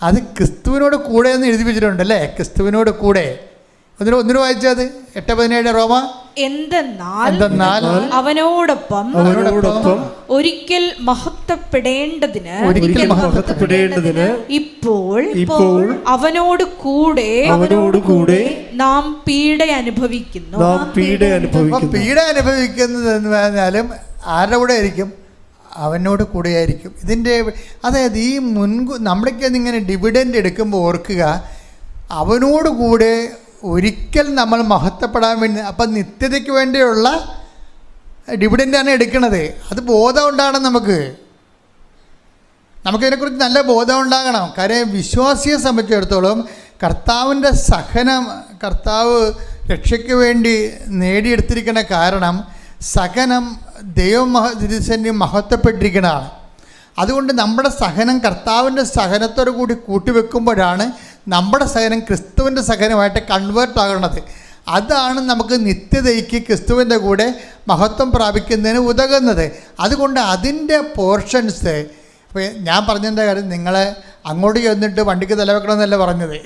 അത് ക്രിസ്തുവിനോട് കൂടെ എന്ന് എഴുതി വെച്ചിട്ടുണ്ടല്ലേ? ക്രിസ്തുവിനോട് കൂടെ. ഒന്നിനു വായിച്ചത് 8:17 റോമ. എന്തെന്നാൽ അവനോടൊപ്പം ഒരിക്കൽ മഹത്വപ്പെടേണ്ടതിന് ഇപ്പോൾ അവനോട് കൂടെ നാം പീഡ അനുഭവിക്കുന്നു. പീഡ അനുഭവിക്കുന്നത് എന്ന് പറഞ്ഞാലും ആരുടെ കൂടെ ആയിരിക്കും? അവനോട് കൂടെയായിരിക്കും. ഇതിൻ്റെ അതായത് ഈ നമ്മളൊക്കെ ഇങ്ങനെ ഡിവിഡൻഡ് എടുക്കുമ്പോൾ ഓർക്കുക, അവനോട് കൂടെ ഒരിക്കൽ നമ്മൾ മഹത്വപ്പെടാൻ വേണ്ടി, അപ്പം നിത്യതയ്ക്ക് വേണ്ടിയുള്ള ഡിവിഡൻ്റാണ് എടുക്കുന്നത്. അത് ബോധം ഉണ്ടാകണം. നമുക്കിതിനെക്കുറിച്ച് നല്ല ബോധം ഉണ്ടാകണം. കാര്യം വിശ്വാസിയെ സംബന്ധിച്ചിടത്തോളം കർത്താവിൻ്റെ സഹനം, കർത്താവ് രക്ഷയ്ക്ക് വേണ്ടി നേടിയെടുത്തിരിക്കുന്ന കാരണം സഹനം ദൈവം മഹത്വപ്പെട്ടിരിക്കുന്നതാണ്. അതുകൊണ്ട് നമ്മുടെ സഹനം കർത്താവിൻ്റെ സഹനത്തോടു കൂടി കൂട്ടിവെക്കുമ്പോഴാണ് നമ്മുടെ സഹനം ക്രിസ്തുവിൻ്റെ സഹനമായിട്ട് കൺവേർട്ട് ആകുന്നത്. അതാണ് നമുക്ക് നിത്യതയ്ക്ക് ക്രിസ്തുവിൻ്റെ കൂടെ മഹത്വം പ്രാപിക്കുന്നതിന് ഉതകുന്നത്. അതുകൊണ്ട് അതിൻ്റെ പോർഷൻസ്, ഇപ്പോൾ ഞാൻ പറഞ്ഞതിൻ്റെ കാര്യം നിങ്ങളെ അങ്ങോട്ട് ചെന്നിട്ട് വണ്ടിക്ക് തലവെക്കണമെന്നല്ല പറഞ്ഞത്.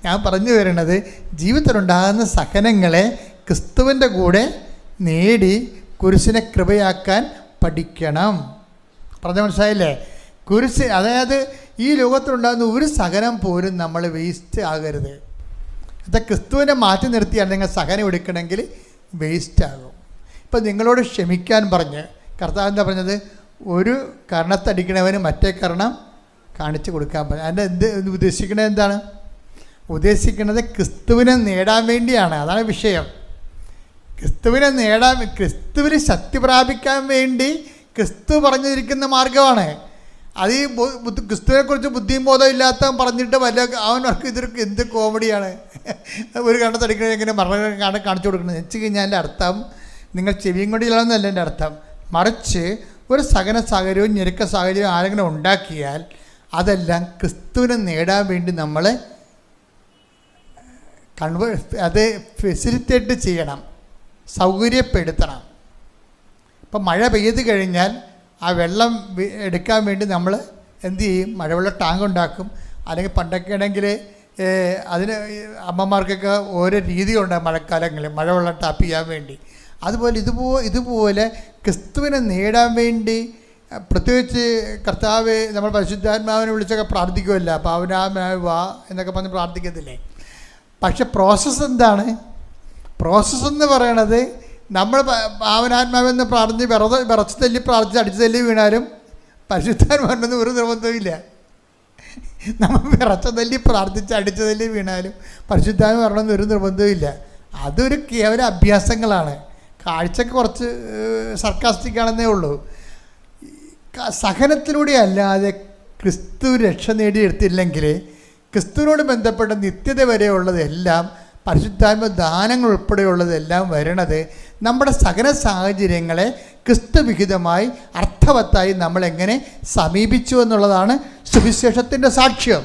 ഞാൻ പറഞ്ഞു വരുന്നത് ജീവിതത്തിലുണ്ടാകുന്ന സഹനങ്ങളെ ക്രിസ്തുവിൻ്റെ കൂടെ നേടി കുരിശിനെ കൃപയാക്കാൻ പഠിക്കണം. പറഞ്ഞ മനസ്സിലായില്ലേ? കുരിശ്, അതായത് ഈ ലോകത്തിലുണ്ടാകുന്ന ഒരു സഹനം പോലും നമ്മൾ വേസ്റ്റ് ആകരുത്. അത് ക്രിസ്തുവിനെ മാറ്റി നിർത്തിയാണ് നിങ്ങൾ സഹനം എടുക്കണമെങ്കിൽ വേസ്റ്റ് ആകും. ഇപ്പം നിങ്ങളോട് ക്ഷമിക്കാൻ പറഞ്ഞ് കർത്താവ് എന്താ പറഞ്ഞത്? ഒരു കർണത്തടിക്കണവന് മറ്റേ കർണം കാണിച്ചു കൊടുക്കാൻ പറഞ്ഞു. അതിൻ്റെ ഉദ്ദേശിക്കുന്നത് എന്താണ്? ഉദ്ദേശിക്കുന്നത് ക്രിസ്തുവിനെ നേടാൻ വേണ്ടിയാണ്. അതാണ് വിഷയം. ക്രിസ്തുവിന് ശക്തി പ്രാപിക്കാൻ വേണ്ടി ക്രിസ്തു പറഞ്ഞിരിക്കുന്ന മാർഗമാണ്. അത് ഈ ക്രിസ്തുവിനെക്കുറിച്ച് ബുദ്ധിയും ബോധം ഇല്ലാത്തവൻ പറഞ്ഞിട്ട് അവനവർക്ക് ഇതൊരു എന്ത് കോമഡിയാണ്. ഒരു കണ്ണത്തടിക്കണത് എങ്ങനെ മരണം കാണിച്ചു കൊടുക്കുന്നത് വെച്ച് കഴിഞ്ഞാൽ എൻ്റെ അർത്ഥം നിങ്ങൾ ചെവിയും കൊണ്ട് ഇല്ലാന്നല്ല എൻ്റെ അർത്ഥം. മറിച്ച് ഒരു സഹന സാഹചര്യവും ഞെരുക്ക സാഹചര്യവും ആരെങ്കിലും ഉണ്ടാക്കിയാൽ അതെല്ലാം ക്രിസ്തുവിനെ നേടാൻ വേണ്ടി നമ്മൾ അത് ഫെസിലിറ്റേറ്റ് ചെയ്യണം, സൗകര്യപ്പെടുത്തണം. ഇപ്പം മഴ പെയ്ത് കഴിഞ്ഞാൽ ആ വെള്ളം എടുക്കാൻ വേണ്ടി നമ്മൾ എന്ത് ചെയ്യും? മഴവെള്ള ടാങ്ക് ഉണ്ടാക്കും. അല്ലെങ്കിൽ പണ്ടൊക്കെ ആണെങ്കിൽ അതിന് അമ്മമാർക്കൊക്കെ ഓരോ രീതിയുണ്ട് മഴക്കാലങ്ങളിൽ മഴവെള്ളം ടാപ്പ് ചെയ്യാൻ വേണ്ടി. അതുപോലെ ഇതുപോലെ ക്രിസ്തുവിനെ നേടാൻ വേണ്ടി പ്രത്യേകിച്ച് കർത്താവ് നമ്മൾ പരിശുദ്ധാത്മാവിനെ വിളിച്ചൊക്കെ പ്രാർത്ഥിക്കുമല്ല, പാവനാത്മാവ് വാ എന്നൊക്കെ പറഞ്ഞ് പ്രാർത്ഥിക്കത്തില്ലേ? പക്ഷെ പ്രോസസ്സ് എന്താണ്? പ്രോസസ്സ് എന്ന് പറയണത് നമ്മൾ പാവനാത്മാവെന്ന് പ്രാർത്ഥിച്ച് വിറച്ച് തല്ലി പ്രാർത്ഥിച്ച് അടിച്ചു തല്ലി വീണാലും പരിശുദ്ധാത്മാവിനൊന്നും ഒരു നിർബന്ധമില്ല. നമ്മൾ വിറച്ച തല്ലി പ്രാർത്ഥിച്ച് അടിച്ചു തല്ലി വീണാലും പരിശുദ്ധാത്മ വരണമെന്ന് ഒരു നിർബന്ധമില്ല. അതൊരു കേവല അഭ്യാസങ്ങളാണ്. കാഴ്ചക്ക് കുറച്ച് സർക്കാസ്റ്റിക്കാണെന്നേ ഉള്ളൂ. സഹനത്തിലൂടെ അല്ലാതെ ക്രിസ്തു രക്ഷ നേടിയെടുത്തില്ലെങ്കിൽ ക്രിസ്തുവിനോട് ബന്ധപ്പെട്ട നിത്യത വരെയുള്ളതെല്ലാം പരിശുദ്ധാത്മ ദാനങ്ങൾ ഉൾപ്പെടെയുള്ളതെല്ലാം വരണത് നമ്മുടെ സകല സാഹചര്യങ്ങളെ ക്രിസ്തുവിഹിതമായി അർത്ഥവത്തായി നമ്മളെങ്ങനെ സമീപിച്ചു എന്നുള്ളതാണ് സുവിശേഷത്തിൻ്റെ സാക്ഷ്യം.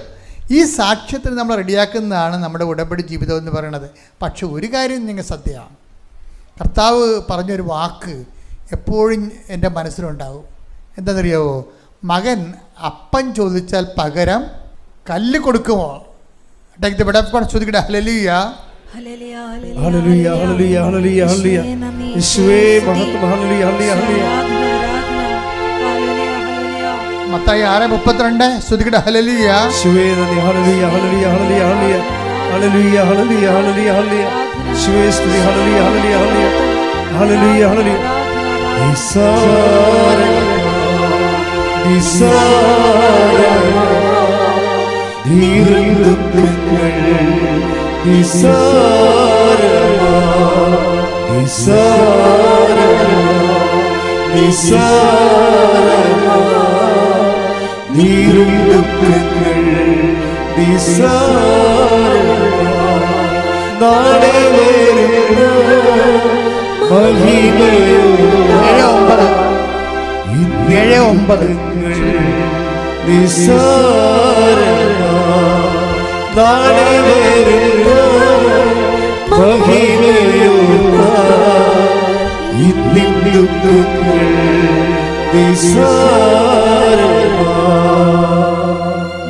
ഈ സാക്ഷ്യത്തിന് നമ്മൾ റെഡിയാക്കുന്നതാണ് നമ്മുടെ ഉടമ്പടി ജീവിതം എന്ന് പറയുന്നത്. പക്ഷെ ഒരു കാര്യം നിങ്ങൾ സത്യമാണ്, കർത്താവ് പറഞ്ഞൊരു വാക്ക് എപ്പോഴും എൻ്റെ മനസ്സിലുണ്ടാവും. എന്താണെന്നറിയാവോ? മകൻ അപ്പം ചോദിച്ചാൽ പകരം കല്ല് കൊടുക്കുമോ? ചോദിക്കട്ടെ. ഹല്ലേലൂയ, ഹല്ലേലൂയ, ഹല്ലേലൂയ, ഹല്ലേലൂയ, ഹല്ലേലൂയ. യേശുവേ മഹത്വം. ഹല്ലേലൂയ, ഹല്ലേലൂയ, ഹല്ലേലൂയ. മത്തായി 6:32 ശ്രുതിക്കട്ടെ. ഹല്ലേലൂയ, യേശുവേ നന്ദി. ഹല്ലേലൂയ, ഹല്ലേലൂയ, ഹല്ലേലൂയ, ഹല്ലേലൂയ, ഹല്ലേലൂയ, ഹല്ലേലൂയ, ഹല്ലേലൂയ, ഹല്ലേലൂയ. യേശുവേ സ്തുതി. ഹല്ലേലൂയ, ഹല്ലേലൂയ, ഹല്ലേലൂയ, ഹല്ലേലൂയ, ഹല്ലേലൂയ.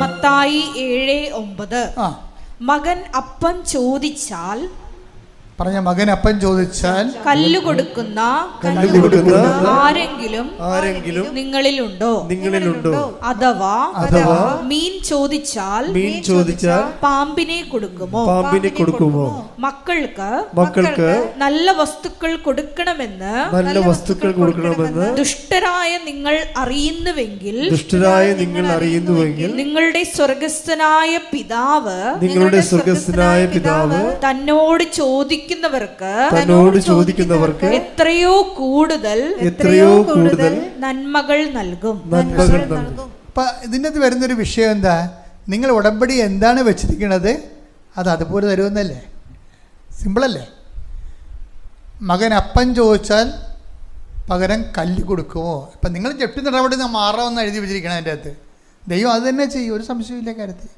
മത്തായി 7:9. മകൻ അപ്പം ചോദിച്ചാൽ, പറഞ്ഞ മകൻ അപ്പം ചോദിച്ചാൽ കല്ല് കൊടുക്കുന്ന ആരെങ്കിലും നിങ്ങളിലുണ്ടോ? അഥവാ മീൻ ചോദിച്ചാൽ പാമ്പിനെ കൊടുക്കുമോ? മക്കൾക്ക് നല്ല വസ്തുക്കൾ കൊടുക്കണമെന്ന് ദുഷ്ടരായ നിങ്ങൾ അറിയുന്നുവെങ്കിൽ നിങ്ങളുടെ സ്വർഗസ്ഥനായ പിതാവ് തന്നോട് ചോദിക്കും ചോദിക്കുന്നവർക്ക് എത്രയോ കൂടുതൽ നന്മകൾ നൽകും. അപ്പം ഇതിൻ്റെ അകത്ത് വരുന്നൊരു വിഷയം എന്താ? നിങ്ങൾ ഉടമ്പടി എന്താണ് വെച്ചിരിക്കുന്നത് അത് അതുപോലെ തരുമെന്നല്ലേ? സിമ്പിളല്ലേ? മകൻ അപ്പം ചോദിച്ചാൽ പകരം കല്ല് കൊടുക്കുമോ? ഇപ്പം നിങ്ങൾ ജപ്തി നടപടി മാറാമെന്ന് എഴുതി വെച്ചിരിക്കണം അതിൻ്റെ അകത്ത്. ദൈവം അത് തന്നെ ചെയ്യും, ഒരു സംശയമില്ല കാര്യത്തിൽ.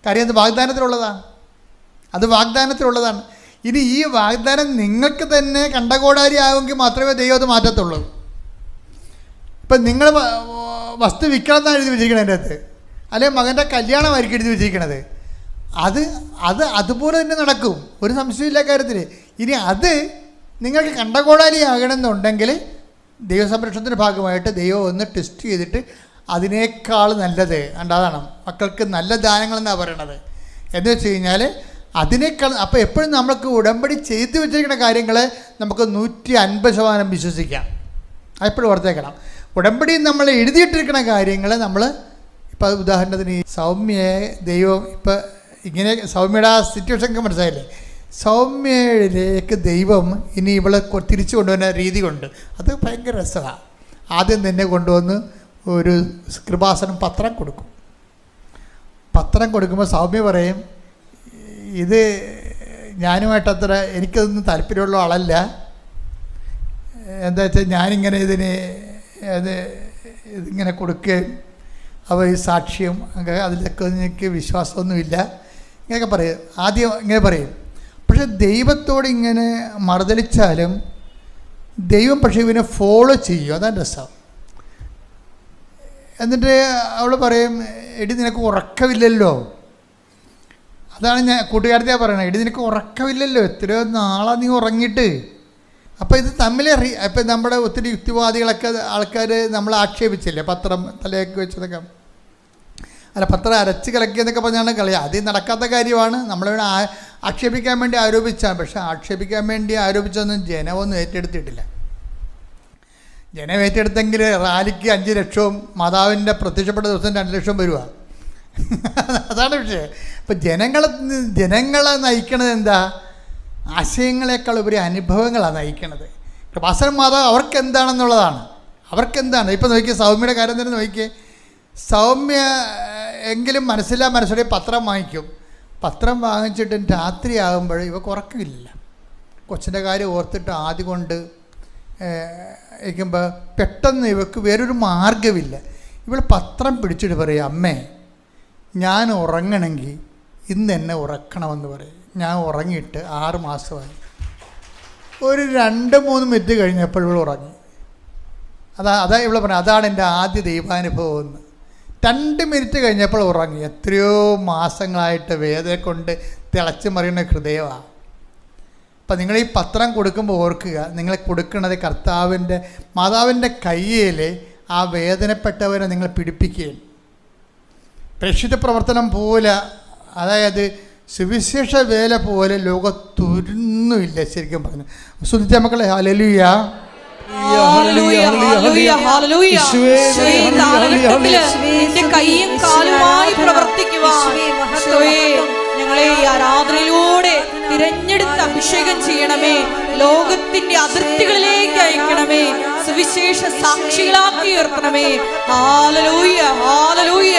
കാര്യം അത് വാഗ്ദാനത്തിലുള്ളതാണ്, അത് വാഗ്ദാനത്തിലുള്ളതാണ്. ഇനി ഈ വാഗ്ദാനം നിങ്ങൾക്ക് തന്നെ കണ്ടകോടാരി ആകുമെങ്കിൽ മാത്രമേ ദൈവം അത് മാറ്റത്തുള്ളൂ. ഇപ്പം നിങ്ങൾ വസ്തു വിൽക്കണമെന്നാണ് എഴുതി വെച്ചിരിക്കണം അതിൻ്റെ അകത്ത്, അല്ലെങ്കിൽ മകൻ്റെ കല്യാണമായിരിക്കും എഴുതി വെച്ചിരിക്കണത്. അത് അതുപോലെ തന്നെ നടക്കും, ഒരു സംശയമില്ല കാര്യത്തിൽ. ഇനി അത് നിങ്ങൾക്ക് കണ്ടകോടാലി ആകണമെന്നുണ്ടെങ്കിൽ ദൈവസംരക്ഷണത്തിൻ്റെ ഭാഗമായിട്ട് ദൈവം ഒന്ന് ടെസ്റ്റ് ചെയ്തിട്ട് അതിനേക്കാൾ നല്ലത് അതാണ് മക്കൾക്ക് നല്ല ദാനങ്ങളെന്നാണ് പറയണത്. എന്ന് വെച്ച് കഴിഞ്ഞാൽ അതിനേക്കാൾ അപ്പോൾ എപ്പോഴും നമുക്ക് ഉടമ്പടി ചെയ്തു വെച്ചിരിക്കുന്ന കാര്യങ്ങൾ നമുക്ക് 150% വിശ്വസിക്കാം. അതെപ്പോഴും ഓർത്തേക്കണം. ഉടമ്പടി നമ്മൾ എഴുതിയിട്ടിരിക്കുന്ന കാര്യങ്ങൾ നമ്മൾ ഇപ്പോൾ ഉദാഹരണത്തിന് ഈ സൗമ്യയെ ദൈവം ഇപ്പം ഇങ്ങനെ സൗമ്യയുടെ ആ സിറ്റുവേഷനൊക്കെ മനസ്സിലായില്ലേ? സൗമ്യയിലേക്ക് ദൈവം ഇനി ഇവളെ തിരിച്ചു കൊണ്ടുവരുന്ന രീതി കൊണ്ട് അത് ഭയങ്കര രസമാണ്. ആദ്യം തന്നെ കൊണ്ടുവന്ന് ഒരു കൃപാസനം പത്രം കൊടുക്കും. പത്രം കൊടുക്കുമ്പോൾ സൗമ്യ പറയും, ഇത് ഞാനുമായിട്ട് അത്ര എനിക്കതൊന്നും താല്പര്യമുള്ള ആളല്ല, എന്താ വെച്ചാൽ ഞാനിങ്ങനെ ഇതിങ്ങനെ കൊടുക്കുകയും അവ ഈ സാക്ഷ്യം അതിലൊക്കെ എനിക്ക് വിശ്വാസമൊന്നുമില്ല ഇങ്ങനെയൊക്കെ പറയും. ആദ്യം ഇങ്ങനെ പറയും. പക്ഷെ ദൈവത്തോട് ഇങ്ങനെ മറുതലിച്ചാലും ദൈവം പക്ഷേ ഇവനെ ഫോളോ ചെയ്യും, അതാണ് രസം. എന്നിട്ട് അവൾ പറയും, എടി നിനക്ക് ഉറക്കമില്ലല്ലോ. അതാണ് ഞാൻ കൂട്ടുകാരത്തെയാണ് പറയണത്, എടി നിനക്ക് ഉറക്കമില്ലല്ലോ, എത്രയോ നാളാണ് നീ ഉറങ്ങിയിട്ട്. അപ്പോൾ ഇത് തമ്മിൽ ഇപ്പം നമ്മുടെ ഒത്തിരി യുക്തിവാദികളൊക്കെ ആൾക്കാർ നമ്മൾ ആക്ഷേപിച്ചില്ലേ, പത്രം തലയൊക്കെ വെച്ചതൊക്കെ. അല്ല, പത്രം അരച്ച് കലക്കിയെന്നൊക്കെ പറഞ്ഞാണ് കളി. അത് നടക്കാത്ത കാര്യമാണ്. നമ്മളിവിടെ ആക്ഷേപിക്കാൻ വേണ്ടി ആരോപിച്ചാണ്. പക്ഷേ ആക്ഷേപിക്കാൻ വേണ്ടി ആരോപിച്ചൊന്നും ജനമൊന്നും ഏറ്റെടുത്തിട്ടില്ല. ജനം ഏറ്റെടുത്തെങ്കിൽ റാലിക്ക് 5 ലക്ഷവും മാതാവിൻ്റെ പ്രത്യക്ഷപ്പെട്ട ദിവസം 2 ലക്ഷം വരുക. അതാണ് വിഷയം. ഇപ്പം ജനങ്ങളെ നയിക്കണത് എന്താ? ആശയങ്ങളെക്കാൾ ഉപരി അനുഭവങ്ങളാണ് നയിക്കണത്. കൃപാസനം മാതാവ് അവർക്കെന്താണെന്നുള്ളതാണ്. അവർക്കെന്താണ് ഇപ്പം നോക്കിയേ, സൗമ്യയുടെ കാര്യം തന്നെ നോക്കിയേ. സൗമ്യ എങ്കിലും മനസ്സിലോടെ പത്രം വാങ്ങിക്കും. പത്രം വാങ്ങിച്ചിട്ടും രാത്രിയാകുമ്പോൾ ഇവക്ക് ഉറക്കമില്ല. കൊച്ചിൻ്റെ കാര്യം ഓർത്തിട്ട് ആദ്യം കൊണ്ട് ഇരിക്കുമ്പോൾ പെട്ടെന്ന് ഇവക്ക് വേറൊരു മാർഗ്ഗമില്ല. ഇവൾ പത്രം പിടിച്ചിട്ട് പറയും, അമ്മേ ഞാൻ ഉറങ്ങണമെങ്കിൽ ഇന്ന് എന്നെ ഉറക്കണമെന്ന് പറയും. ഞാൻ ഉറങ്ങിയിട്ട് 6 മാസമായി. ഒരു 2-3 മിനിറ്റ് കഴിഞ്ഞപ്പോൾ ഇവൾ ഉറങ്ങി. അതാ ഇവൾ പറഞ്ഞു, അതാണ് എൻ്റെ ആദ്യ ദൈവാനുഭവം എന്ന്. 2 മിനിറ്റ് കഴിഞ്ഞപ്പോൾ ഉറങ്ങി. എത്രയോ മാസങ്ങളായിട്ട് വേദന കൊണ്ട് തിളച്ച് മറിയുന്ന ഹൃദയമാണ്. അപ്പം നിങ്ങൾ ഈ പത്രം കൊടുക്കുമ്പോൾ ഓർക്കുക, നിങ്ങൾ കൊടുക്കുന്നത് കർത്താവിൻ്റെ മാതാവിൻ്റെ കയ്യിൽ ആ വേദനപ്പെട്ടവരെ നിങ്ങൾ പിടിപ്പിക്കുകയും പ്രേക്ഷിത പ്രവർത്തനം പോലെ, അതായത് സുവിശേഷ വേല പോലെ ലോകത്തൊരുന്നുമില്ല ശരിക്കും പറഞ്ഞു. സുനിച്ച മക്കളെ ഹല്ലേലൂയ. കൈയും കാലുമായി പ്രവർത്തിക്കുവാൻ ഞങ്ങളെ ഈ ആരാധനയിലൂടെ തിരഞ്ഞെടുത്ത് അഭിഷേകം ചെയ്യണമേ. ലോകത്തിന്റെ അതിർത്തികളിലേക്ക് അയക്കണമേ. സുവിശേഷ സാക്ഷികളാക്കി ഉയർത്തണമേ. ഹല്ലേലൂയ, ഹല്ലേലൂയ.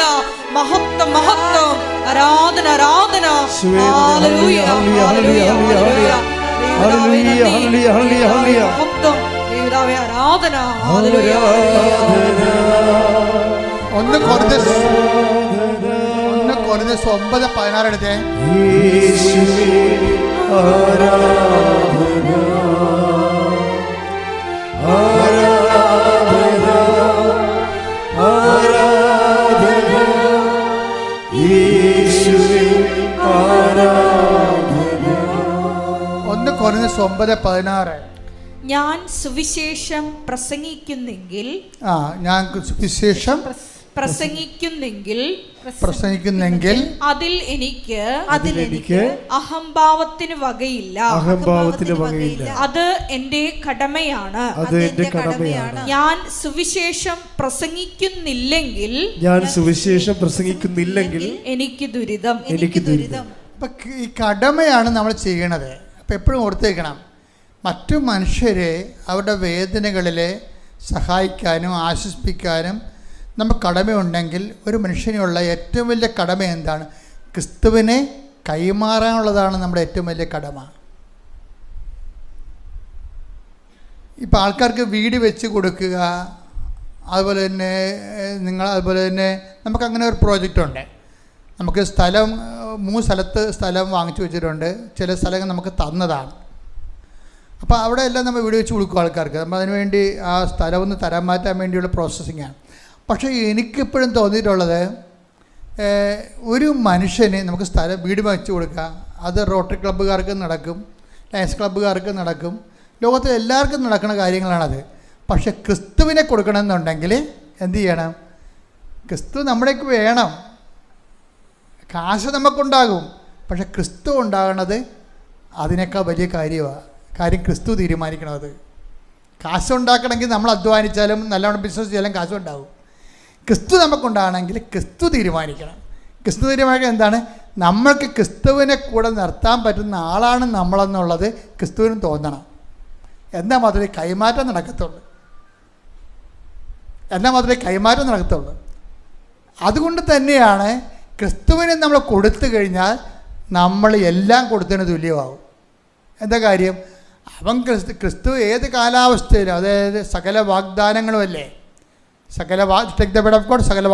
മഹത്വം, മഹത്വം. ആരാധന, ആരാധന. ഹല്ലേലൂയ, ഹല്ലേലൂയ, ഹല്ലേലൂയ. മഹത്വം ദൈവമേ, ആരാധന. ഹല്ലേലൂയ. ഒന്ന് കൊരിന്ത്യസ് 9:16 എടുത്തേ. ഒന്ന് കൊരിന്ത്യസ് 9:16. ഞാൻ സുവിശേഷം പ്രസംഗിക്കുന്നെങ്കിൽ ഞാൻ സുവിശേഷം പ്രസംഗിക്കുന്നെങ്കിൽ അതിൽ എനിക്ക് അഹംഭാവത്തിന് വകയില്ല. അത് എന്റെ കടമയാണ്. ഞാൻ സുവിശേഷം പ്രസംഗിക്കുന്നില്ലെങ്കിൽ എനിക്ക് ദുരിതം. ഈ കടമയാണ് നമ്മൾ ചെയ്യണത്. അപ്പോൾ എപ്പോഴും ഓർത്തേക്കണം, മറ്റു മനുഷ്യരെ അവരുടെ വേദനകളിൽ സഹായിക്കാനും ആശ്വസിപ്പിക്കാനും നമുക്ക് കടമയുണ്ടെങ്കിൽ ഒരു മനുഷ്യനുള്ള ഏറ്റവും വലിയ കടമ എന്താണ്? ക്രിസ്തുവിനെ കൈമാറാനുള്ളതാണ് നമ്മുടെ ഏറ്റവും വലിയ കടമ. ഇപ്പോൾ ആൾക്കാർക്ക് വീട് വെച്ച് കൊടുക്കുക, അതുപോലെ തന്നെ അതുപോലെ തന്നെ നമുക്കങ്ങനെ ഒരു പ്രോജക്റ്റ് ഉണ്ട്. നമുക്ക് 3 സ്ഥലത്ത് സ്ഥലം വാങ്ങിച്ചു വെച്ചിട്ടുണ്ട്. ചില സ്ഥലങ്ങൾ നമുക്ക് തന്നതാണ്. അപ്പോൾ അവിടെ എല്ലാം നമ്മൾ വീട് വെച്ച് കൊടുക്കും ആൾക്കാർക്ക്. നമ്മൾ അതിനുവേണ്ടി ആ സ്ഥലം ഒന്ന് തരാൻ മാറ്റാൻ വേണ്ടിയുള്ള പ്രോസസ്സിങ്ങാണ്. പക്ഷേ എനിക്കിപ്പോഴും തോന്നിയിട്ടുള്ളത്, ഒരു മനുഷ്യന് നമുക്ക് വീട് വെച്ച് കൊടുക്കുക, അത് റോട്ടറി ക്ലബ്ബുകാർക്ക് നടക്കും, ലയൺസ് ക്ലബ്ബുകാർക്ക് നടക്കും, ലോകത്തിൽ എല്ലാവർക്കും നടക്കുന്ന കാര്യങ്ങളാണത്. പക്ഷെ ക്രിസ്തുവിനെ കൊടുക്കണമെന്നുണ്ടെങ്കിൽ എന്ത് ചെയ്യണം? ക്രിസ്തു നമ്മുടേക്ക് വേണം. കാശ് നമുക്കുണ്ടാകും, പക്ഷെ ക്രിസ്തു ഉണ്ടാകണത് അതിനേക്കാൾ വലിയ കാര്യമാണ്. കാര്യം ക്രിസ്തു തീരുമാനിക്കണത്. കാശുണ്ടാക്കണമെങ്കിൽ നമ്മൾ അധ്വാനിച്ചാലും നല്ലവണ്ണം ബിസിനസ് ചെയ്യാലും കാശുണ്ടാകും. ക്രിസ്തു നമുക്കുണ്ടാകണമെങ്കിൽ ക്രിസ്തു തീരുമാനിക്കണം. ക്രിസ്തു തീരുമാനിക്കണം എന്താണ്? നമ്മൾക്ക് ക്രിസ്തുവിനെ കൂടെ നിർത്താൻ പറ്റുന്ന ആളാണ് നമ്മളെന്നുള്ളത് ക്രിസ്തുവിനും തോന്നണം. എന്നാൽ മാത്രമേ കൈമാറ്റം നടക്കത്തുള്ളൂ. അതുകൊണ്ട് തന്നെയാണ് ക്രിസ്തുവിനെ നമ്മൾ കൊടുത്തു കഴിഞ്ഞാൽ നമ്മൾ എല്ലാം കൊടുത്തതിന് തുല്യമാകും. എന്താ കാര്യം? അവൻ ക്രിസ്തു ഏത് കാലാവസ്ഥയിലും, അതായത് സകല വാഗ്ദാനങ്ങളും അല്ലേ, സകല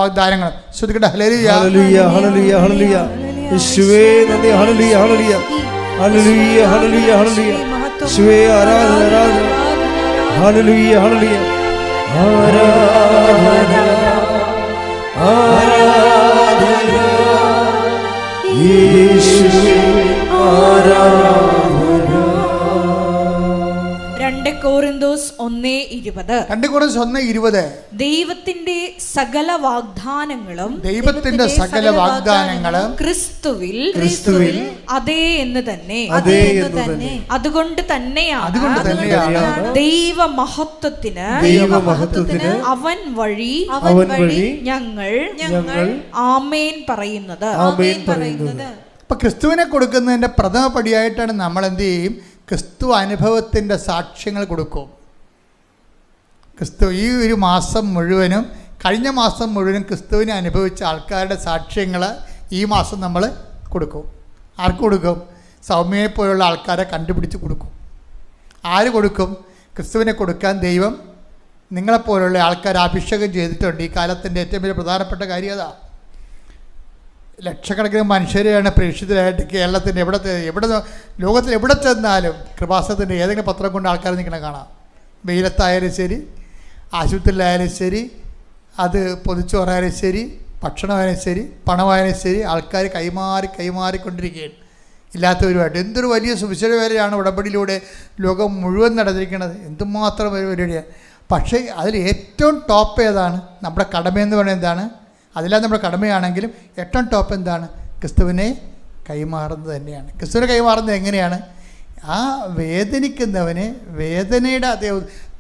വാഗ്ദാനങ്ങളും ശ്രദ്ധിക്കട്ടെ. ഹല്ലേലൂയ, ഹല്ലേലൂയ, ഹല്ലേലൂയ, ഹല്ലേലൂയ. യേശുവേ നന്ദി. ഹല്ലേലൂയ, ഹല്ലേലൂയ, ഹല്ലേലൂയ, ഹല്ലേലൂയ, ഹല്ലേലൂയ. യേശുവേ ആരാധന, ആരാധന. ഹല്ലേലൂയ, ഹല്ലേലൂയ, ആരാധന, ആരാധന. യേശുവേ ആരാധന. 2 കൊരിന്തോസ് 1:20 ദൈവത്തിന്റെ സകല വാഗ്ദാനങ്ങളും ക്രിസ്തുവിൽ അതേ എന്ന് തന്നെ. അതുകൊണ്ട് തന്നെയാണ് ദൈവമഹത്വത്തിന് അവൻ വഴി ഞങ്ങൾ ആമേൻ പറയുന്നത്. ഇപ്പൊ ക്രിസ്തുവിനെ കൊടുക്കുന്നതിന്റെ പ്രഥമ പടിയായിട്ടാണ് നമ്മൾ എന്ത് ചെയ്യും? ക്രിസ്തു അനുഭവത്തിൻ്റെ സാക്ഷ്യങ്ങൾ കൊടുക്കും. ക്രിസ്തു ഈ ഒരു മാസം മുഴുവനും, കഴിഞ്ഞ മാസം മുഴുവനും ക്രിസ്തുവിനെ അനുഭവിച്ച ആൾക്കാരുടെ സാക്ഷ്യങ്ങൾ ഈ മാസം നമ്മൾ കൊടുക്കും. ആർക്ക് കൊടുക്കും? സൗമ്യയെ പോലുള്ള ആൾക്കാരെ കണ്ടുപിടിച്ച് കൊടുക്കും. ആര് കൊടുക്കും? ക്രിസ്തുവിനെ കൊടുക്കാൻ ദൈവം നിങ്ങളെപ്പോലുള്ള ആൾക്കാരെ അഭിഷേകം ചെയ്തിട്ടുണ്ട്. ഈ കാലത്തിൻ്റെ ഏറ്റവും വലിയ പ്രധാനപ്പെട്ട കാര്യം അതാണ്. ലക്ഷക്കണക്കിന് മനുഷ്യരെയാണ് പ്രേക്ഷിതരായിട്ട് കേരളത്തിൻ്റെ ലോകത്തിൽ എവിടെ ചെന്നാലും കൃപാസനത്തിൻ്റെ ഏതെങ്കിലും പത്രം കൊണ്ട് ആൾക്കാർ നിൽക്കണ കാണാം. വെയിലത്തായാലും ശരി, ആശുപത്രിയിലായാലും ശരി, അത് പൊതിച്ചോറായാലും ശരി, ഭക്ഷണമായാലും ശരി, പണമായാലും ശരി, ആൾക്കാർ കൈമാറിക്കൊണ്ടിരിക്കുകയാണ് ഇല്ലാത്തവരുമായിട്ട്. എന്തൊരു വലിയ സുവിശേഷ വേലയാണ് ഉടമ്പടിയിലൂടെ ലോകം മുഴുവൻ നടന്നിരിക്കുന്നത്. എന്തുമാത്രം ഒരു പരിപാടിയാണ്. പക്ഷേ അതിൽ ഏറ്റവും ടോപ്പ് ഏതാണ്? നമ്മുടെ കടമയെന്ന് പറയുന്നത് എന്താണ്? അതെല്ലാം നമ്മുടെ കടമയാണെങ്കിലും ഏറ്റവും ടോപ്പ് എന്താണ്? ക്രിസ്തുവിനെ കൈമാറുന്നത് തന്നെയാണ്. ക്രിസ്തുവിനെ കൈമാറുന്നത് എങ്ങനെയാണ്? ആ വേദനിക്കുന്നവന് വേദനയുടെ അതേ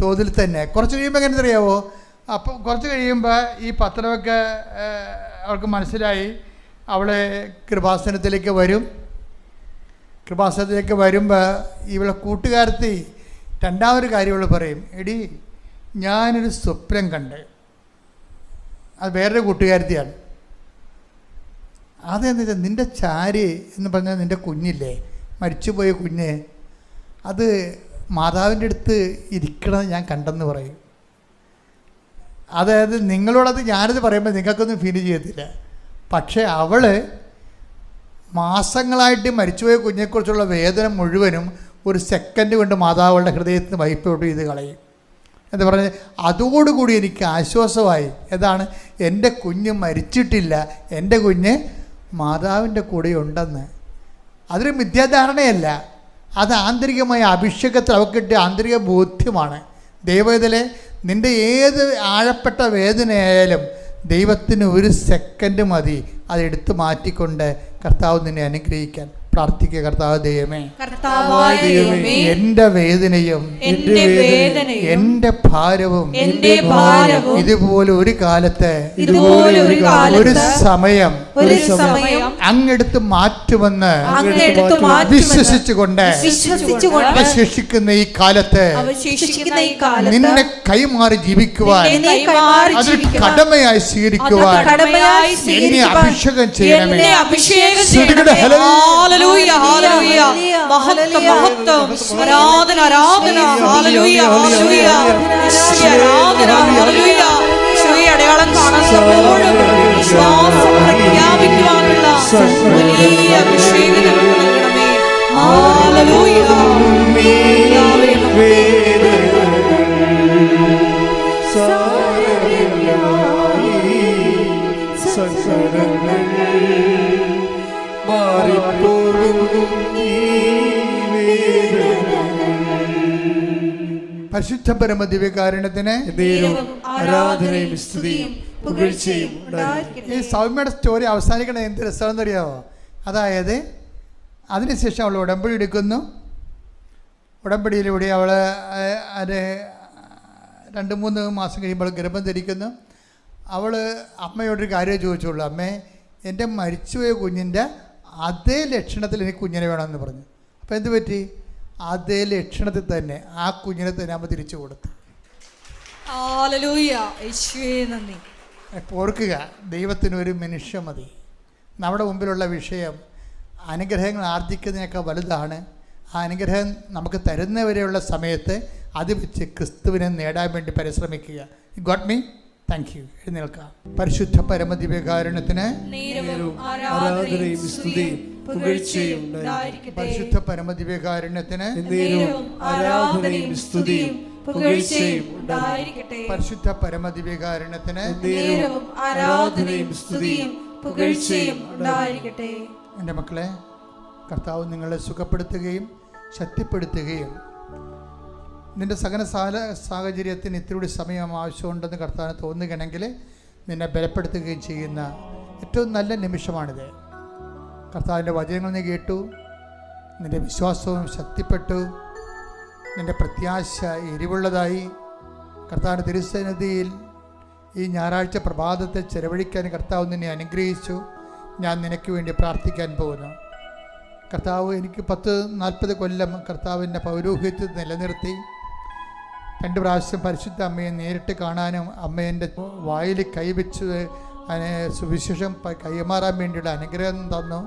തോതിൽ തന്നെ. കുറച്ച് കഴിയുമ്പോൾ എങ്ങനെ അറിയാവോ? അപ്പോൾ കുറച്ച് കഴിയുമ്പോൾ ഈ പത്രമൊക്കെ അവൾക്ക് മനസ്സിലായി. അവളെ കൃപാസനത്തിലേക്ക് വരുമ്പോൾ ഇവളെ കൂട്ടുകാരത്തി രണ്ടാമതൊരു കാര്യം അവൾ പറയും, എടി ഞാനൊരു സ്വപ്നം കണ്ട്. അത് വേറൊരു കൂട്ടുകാരത്തിയാണ്. അതെന്ന് വെച്ചാൽ നിൻ്റെ ചാരി എന്ന് പറഞ്ഞാൽ നിൻ്റെ കുഞ്ഞില്ലേ, മരിച്ചുപോയ കുഞ്ഞ്, അത് മാതാവിൻ്റെ അടുത്ത് ഇരിക്കണമെന്ന് ഞാൻ കണ്ടെന്ന് പറയും. അതായത് നിങ്ങളോടത് ഞാനത് പറയുമ്പോൾ നിങ്ങൾക്കൊന്നും ഫീൽ ചെയ്യത്തില്ല. പക്ഷേ അവൾ മാസങ്ങളായിട്ട് മരിച്ചുപോയ കുഞ്ഞിനെക്കുറിച്ചുള്ള വേദന മുഴുവനും ഒരു സെക്കൻഡ് കൊണ്ട് മാതാവുകളുടെ ഹൃദയത്തിൽ നിന്ന് വൈപ്പ് ഔട്ട് ചെയ്ത് കളയും. എന്ന് പറഞ്ഞ് അതോടുകൂടി എനിക്ക് ആശ്വാസമായി. ഏതാണ്? എൻ്റെ കുഞ്ഞ് മരിച്ചിട്ടില്ല, എൻ്റെ കുഞ്ഞ് മാതാവിൻ്റെ കൂടെ ഉണ്ടെന്ന്. അതൊരു മിഥ്യാധാരണയല്ല, അത് ആന്തരികമായ അഭിഷേകത്തിൽ അവർക്ക് കിട്ടിയ ആന്തരിക ബോധ്യമാണ്. ദൈവത്തിലെ നിൻ്റെ ഏത് ആഴപ്പെട്ട വേദനയായാലും ദൈവത്തിന് ഒരു സെക്കൻഡ് മതി അതെടുത്ത് മാറ്റിക്കൊണ്ട് കർത്താവ് നിന്നെ അനുഗ്രഹിക്കാൻ. പ്രാർത്ഥിക്കുക. കർത്താവ് ദൈവമേ, കർത്താവായ ദൈവമേ, എന്റെ വേദനയും എന്റെ ഭാരവും ഇതുപോലെ ഒരു കാലത്ത് ഒരു സമയം അങ്ങെടുത്ത് മാറ്റുമെന്ന് വിശ്വസിച്ചുകൊണ്ട് അവശേഷിക്കുന്ന ഈ കാലത്ത് നിന്നെ കൈമാറി ജീവിക്കുവാൻ, അതൊരു കടമയായി സ്വീകരിക്കുവാൻ എന്നെ അഭിഷേകം ചെയ്യണമേ. ഹല്ലേലൂയ, ഹല്ലേലൂയ, മഹത്വം, മഹത്വം, ആരാധന, ആരാധന, ഹല്ലേലൂയ, ഹല്ലേലൂയ, ആരാധന, ഹല്ലേലൂയ. ഈശോയെ അടയാളം കാണുമ്പോഴും വിശ്വാസം പ്രഖ്യാപിക്കുവാനുള്ള വലിയ അഭിഷേകം നൽകണമേ. ഹല്ലേലൂയ. പരിശുദ്ധ പരമ ദിവ്യകാരുണ്യത്തിന് ആരാധനയും സ്തുതിയും പുകഴ്ചയും ഉണ്ടായിരിക്കട്ടെ. ഈ സൗമ്യയുടെ സ്റ്റോറി അവസാനിക്കണ എന്ത് രസമാണെന്ന് അറിയാമോ? അതായത് അതിനുശേഷം അവൾ ഉടമ്പടി എടുക്കുന്നു. ഉടമ്പടിയിലൂടെ അവൾ അത് 2-3 മാസം കഴിയുമ്പോൾ ഗർഭം ധരിക്കുന്നു. അവൾ അമ്മയോടൊരു കാര്യം ചോദിച്ചുള്ളൂ, അമ്മേ എൻ്റെ മരിച്ചുപോയ കുഞ്ഞിൻ്റെ അതേ ലക്ഷണത്തിൽ എനിക്ക് കുഞ്ഞിനെ വേണമെന്ന് പറഞ്ഞു. അപ്പോൾ എന്ത് പറ്റി? അതേ ലക്ഷണത്തിൽ തന്നെ ആ കുഞ്ഞിനെ തന്നെ അമ്മ തിരിച്ചു കൊടുത്തു. ഹല്ലേലൂയ, യേശുവേ നന്ദി. ഓർക്കുക, ദൈവത്തിനൊരു മനുഷ്യ മതി. നമ്മുടെ മുമ്പിലുള്ള വിഷയം അനുഗ്രഹങ്ങൾ ആർജിക്കുന്നതിനേക്കാൾ വലുതാണ്. ആ അനുഗ്രഹം നമുക്ക് തരുന്നവരെയുള്ള സമയത്ത് അത് വെച്ച് ക്രിസ്തുവിനെ നേടാൻ വേണ്ടി പരിശ്രമിക്കുക. God me, thank you. എഴുന്നേൽക്കാം. പരിശുദ്ധ പരമദിവ്യകാരുണ്യത്തിന് ആരാധനയും സ്തുതിയും പുകഴ്ചയും ഉണ്ടായിരിക്കട്ടെ. പരിശുദ്ധ പരമദിവ്യകാരുണ്യത്തിന് ആരാധനയും സ്തുതിയും പുകഴ്ചയും ഉണ്ടായിരിക്കട്ടെ. പരിശുദ്ധ പരമദിവ്യകാരുണ്യത്തിന് ആരാധനയും സ്തുതിയും പുകഴ്ചയും ഉണ്ടായിരിക്കട്ടെ. എൻ്റെ മക്കളെ, കർത്താവ് നിങ്ങളെ സുഖപ്പെടുത്തുകയും ശക്തിപ്പെടുത്തുകയും നിൻ്റെ സകല സാഹചര്യത്തിന് ഇത്തിരി സമയം ആവശ്യമുണ്ടെന്ന് കർത്താവിന് തോന്നുകയാണെങ്കിൽ നിന്നെ ബലപ്പെടുത്തുകയും ചെയ്യുന്ന ഏറ്റവും നല്ല നിമിഷമാണിത്. കർത്താവിൻ്റെ വചനങ്ങൾ നീ കേട്ടു, നിൻ്റെ വിശ്വാസവും ശക്തിപ്പെട്ടു, നിൻ്റെ പ്രത്യാശ എരിവുള്ളതായി. കർത്താവിൻ്റെ തിരുസന്നിധിയിൽ ഈ ഞായറാഴ്ച പ്രഭാതത്തെ ചെലവഴിക്കാൻ കർത്താവ് നിന്നെ അനുഗ്രഹിച്ചു. ഞാൻ നിനക്ക് വേണ്ടി പ്രാർത്ഥിക്കാൻ പോകുന്നു. കർത്താവ് എനിക്ക് 10-40 കൊല്ലം കർത്താവിൻ്റെ പൗരോഹിത്യത്തിൽ നിലനിർത്തി 2 പ്രാവശ്യം പരിശുദ്ധ അമ്മയെ നേരിട്ട് കാണാനും അമ്മേൻ്റെ വായിൽ കൈവച്ച് സുവിശേഷം കൈമാറാൻ വേണ്ടിയുള്ള അനുഗ്രഹം തന്നു.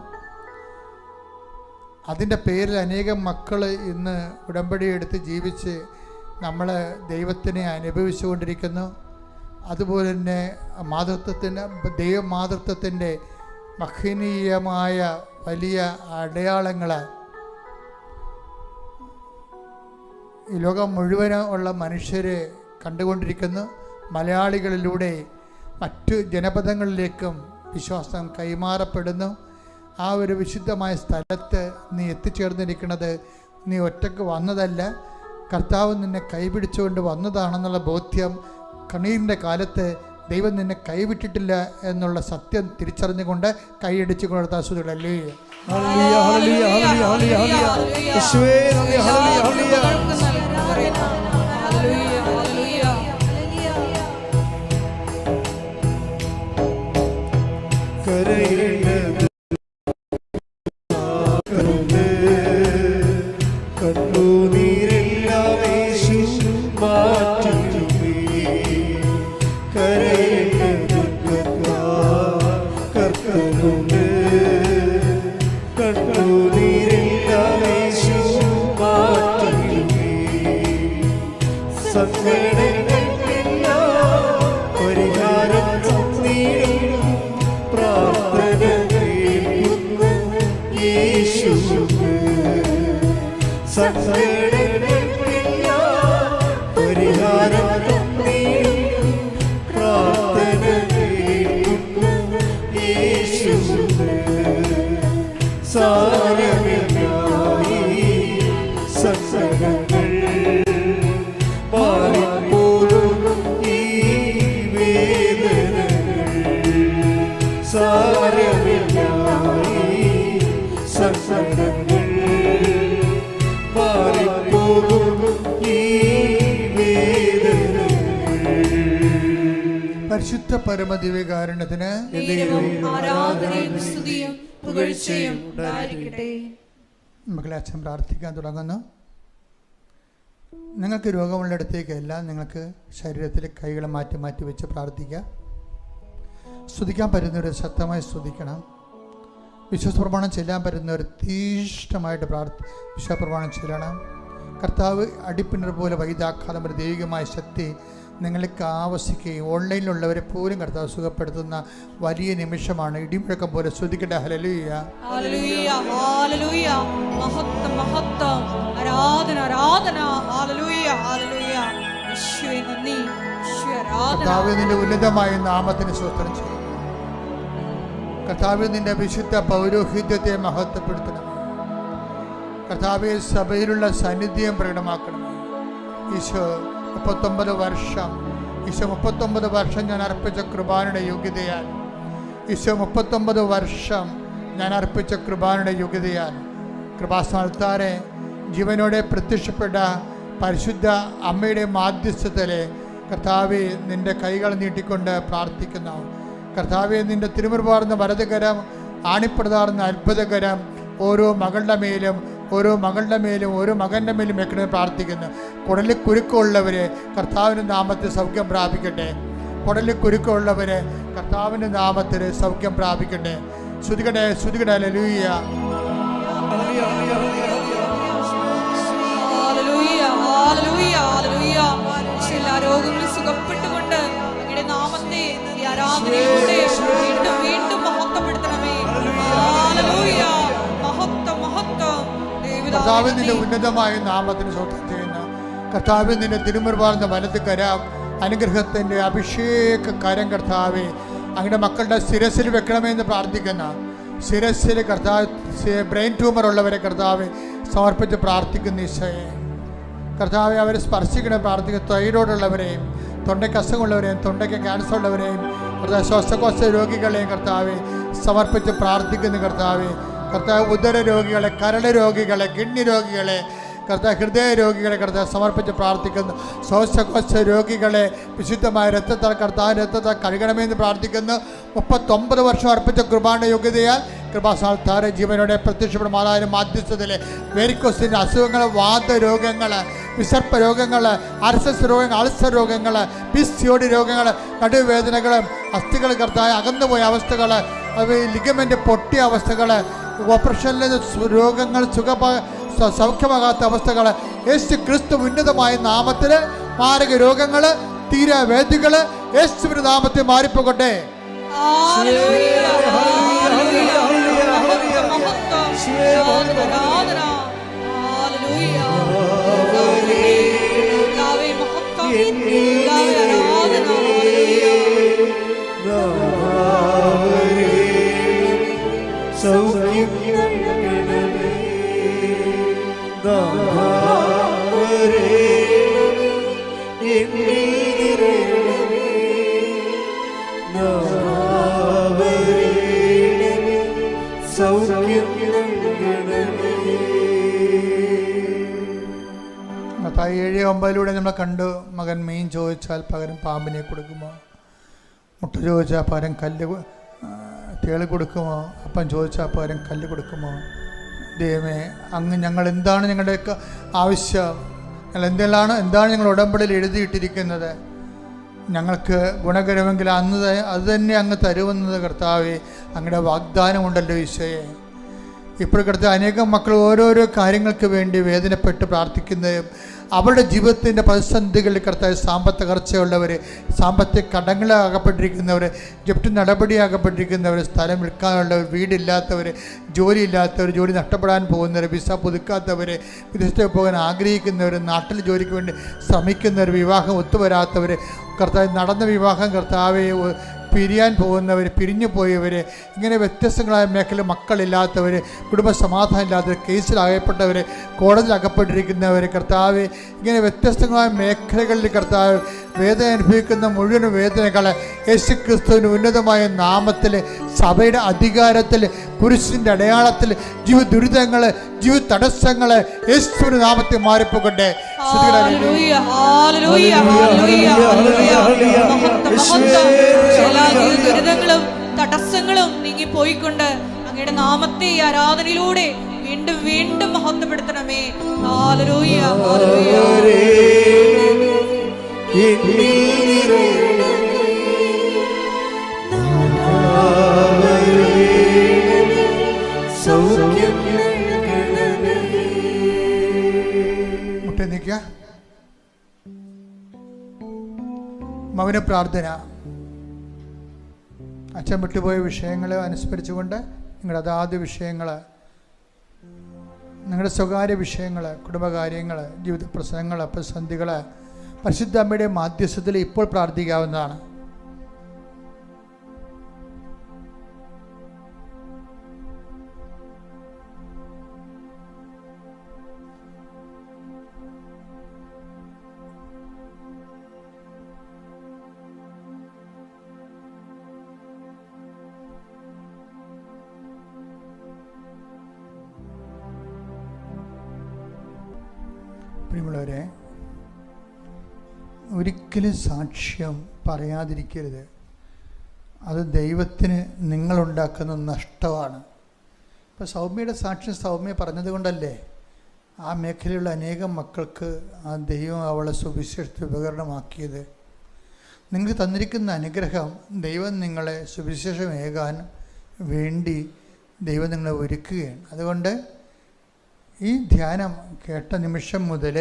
അതിൻ്റെ പേരിൽ അനേകം മക്കൾ ഇന്ന് ഉടമ്പടി എടുത്ത് ജീവിച്ച് നമ്മൾ ദൈവത്തിനെ അനുഭവിച്ചുകൊണ്ടിരിക്കുന്നു. അതുപോലെ തന്നെ ദൈവമാതൃത്വത്തിൻ്റെ മഹനീയമായ വലിയ അടയാളങ്ങൾ ഈ ലോകം മുഴുവനും ഉള്ള മനുഷ്യർ കണ്ടുകൊണ്ടിരിക്കുന്നു. മലയാളികളിലൂടെ മറ്റു ജനപദങ്ങളിലേക്കും വിശ്വാസം കൈമാറപ്പെടുന്നു. ആ ഒരു വിശുദ്ധമായ സ്ഥലത്ത് നീ എത്തിച്ചേർന്നിരിക്കുന്നത് നീ ഒറ്റയ്ക്ക് വന്നതല്ല, കർത്താവ് നിന്നെ കൈപിടിച്ചുകൊണ്ട് വന്നതാണെന്നുള്ള ബോധ്യം, കണ്ണീരിൻ്റെ കാലത്ത് ദൈവം നിന്നെ കൈവിട്ടിട്ടില്ല എന്നുള്ള സത്യം തിരിച്ചറിഞ്ഞുകൊണ്ട് കൈയടിച്ചു കൊടുത്ത സുഖല്ലേ. സാരമില്ലായി സഹനങ്ങൾ മാറിപ്പോകും ഈ വേദനകൾ. പരിശുദ്ധ പരമദിവ്യകാരുണ്യത്തിന് ആരാധനയും സ്തുതിയും പുകഴ്ചയും ഉണ്ടായിരിക്കട്ടെ. മക്കളെ, അച്ഛൻ പ്രാർത്ഥിക്കാൻ തുടങ്ങുന്നു. നിങ്ങൾക്ക് രോഗമുള്ളിടത്തേക്കല്ല, നിങ്ങൾക്ക് ശരീരത്തിൽ കൈകൾ മാറ്റി മാറ്റി വെച്ച് പ്രാർത്ഥിക്കുക. സ്തുതിക്കാൻ പറ്റുന്നവർ ശക്തമായി സ്തുതിക്കണം. വിശ്വാസപ്രമാണം ചെല്ലാൻ പറ്റുന്നവർ തീഷ്ണമായിട്ട് വിശ്വാസപ്രമാണം ചെല്ലണം. കർത്താവ് അടിപ്പിണർ പോലെ വൈദാഘാതം ഒരു ദൈവികമായ ശക്തി നിങ്ങൾക്ക് ആവശ്യിക്കുകയും ഓൺലൈനിലുള്ളവരെ പോലും കർത്താവ് സുഖപ്പെടുത്തുന്ന വലിയ നിമിഷമാണ്. ഇടിമുഴക്കം പോലെ സ്തുതിക്കട്ടെ. ഹല്ലേലൂയ, ഹല്ലേലൂയ, ഹല്ലേലൂയ. മഹത്വം, മഹത്വം, ആരാധന, ആരാധന. ഹല്ലേലൂയ, ഹല്ലേലൂയ. യേശുവേ നന്ദി, യേശുവേ ആരാധന. കർത്താവേ, നിന്റെ ഉന്നതമായ നാമത്തിന് സ്തോത്രം ചെയ്യുന്നു. കർത്താവേ, നിന്റെ വിശുദ്ധ പൗരോഹിത്യത്തെ മഹത്വപ്പെടുത്തണമേ. കർത്താവേ, സഭയിലുള്ള സാന്നിധ്യം പ്രകടമാക്കണമേ. ഈശോ 39 വർഷം, ഈശോ 39 വർഷം ഞാൻ അർപ്പിച്ച കൃപാനയുടെ യോഗ്യതയാൽ, ഈശോ 39 വർഷം ഞാൻ അർപ്പിച്ച കൃപാനയുടെ യോഗ്യതയാൽ കൃപാസ്ഥാനത്താരെ ജീവനോടെ പ്രത്യക്ഷപ്പെട്ട പരിശുദ്ധ അമ്മയുടെ മാധ്യസ്ഥതയിലെ കർത്താവെ, നിൻ്റെ കൈകൾ നീട്ടിക്കൊണ്ട് പ്രാർത്ഥിക്കുന്നു. കർത്താവെ, നിൻ്റെ തിരുമുറുപാർന്ന വലതുകരം, ആണിപ്രതാർന്ന അത്ഭുതകരം ഓരോ മകളുടെ മേലും, ഓരോ മകളുടെ മേലും, ഓരോ മകൻ്റെ മേലും വെക്കണമെന്ന് പ്രാർത്ഥിക്കുന്നു. കുടലിൽ കുരുക്കമുള്ളവരെ കർത്താവിൻ്റെ നാമത്തിൽ സൗഖ്യം പ്രാപിക്കട്ടെ. കുടലിൽ കുരുക്കമുള്ളവരെ കർത്താവിൻ്റെ നാമത്തിൽ സൗഖ്യം പ്രാപിക്കട്ടെ. ശ്രുതികട്ടെ, ശ്രുതികട്ടെ. ഹല്ലേലൂയ, ഹല്ലേലൂയ, ഹല്ലേലൂയ, ഹല്ലേലൂയ. എല്ലാ രോഗങ്ങളും സുഖപ്പെട്ടുകൊണ്ട് അങ്ങയുടെ നാമത്തെ ഈ ആരാധനയിലൂടെ വീണ്ടും വീണ്ടും മഹത്വപ്പെടുത്തണമേ. ഹല്ലേലൂയ, മഹത്വം, മഹത്വം. കർത്താവിൽ നിന്റെ ഉന്നതമായ നാമത്തിന് സ്വന്തം ചെയ്യുന്ന കർത്താവിൽ നിന്റെ തിരുമുറുപാർന്ന വലത് കരം, അനുഗ്രഹത്തിൻ്റെ അഭിഷേക കരം കർത്താവെ അങ്ങയുടെ മക്കളുടെ ശിരസിൽ വെക്കണമെന്ന് പ്രാർത്ഥിക്കുന്ന ശിരസിൽ കർത്താവ് ബ്രെയിൻ ട്യൂമർ ഉള്ളവരെ കർത്താവെ സമർപ്പിച്ച് പ്രാർത്ഥിക്കുന്ന ഈശോയെ കർത്താവെ അവരെ സ്പർശിക്കണം പ്രാർത്ഥിക്കുന്ന തൈറോയ്ഡുള്ളവരെയും തൊണ്ടയ്ക്ക് അസുഖമുള്ളവരെയും തൊണ്ടയ്ക്ക് ക്യാൻസർ ഉള്ളവരെയും കർത്താവ് ശ്വാസകോശ രോഗികളെയും കർത്താവെ സമർപ്പിച്ച് പ്രാർത്ഥിക്കുന്ന കർത്താവെ കർത്താവ് ഉദര രോഗികളെ, കരട് രോഗികളെ, കിഡ്നി രോഗികളെ, കർത്താവ് ഹൃദയ രോഗികളെ കർത്താവ് സമർപ്പിച്ച് പ്രാർത്ഥിക്കുന്നു. ശ്വാസകോശ രോഗികളെ വിശുദ്ധമായ രക്തത്താൽ കർത്താവ് രക്തത്താൽ കഴുകണമെന്ന് പ്രാർത്ഥിക്കുന്നു. 39 വർഷം അർപ്പിച്ച കൃപാന്റെ യോഗ്യതയാൽ കൃപാസ്ഥാനത്താരെ ജീവനോടെ പ്രത്യക്ഷപ്പെടും മാതാവിൻ്റെ മാധ്യസ്ഥതയിലെ വെരിക്കോസിൻ്റെ അസുഖങ്ങൾ, വാതരോഗങ്ങൾ, വിസർപ്പ രോഗങ്ങൾ, RSS രോഗങ്ങൾ, അൾസർ രോഗങ്ങൾ, PCOD രോഗങ്ങൾ, നടുവേദനകൾ, അസ്ഥികൾ കർത്താവ് അകന്നുപോയ അവസ്ഥകൾ, ലിഗമെൻ്റ് പൊട്ടിയ അവസ്ഥകൾ, ഓപ്പറേഷനിലെ രോഗങ്ങൾ, സൗഖ്യമാകാത്ത അവസ്ഥകൾ യേശു ക്രിസ്തു ഉന്നതമായ നാമത്തിൽ മാരക രോഗങ്ങൾ, തീരാവേദികൾ യേശുവിന്റെ നാമത്തിൽ മാറിപ്പോകട്ടെ. മത്തായി 7:9 നമ്മൾ കണ്ടു, മകൻ മീൻ ചോദിച്ചാൽ പകരം പാമ്പിനെ കൊടുക്കുമോ, മുട്ട ചോദിച്ചാൽ പകരം തേള് കൊടുക്കുമോ, അപ്പം ചോദിച്ചാൽ പകരം കല്ല് കൊടുക്കുമോ? ദൈവമേ, അങ്ങ് ഞങ്ങൾ എന്താണ് ഞങ്ങളുടെയൊക്കെ ആവശ്യം, ഞങ്ങൾ എന്താണ് ഞങ്ങൾ ഉടമ്പടിയിൽ എഴുതിയിട്ടിരിക്കുന്നത്, ഞങ്ങൾക്ക് ഗുണകരമെങ്കിൽ അത് തന്നെ അങ്ങ് തരുമെന്നത് കർത്താവേ അങ്ങയുടെ വാഗ്ദാനമുണ്ടല്ലോ ഈശോയെ. ഇപ്പോൾ കർത്താവ് അനേകം മക്കൾ ഓരോരോ കാര്യങ്ങൾക്ക് വേണ്ടി വേദനപ്പെട്ട് പ്രാർത്ഥിക്കുന്നതും അവരുടെ ജീവിതത്തിൻ്റെ പ്രതിസന്ധികളിൽ കർത്താവ് സാമ്പത്തിക തകർച്ചയുള്ളവർ, സാമ്പത്തിക കടങ്ങളാകപ്പെട്ടിരിക്കുന്നവർ, ജപ്തി നടപടിയാകപ്പെട്ടിരിക്കുന്നവർ, സ്ഥലം വിൽക്കാനുള്ളവർ, വീടില്ലാത്തവർ, ജോലിയില്ലാത്തവർ, ജോലി നഷ്ടപ്പെടാൻ പോകുന്നവർ, വിസ പുതുക്കാത്തവർ, വിദേശത്തേക്ക് പോകാൻ ആഗ്രഹിക്കുന്നവർ, നാട്ടിൽ ജോലിക്ക് വേണ്ടി ശ്രമിക്കുന്നവർ, വിവാഹം ഒത്തുവരാത്തവർ, കർത്താവ് നടന്ന വിവാഹം കർത്താവെ പിരിയാൻ പോകുന്നവർ, പിരിഞ്ഞു പോയവർ, ഇങ്ങനെ വ്യത്യസ്തങ്ങളായ മേഖല, മക്കളില്ലാത്തവർ, കുടുംബ സമാധാനം ഇല്ലാത്തവർ, കേസിലകപ്പെട്ടവർ, കോടതിയിൽ അകപ്പെട്ടിരിക്കുന്നവർ, കർത്താവ് ഇങ്ങനെ വ്യത്യസ്തങ്ങളായ മേഖലകളിൽ കർത്താവ് വേദന അനുഭവിക്കുന്ന മുഴുവൻ വേദനകളെ യേശുക്രിസ്തുവിൻ്റെ ഉന്നതമായ നാമത്തിൽ, സഭയുടെ അധികാരത്തിൽ, കുരിശിൻ്റെ അടയാളത്തിൽ, ജീവ ദുരിതങ്ങൾ, ജീവ തടസ്സങ്ങൾ യേശുവിൻ്റെ നാമത്തിൽ മാറിപ്പോകട്ടെ. ദുരിതങ്ങളും തടസ്സങ്ങളും നീങ്ങിപ്പോയിക്കൊണ്ട് അങ്ങയുടെ നാമത്തെ ഈ ആരാധനയിലൂടെ വീണ്ടും വീണ്ടും മഹത്വപ്പെടുത്തണമേ. Hallelujah, hallelujah. മൗന പ്രാർത്ഥന. അച്ഛൻ വിട്ടുപോയ വിഷയങ്ങൾ അനുസ്മരിച്ചുകൊണ്ട് നിങ്ങളുടെ അതാത് വിഷയങ്ങൾ, നിങ്ങളുടെ സ്വകാര്യ വിഷയങ്ങൾ, കുടുംബകാര്യങ്ങൾ, ജീവിത പ്രശ്നങ്ങൾ, പ്രതിസന്ധികൾ പരിശുദ്ധ അമ്മയുടെ മാധ്യസ്ഥത്തിൽ ഇപ്പോൾ പ്രാർത്ഥിക്കാവുന്നതാണ്. പ്രിയമുള്ളവരെ, ഒരിക്കലും സാക്ഷ്യം പറയാതിരിക്കരുത്. അത് ദൈവത്തിന് നിങ്ങളുണ്ടാക്കുന്ന നഷ്ടമാണ്. ഇപ്പോൾ സൗമ്യയുടെ സാക്ഷ്യം സൗമ്യ പറഞ്ഞതുകൊണ്ടല്ലേ ആ മേഖലയിലുള്ള അനേകം മക്കൾക്ക് ആ ദൈവം അവളെ സുവിശേഷ ഉപകരണമാക്കിയത്. നിങ്ങൾക്ക് തന്നിരിക്കുന്ന അനുഗ്രഹം ദൈവം നിങ്ങളെ സുവിശേഷമേകാൻ വേണ്ടി ദൈവം നിങ്ങളെ ഒരുക്കുകയാണ്. അതുകൊണ്ട് ഈ ധ്യാനം കേട്ട നിമിഷം മുതൽ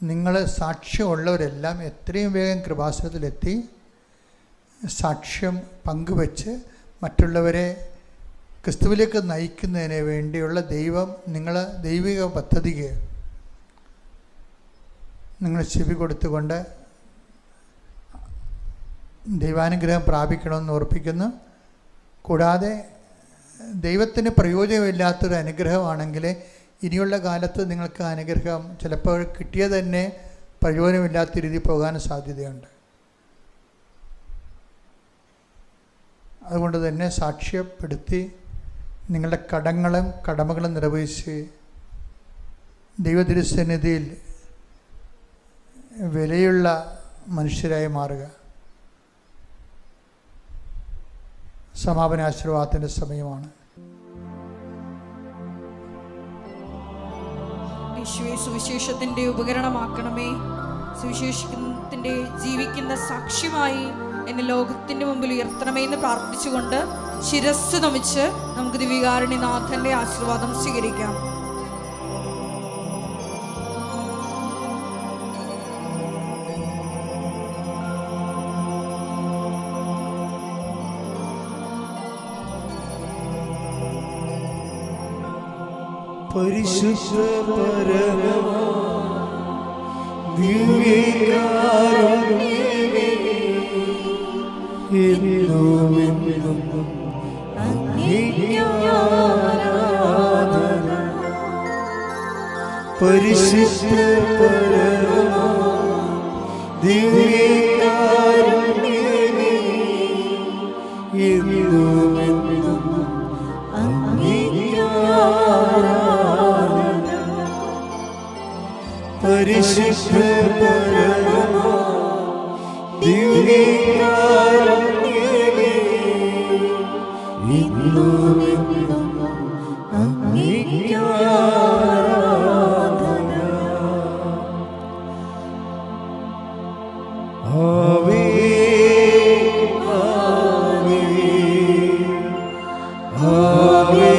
നിങ്ങൾ സാക്ഷ്യമുള്ളവരെല്ലാം എത്രയും വേഗം കൃപാസനത്തിലെത്തി സാക്ഷ്യം പങ്കുവെച്ച് മറ്റുള്ളവരെ ക്രിസ്തുവിലേക്ക് നയിക്കുന്നതിന് വേണ്ടിയുള്ള ദൈവിക പദ്ധതിക്ക് നിങ്ങൾ ചെവി കൊടുത്തുകൊണ്ട് ദൈവാനുഗ്രഹം പ്രാപിക്കണമെന്ന് ഓർപ്പിക്കുന്നു. കൂടാതെ ദൈവത്തിന് പ്രയോജനമില്ലാത്തൊരു അനുഗ്രഹമാണെങ്കിൽ ഇനിയുള്ള കാലത്ത് നിങ്ങൾക്ക് അനുഗ്രഹം ചിലപ്പോൾ കിട്ടിയത് തന്നെ പ്രയോജനമില്ലാത്ത രീതിയിൽ പോകാൻ സാധ്യതയുണ്ട്. അതുകൊണ്ട് തന്നെ സാക്ഷ്യപ്പെടുത്തി നിങ്ങളുടെ കടമകളും നിർവഹിച്ച് ദൈവതിരുസന്നിധിയിൽ വിലയുള്ള മനുഷ്യരായി മാറുക. സമാപന ആശീർവാദത്തിൻ്റെ സമയമാണ്. യേശുവേ, സുവിശേഷത്തിൻ്റെ ഉപകരണമാക്കണമേ. സുവിശേഷത്തിൻ്റെ ജീവിക്കുന്ന സാക്ഷ്യമായി എന്നെ ലോകത്തിൻ്റെ മുമ്പിൽ ഉയർത്തണമേ എന്ന് പ്രാർത്ഥിച്ചുകൊണ്ട് ശിരസ്സ് നമിച്ച് നമുക്ക് ദിവ്യകാരുണ്യനാഥൻ്റെ ആശീർവാദം സ്വീകരിക്കാം. പരിശുദ്ധ പരമ ദിവ്യകാരുണ്യമേ, എന്നും അങ്ങേക്ക് ആരാധന. പരിശുദ്ധ പരമ ദിവ്യകാരുണ്യമേ, എന്നും അങ്ങേക്ക് ആരാധന. പരിശുദ്ധ പരമ ദിവ്യകാരുണ്യമേ, എന്നും അങ്ങേക്ക് ആരാധന. ആവേ ആവേ ആവേ